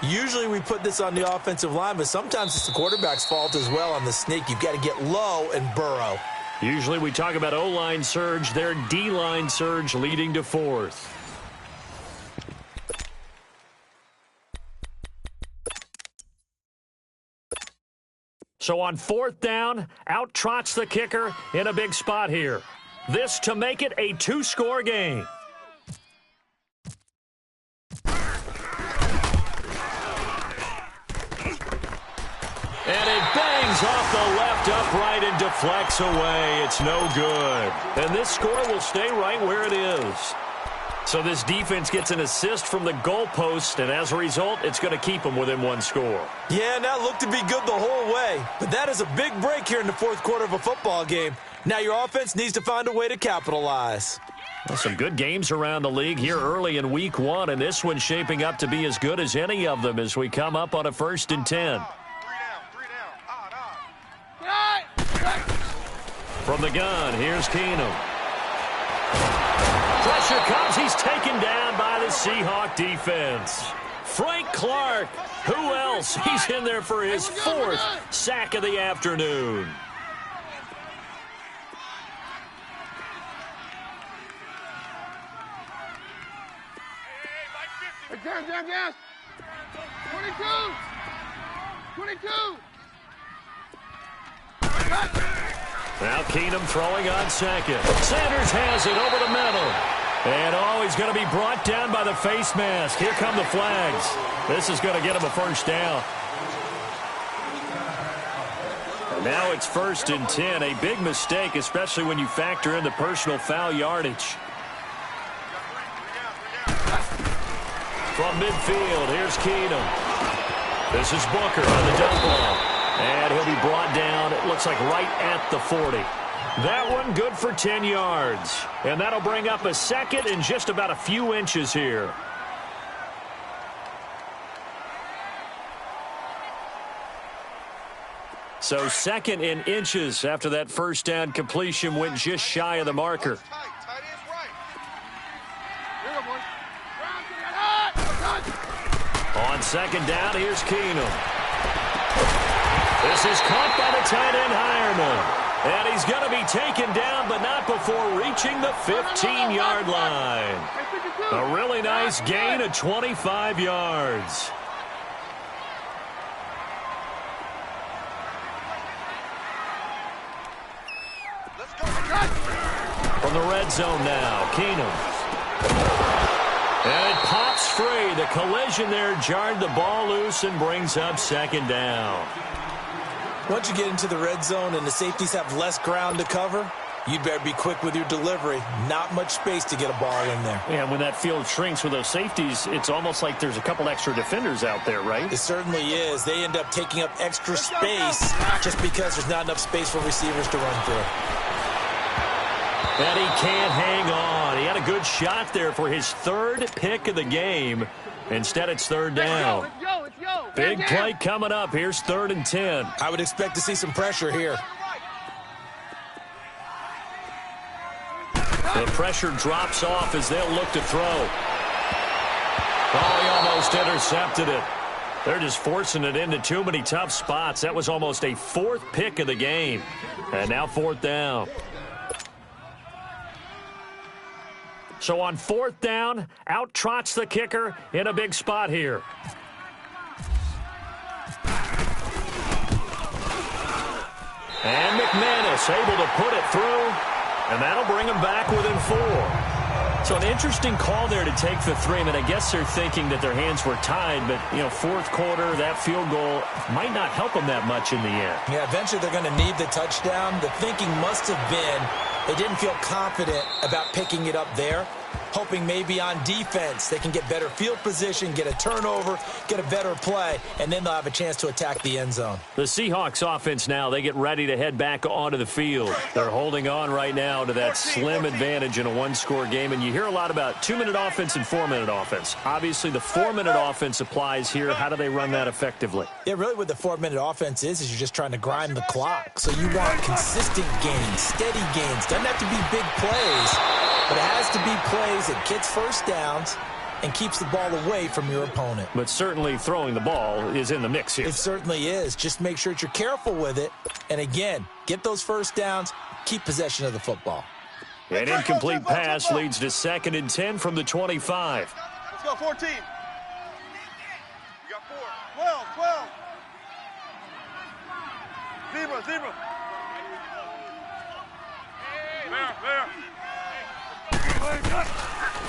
Usually we put this on the offensive line, but sometimes it's the quarterback's fault as well on the sneak. You've got to get low and burrow. Usually we talk about O-line surge, their D-line surge leading to 4th. So on 4th down, out trots the kicker in a big spot here. This to make it a 2-score game. And it bangs off the left upright and deflects away. It's no good. And this score will stay right where it is. So this defense gets an assist from the goalpost, and as a result, it's going to keep them within one score. Yeah, and that looked to be good the whole way. But that is a big break here in the fourth quarter of a football game. Now your offense needs to find a way to capitalize. Well, some good games around the league here early in week 1, and this one's shaping up to be as good as any of them as we come up on a 1st and 10. From the gun, here's Keenum. Pressure comes. He's taken down by the Seahawk defense. Frank Clark. Who else? He's in there for his 4th sack of the afternoon. Jam. 22. 22. Now Keenum throwing on 2nd. Sanders has it over the middle. And he's going to be brought down by the face mask. Here come the flags. This is going to get him a 1st down. And now it's 1st and 10. A big mistake, especially when you factor in the personal foul yardage. From midfield, here's Keenum. This is Booker on the dump ball. And he'll be brought down, it looks like right at the 40. That one good for 10 yards. And that'll bring up a 2nd and just about a few inches here. So 2nd and inches after that 1st down completion went just shy of the marker. On 2nd down, here's Keenum. This is caught by the tight end, Hireman. And he's going to be taken down, but not before reaching the 15-yard line. A really nice gain of 25 yards. From the red zone now, Keenum. And it pops free. The collision there jarred the ball loose and brings up 2nd down. Once you get into the red zone and the safeties have less ground to cover, you'd better be quick with your delivery. Not much space to get a ball in there. Yeah, when that field shrinks with those safeties, it's almost like there's a couple extra defenders out there, right? It certainly is. They end up taking up extra space just because there's not enough space for receivers to run through. And he can't hang on. He had a good shot there for his 3rd pick of the game. Instead, it's 3rd down. Big play coming up. Here's 3rd and 10. I would expect to see some pressure here. The pressure drops off as they'll look to throw. Oh, he almost intercepted it. They're just forcing it into too many tough spots. That was almost a 4th pick of the game. And now 4th down. So on 4th down, out trots the kicker in a big spot here. And McManus able to put it through, and that'll bring him back within 4. So an interesting call there to take the 3. I mean, I guess they're thinking that their hands were tied, but, 4th quarter, that field goal might not help them that much in the end. Yeah, eventually they're going to need the touchdown. The thinking must have been they didn't feel confident about picking it up there, hoping maybe on defense they can get better field position, get a turnover, get a better play, and then they'll have a chance to attack the end zone. The Seahawks offense now, they get ready to head back onto the field. They're holding on right now to that slim advantage in a 1-score game, and you hear a lot about 2-minute offense and 4-minute offense. Obviously, the 4-minute offense applies here. How do they run that effectively? Yeah, really what the 4-minute offense is you're just trying to grind the clock. So you want consistent gains, steady gains. Doesn't have to be big plays, but it has to be plays that gets 1st downs and keeps the ball away from your opponent. But certainly throwing the ball is in the mix here. It certainly is. Just make sure that you're careful with it. And again, get those 1st downs, keep possession of the football. An incomplete pass leads to 2nd and 10 from the 25. Let's go, 14. You got 4. 12. Zebra. There.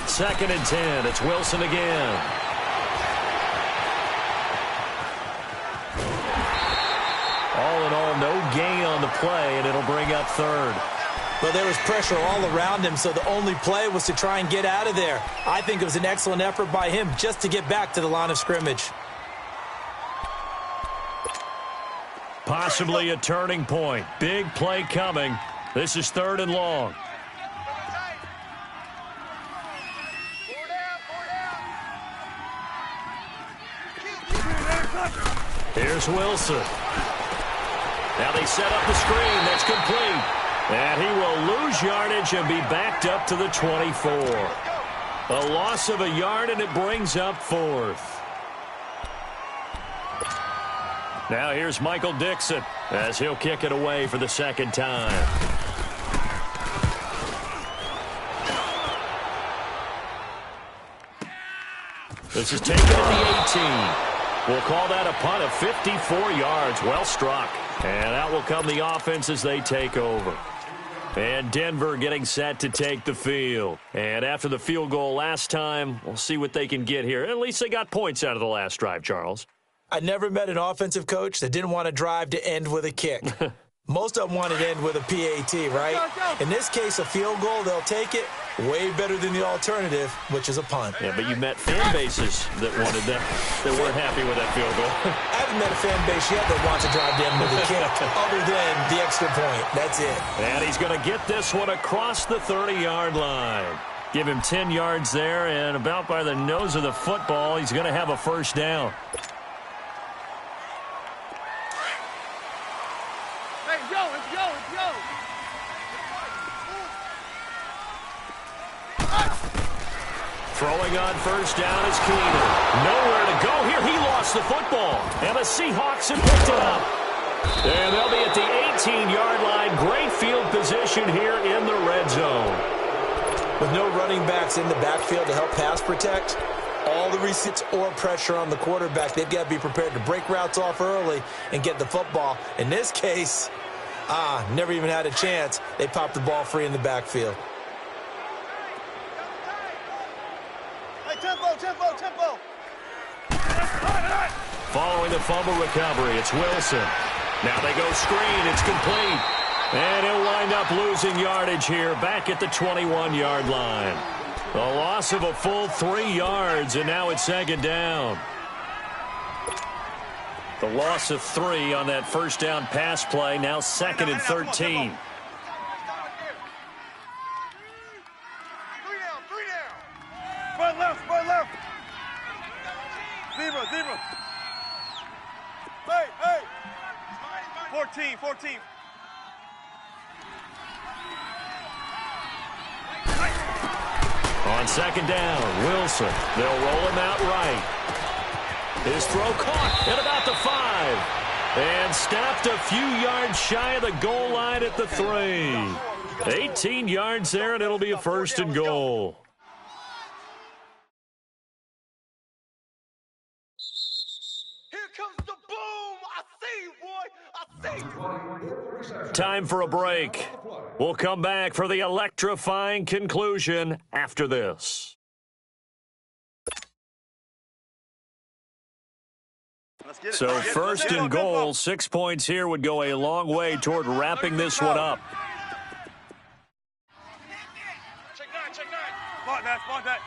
2nd and 10. It's Wilson again. All in all, no gain on the play, and it'll bring up 3rd. Well, there was pressure all around him, so the only play was to try and get out of there. I think it was an excellent effort by him just to get back to the line of scrimmage. Possibly a turning point. Big play coming. This is 3rd and long. Here's Wilson. Now they set up the screen. That's complete. And he will lose yardage and be backed up to the 24. A loss of a yard, and it brings up 4th. Now here's Michael Dixon as he'll kick it away for the 2nd time. This is taken at the 18. We'll call that a punt of 54 yards. Well struck. And out will come the offense as they take over. And Denver getting set to take the field. And after the field goal last time, we'll see what they can get here. At least they got points out of the last drive, Charles. I never met an offensive coach that didn't want to drive to end with a kick. Most of them wanted to end with a PAT, right? In this case, a field goal, they'll take it. Way better than the alternative, which is a punt. Yeah, but you met fan bases that wanted that weren't happy with that field goal. I haven't met a fan base yet that wants to drive to end with a kick other than the extra point. That's it. And he's going to get this one across the 30-yard line. Give him 10 yards there, and about by the nose of the football, he's going to have a 1st down. Throwing on 1st down is Keenan. Nowhere to go here. He lost the football. And the Seahawks have picked it up. And they'll be at the 18-yard line. Great field position here in the red zone. With no running backs in the backfield to help pass protect, all the receipts or pressure on the quarterback, they've got to be prepared to break routes off early and get the football. In this case, never even had a chance. They popped the ball free in the backfield. Tempo. Following the fumble recovery, it's Wilson. Now they go screen. It's complete. And he'll wind up losing yardage here back at the 21-yard line. A loss of a full 3 yards, and now it's 2nd down. The loss of 3 on that 1st down pass play, now 2nd and 13. Spread left. Zebra. Hey. 14. On 2nd down, Wilson. They'll roll him out right. His throw caught at about the 5. And stopped a few yards shy of the goal line at the 3. 18 yards there, and it'll be a 1st and goal. Time for a break. We'll come back for the electrifying conclusion after this. So 1st and goal, 6 points here would go a long way toward wrapping this one up. Check nine. Spot that.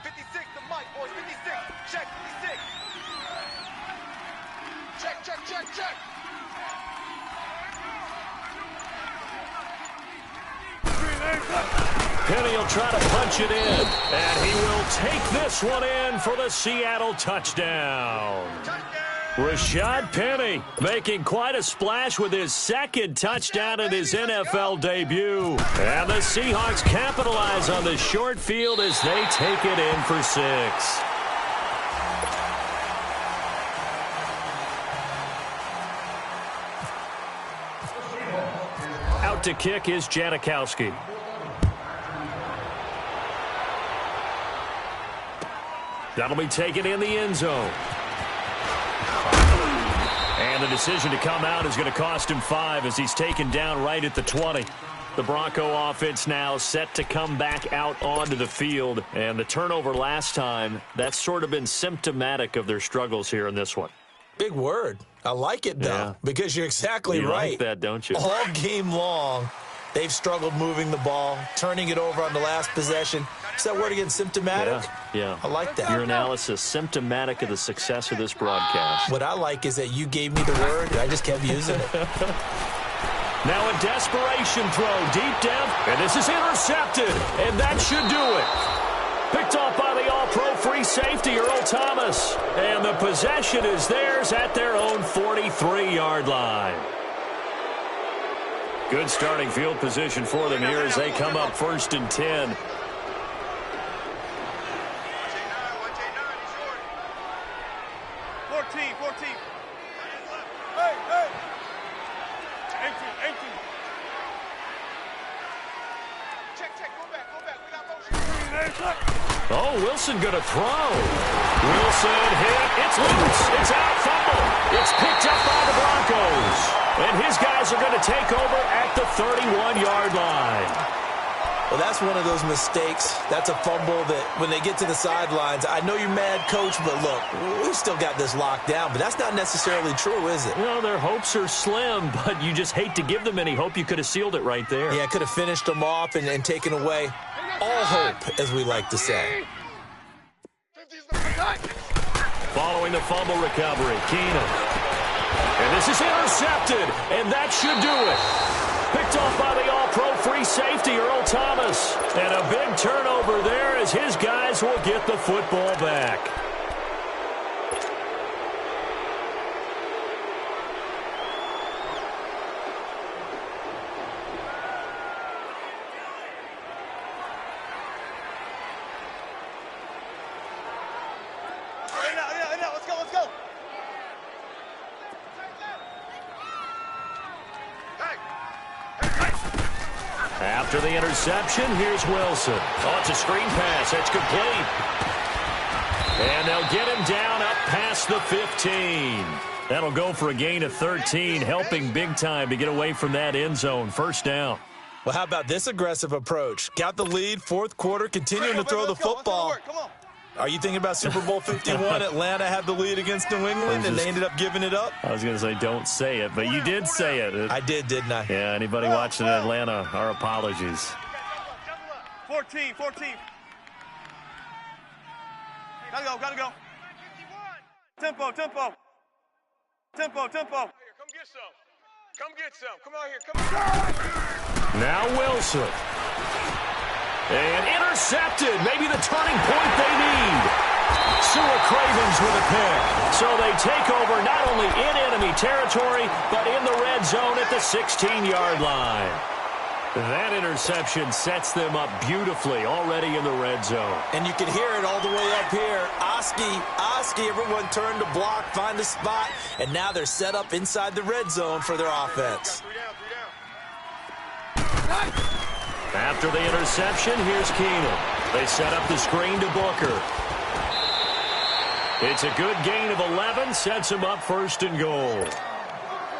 56 to Mike, boys. 56. Check 56. Check. Penny will try to punch it in, and he will take this one in for the Seattle touchdown. Rashad Penny making quite a splash with his 2nd touchdown in his NFL debut. And the Seahawks capitalize on the short field as they take it in for 6. Out to kick is Janikowski. That'll be taken in the end zone. And the decision to come out is going to cost him 5 as he's taken down right at the 20. The Bronco offense now set to come back out onto the field. And the turnover last time, that's sort of been symptomatic of their struggles here in this one. Big word. I like it, though, because you're exactly right. You like that, don't you? All game long, they've struggled moving the ball, turning it over on the last possession. Is that word again, symptomatic? Yeah. I like that. Your analysis, symptomatic of the success of this broadcast. What I like is that you gave me the word, and I just kept using it. Now a desperation throw deep down, and this is intercepted, and that should do it. Picked off by the all-pro free safety, Earl Thomas. And the possession is theirs at their own 43-yard line. Good starting field position for them here as they come up 1st and 10. Oh, Wilson going to throw. Wilson hit. It's loose. It's out. Fumble. It's picked up by the Broncos. And his guys are going to take over at the 31-yard line. Well, that's one of those mistakes. That's a fumble that when they get to the sidelines, I know you're mad, Coach, but look, we've still got this locked down. But that's not necessarily true, is it? Well, their hopes are slim, but you just hate to give them any hope. You could have sealed it right there. Yeah, could have finished them off and taken away all hope, as we like to say. Following the fumble recovery, Keenum. And this is intercepted, and that should do it. Picked off by the all-pro free safety, Earl Thomas. And a big turnover there as his guys will get the football back. After the interception, here's Wilson. Oh, it's a screen pass. That's complete. And they'll get him down up past the 15. That'll go for a gain of 13, helping big time to get away from that end zone. 1st down. Well, how about this aggressive approach? Got the lead, 4th quarter, continuing to throw the football. Are you thinking about Super Bowl 51? Atlanta had the lead against New England, and they ended up giving it up? I was going to say don't say it, but you did say it. I did, didn't I? Yeah, anybody watching in Atlanta, our apologies. 14. Gotta go. Tempo. Come get some. Come out here. Now Wilson. And intercepted. Maybe the turning point they need. Sewer Cravens with a pick. So they take over not only in enemy territory, but in the red zone at the 16-yard line. That interception sets them up beautifully already in the red zone. And you can hear it all the way up here. Oski, everyone turned to block, find a spot, and now they're set up inside the red zone for their offense. After the interception, here's Keenum. They set up the screen to Booker. It's a good gain of 11, sets him up 1st and goal.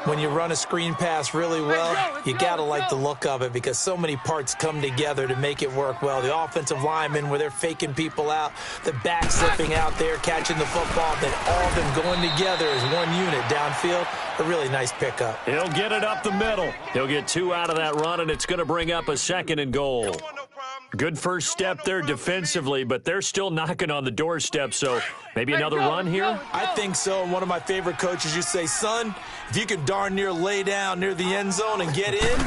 When you run a screen pass really well, you got to like the look of it because so many parts come together to make it work well. The offensive linemen where they're faking people out, the back slipping out there, catching the football, then all of them going together as one unit downfield. A really nice pickup. He'll get it up the middle. He'll get 2 out of that run, and it's going to bring up a 2nd and goal. Good first step there defensively, but they're still knocking on the doorstep, so maybe another run here? I think so. One of my favorite coaches, you say, son, if you can darn near lay down near the end zone and get in,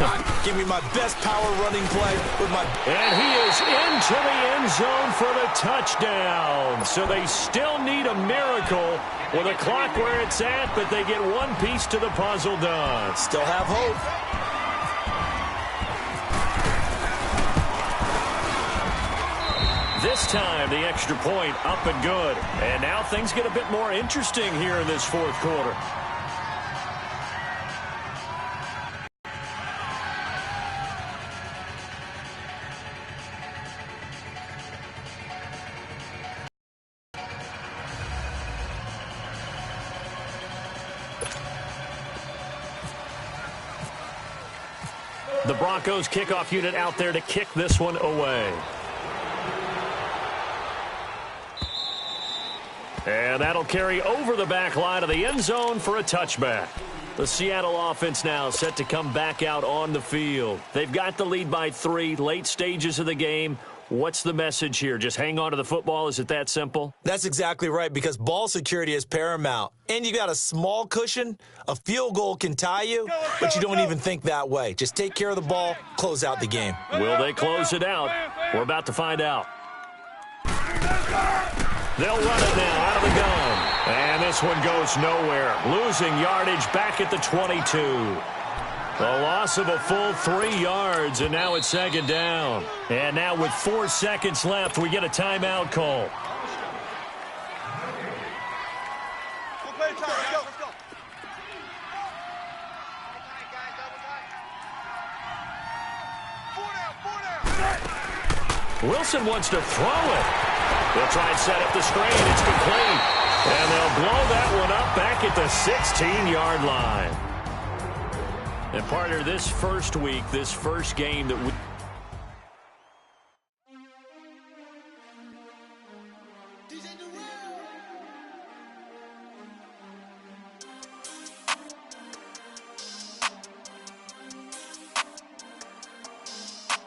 give me my best power running play with my... And he is into the end zone for the touchdown. So they still need a miracle with a clock where it's at, but they get one piece to the puzzle done. Still have hope. This time, the extra point up and good. And now things get a bit more interesting here in this 4th quarter. The Broncos kickoff unit out there to kick this one away. And that'll carry over the back line of the end zone for a touchback. The Seattle offense now set to come back out on the field. They've got the lead by 3, late stages of the game. What's the message here? Just hang on to the football? Is it that simple? That's exactly right, because ball security is paramount. And you got a small cushion. A field goal can tie you, but you don't even think that way. Just take care of the ball, close out the game. Will they close it out? We're about to find out. They'll run it now out of the gun. And this one goes nowhere. Losing yardage back at the 22. A loss of a full 3 yards, and now it's second down. And now with 4 seconds left, we get a timeout call. Wilson wants to throw it. They'll try and set up the screen. It's complete. And they'll blow that one up back at the 16-yard line. And partner, this first week, this first game that we...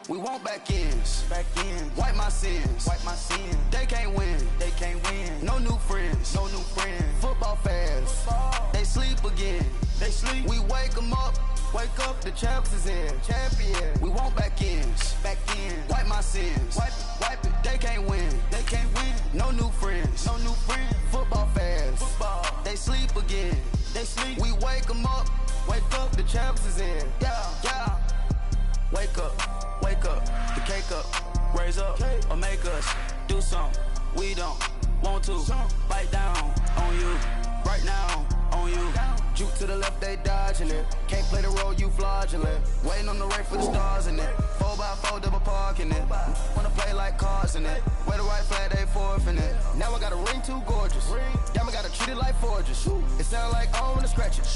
We want back ends, wipe my sins, They can't win, No new friends, Football fans, they sleep again, We wake them up, the champs is in, champion. We want back ends, wipe my sins, wipe it. They can't win, No new friends, Football fans, they sleep again, We wake them up, the champs is in, yeah. Wake up, the cake up, raise up, or make us do something we don't want to. Bite down on you, right now on you. Juke to the left, they dodging it. Can't play the role, you fraudulent. Waiting on the right for the stars in it. 4x4 double parking it. Wanna play like cars in it. Wear the right flag, they forfeiting it. Now I got a ring too gorgeous. Damn, I gotta treat it like forges. It sound like I don't wanna scratch it.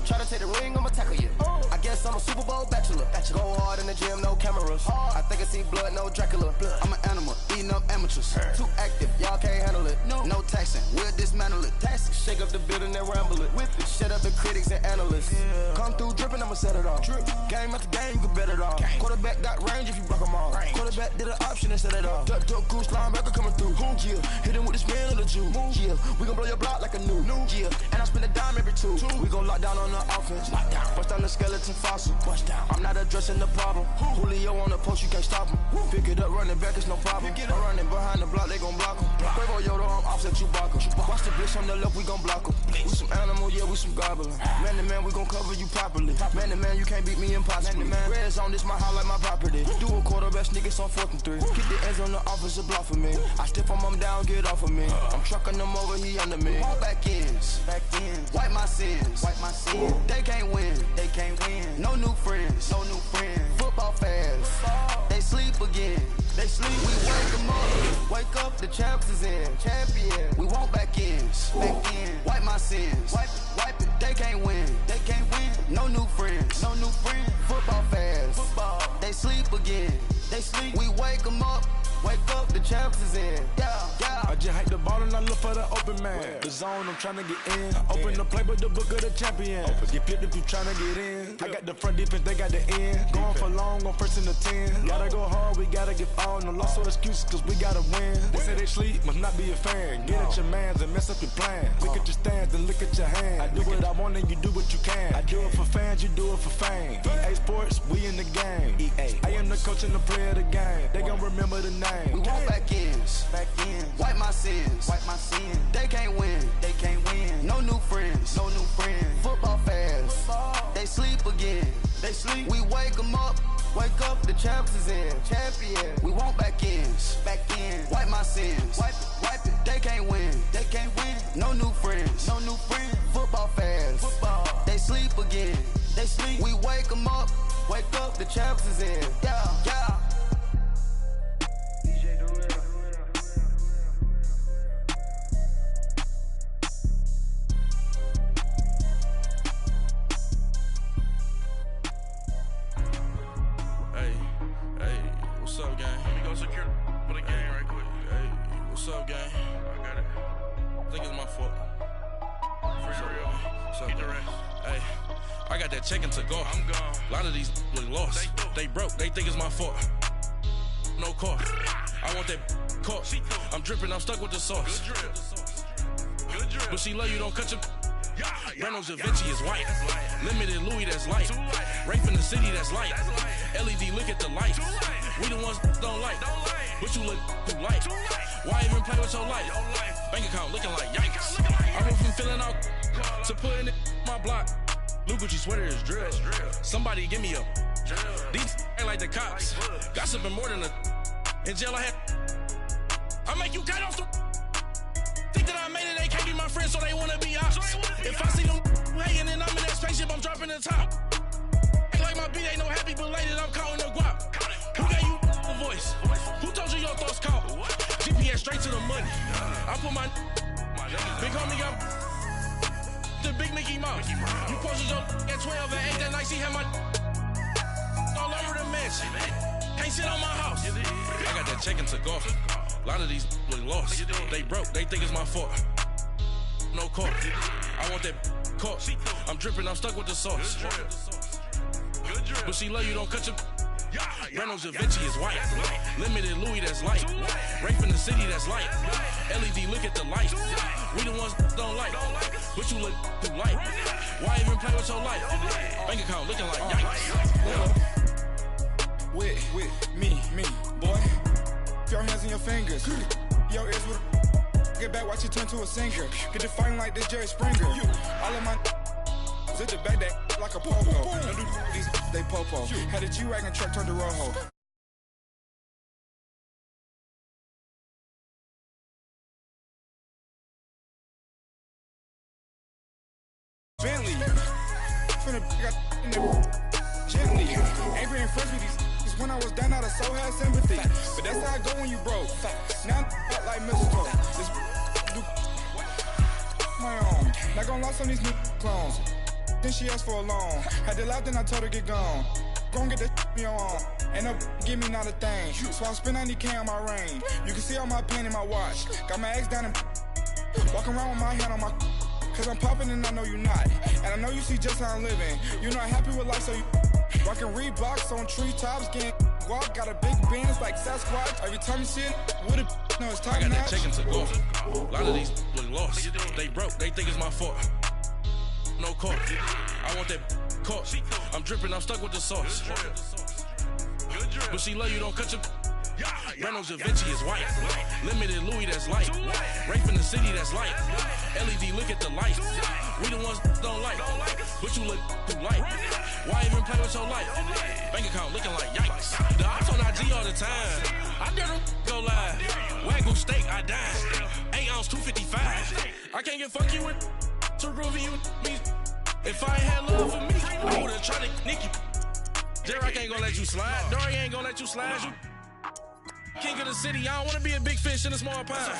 Try to take the ring, I'ma tackle you. I guess I'm a Super Bowl bachelor. Go hard in the gym, no cameras. I think I see blood, no Dracula. I'm an animal, eating up amateurs. Too active, y'all can't handle it. No taxing, we'll dismantle it. Shake up the building and ramble it. Whip it, shut up the critics and analysts. Come through dripping, I'ma set it off. Game after game, you can bet it off. Quarterback got range if you block them off. Quarterback did an option and set it off. Duck, goose, linebacker coming through. Yeah, hit him with the spin of the Jew. Yeah, we gon' blow your block like a new. Yeah, and I spend a dime every 2. We gon' lock down on the offense. Bust down the skeleton fossil. I'm not addressing the problem. Julio on the post, you can't stop him. Pick it up, running back, it's no problem. I'm running behind the block, they gon' block him. Quavo Yoda, I'm offset Chewbacca. Watch the blitz on the left, we gon' block him. We some animal, yeah, we some gobbler. Man to man, we gon' cover you properly. Man to man, you can't beat me impossibly. Red zone, this my highlight, my property. Do a quarterback sneak, it's on 4th and 3. Keep the ends on the offensive block for me. I step on him down, get off of me. I'm trucking them over, he under me. Back ends, wipe my sins, They can't win, No new friends, Football fans, they sleep again, We wake them up, the champs is in, champion. We want back ends, wipe my sins, wipe it. They can't win, No new friends, Football fans, they sleep again, We wake them up, the champs is in, yeah. I just hike the ball and I look for the open man. The zone, I'm trying to get in. Open the playbook, the book of the champion. Get flipped if you trying to get in. I got the front defense, they got the end. Going for long on 1st and the 10. Gotta go hard, we gotta give all. No loss or excuses, cause we gotta win. They say they sleep, must not be a fan. Get at your mans and mess up your plans. Look at your stands and look at your hands. I do what I want and you do what you can. I do it for fans, you do it for fame. EA Sports, we in the game. I am the coach and the player of the game. They gon' remember the name. We want back ends, wipe my sins, They can't win, No new friends, Football fans, they sleep again, We wake them up, the champs is in, champion. We want back ends, wipe my sins, wipe it. They can't win, No new friends, Football fans, they sleep again, We wake them up, the champs is in, yeah. What's up, gang? Let me go secure for the game right quick. Hey, what's up, gang? I got it. think it's my fault. Get the rest. Hey, I got that check and to go. I'm gone. A lot of these look lost. They broke. They think it's my fault. No car. I want that caught. I'm dripping. I'm stuck with the sauce. Good drip. But she love you. Don't cut your. Reynolds Da Vinci is white. Limited Louis, that's light. Rape in the city, that's light. LED, look at the light. We the ones don't like. But you look too light. Why even play with your life? Bank account looking like yikes. I went from filling out to putting it in my block. Blue Gucci sweater is drill. Somebody give me a. These ain't like the cops. Gossiping more than a. In jail I had. I make you cut off the. Think that I made it, they can't be my friends, so they wanna be ops. If I see them hanging and I'm in that spaceship, I'm dropping the top. Ain't like my beat ain't no happy belated, I'm counting the guap. Who gave you the voice? Who told you your thoughts count? GPS straight to the money. I put my big homie up the big Mickey Mouse. You posted your at 12 and 8 that night, she had my all over the mansion. Can't sit on my house. I got that check and took off. A lot of these look lost. They broke, they think it's my fault. No car. I want that caught. I'm dripping, I'm stuck with the sauce. But she love you, don't cut your. Reynolds Da Vinci is white. Limited Louis, that's light. Rape in the city, that's light. LED, look at the light. We the ones don't like. But you look too light. Why even play with your life? Bank account looking like yikes. With me, boy. Your hands and your fingers. Your ears with get back, watch it turn to a singer. Get it fighting like this Jerry Springer. All of my zip the back that like a popo. Don't do these they popo. Had a G-Wagon truck turned to Rojo. Bentley. Finna got in the gently. Ain't being friends with these. When I was down out of soul had sympathy. But that's how I go when you broke. Now I'm like mistletoe. This do my own. Not gonna lost on these new clones. Then she asked for a loan. Had to laugh, then I told her get gone. Gon' get that me on. Ain't no give me not a thing. So I spend 90K on my range. You can see all my pain in my watch. Got my ex down and walking around with my hand on my. Cause I'm popping and I know you not. And I know you see just how I'm living. You're not happy with life, so you rockin' Reeboks on treetops, getting walk, got a big bands like Sasquatch. Every time you see it, with it, no, it's time. I got that check and to go. A lot of these look lost. They broke, they think it's my fault. No car. I want that caught. I'm dripping, I'm stuck with the sauce. But she love you, don't cut your. Reynolds Da Vinci is white. Limited Louis, that's light. Rape in the city, that's light. LED, look at the light. We the ones don't like. But you look too light. Why even play with your life? Bank account looking like yikes. The ops on IG all the time. I dare them go live. Wagyu steak, I died. 8 ounce, 255. I can't get funky with too groovy you me. If I ain't had love for me, I would've tried to nick you. J-Rock ain't gonna let you slide. Dory ain't gonna let you slide. You king of the city, I don't wanna be a big fish in a small pond.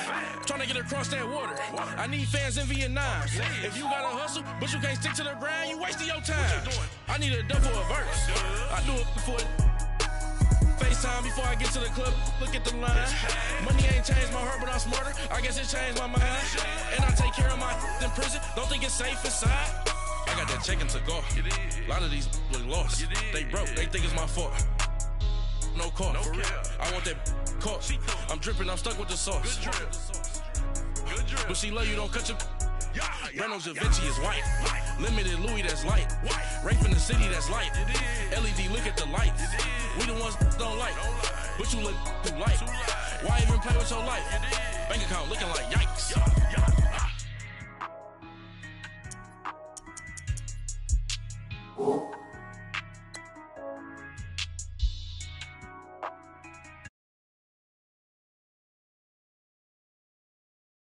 Trying to get across that water. I need fans in Vietnam. If you gotta hustle, but you can't stick to the grind, you wasting your time. I need a dub for a verse. I do it before FaceTime before I get to the club. Look at the line. Money ain't changed my heart, but I'm smarter. I guess it changed my mind. And I take care of my in prison. Don't think it's safe inside. I got that check and to go. A lot of these look lost. They broke, they think it's my fault. No car. I want that caught. I'm dripping, I'm stuck with the sauce. But she love you, don't cut your. Reynolds Da Vinci is white. Limited Louis, that's light. Rape in the city, that's light. LED, look at the light. We the ones don't like. But you look too light. Why even play with your life? Bank account looking like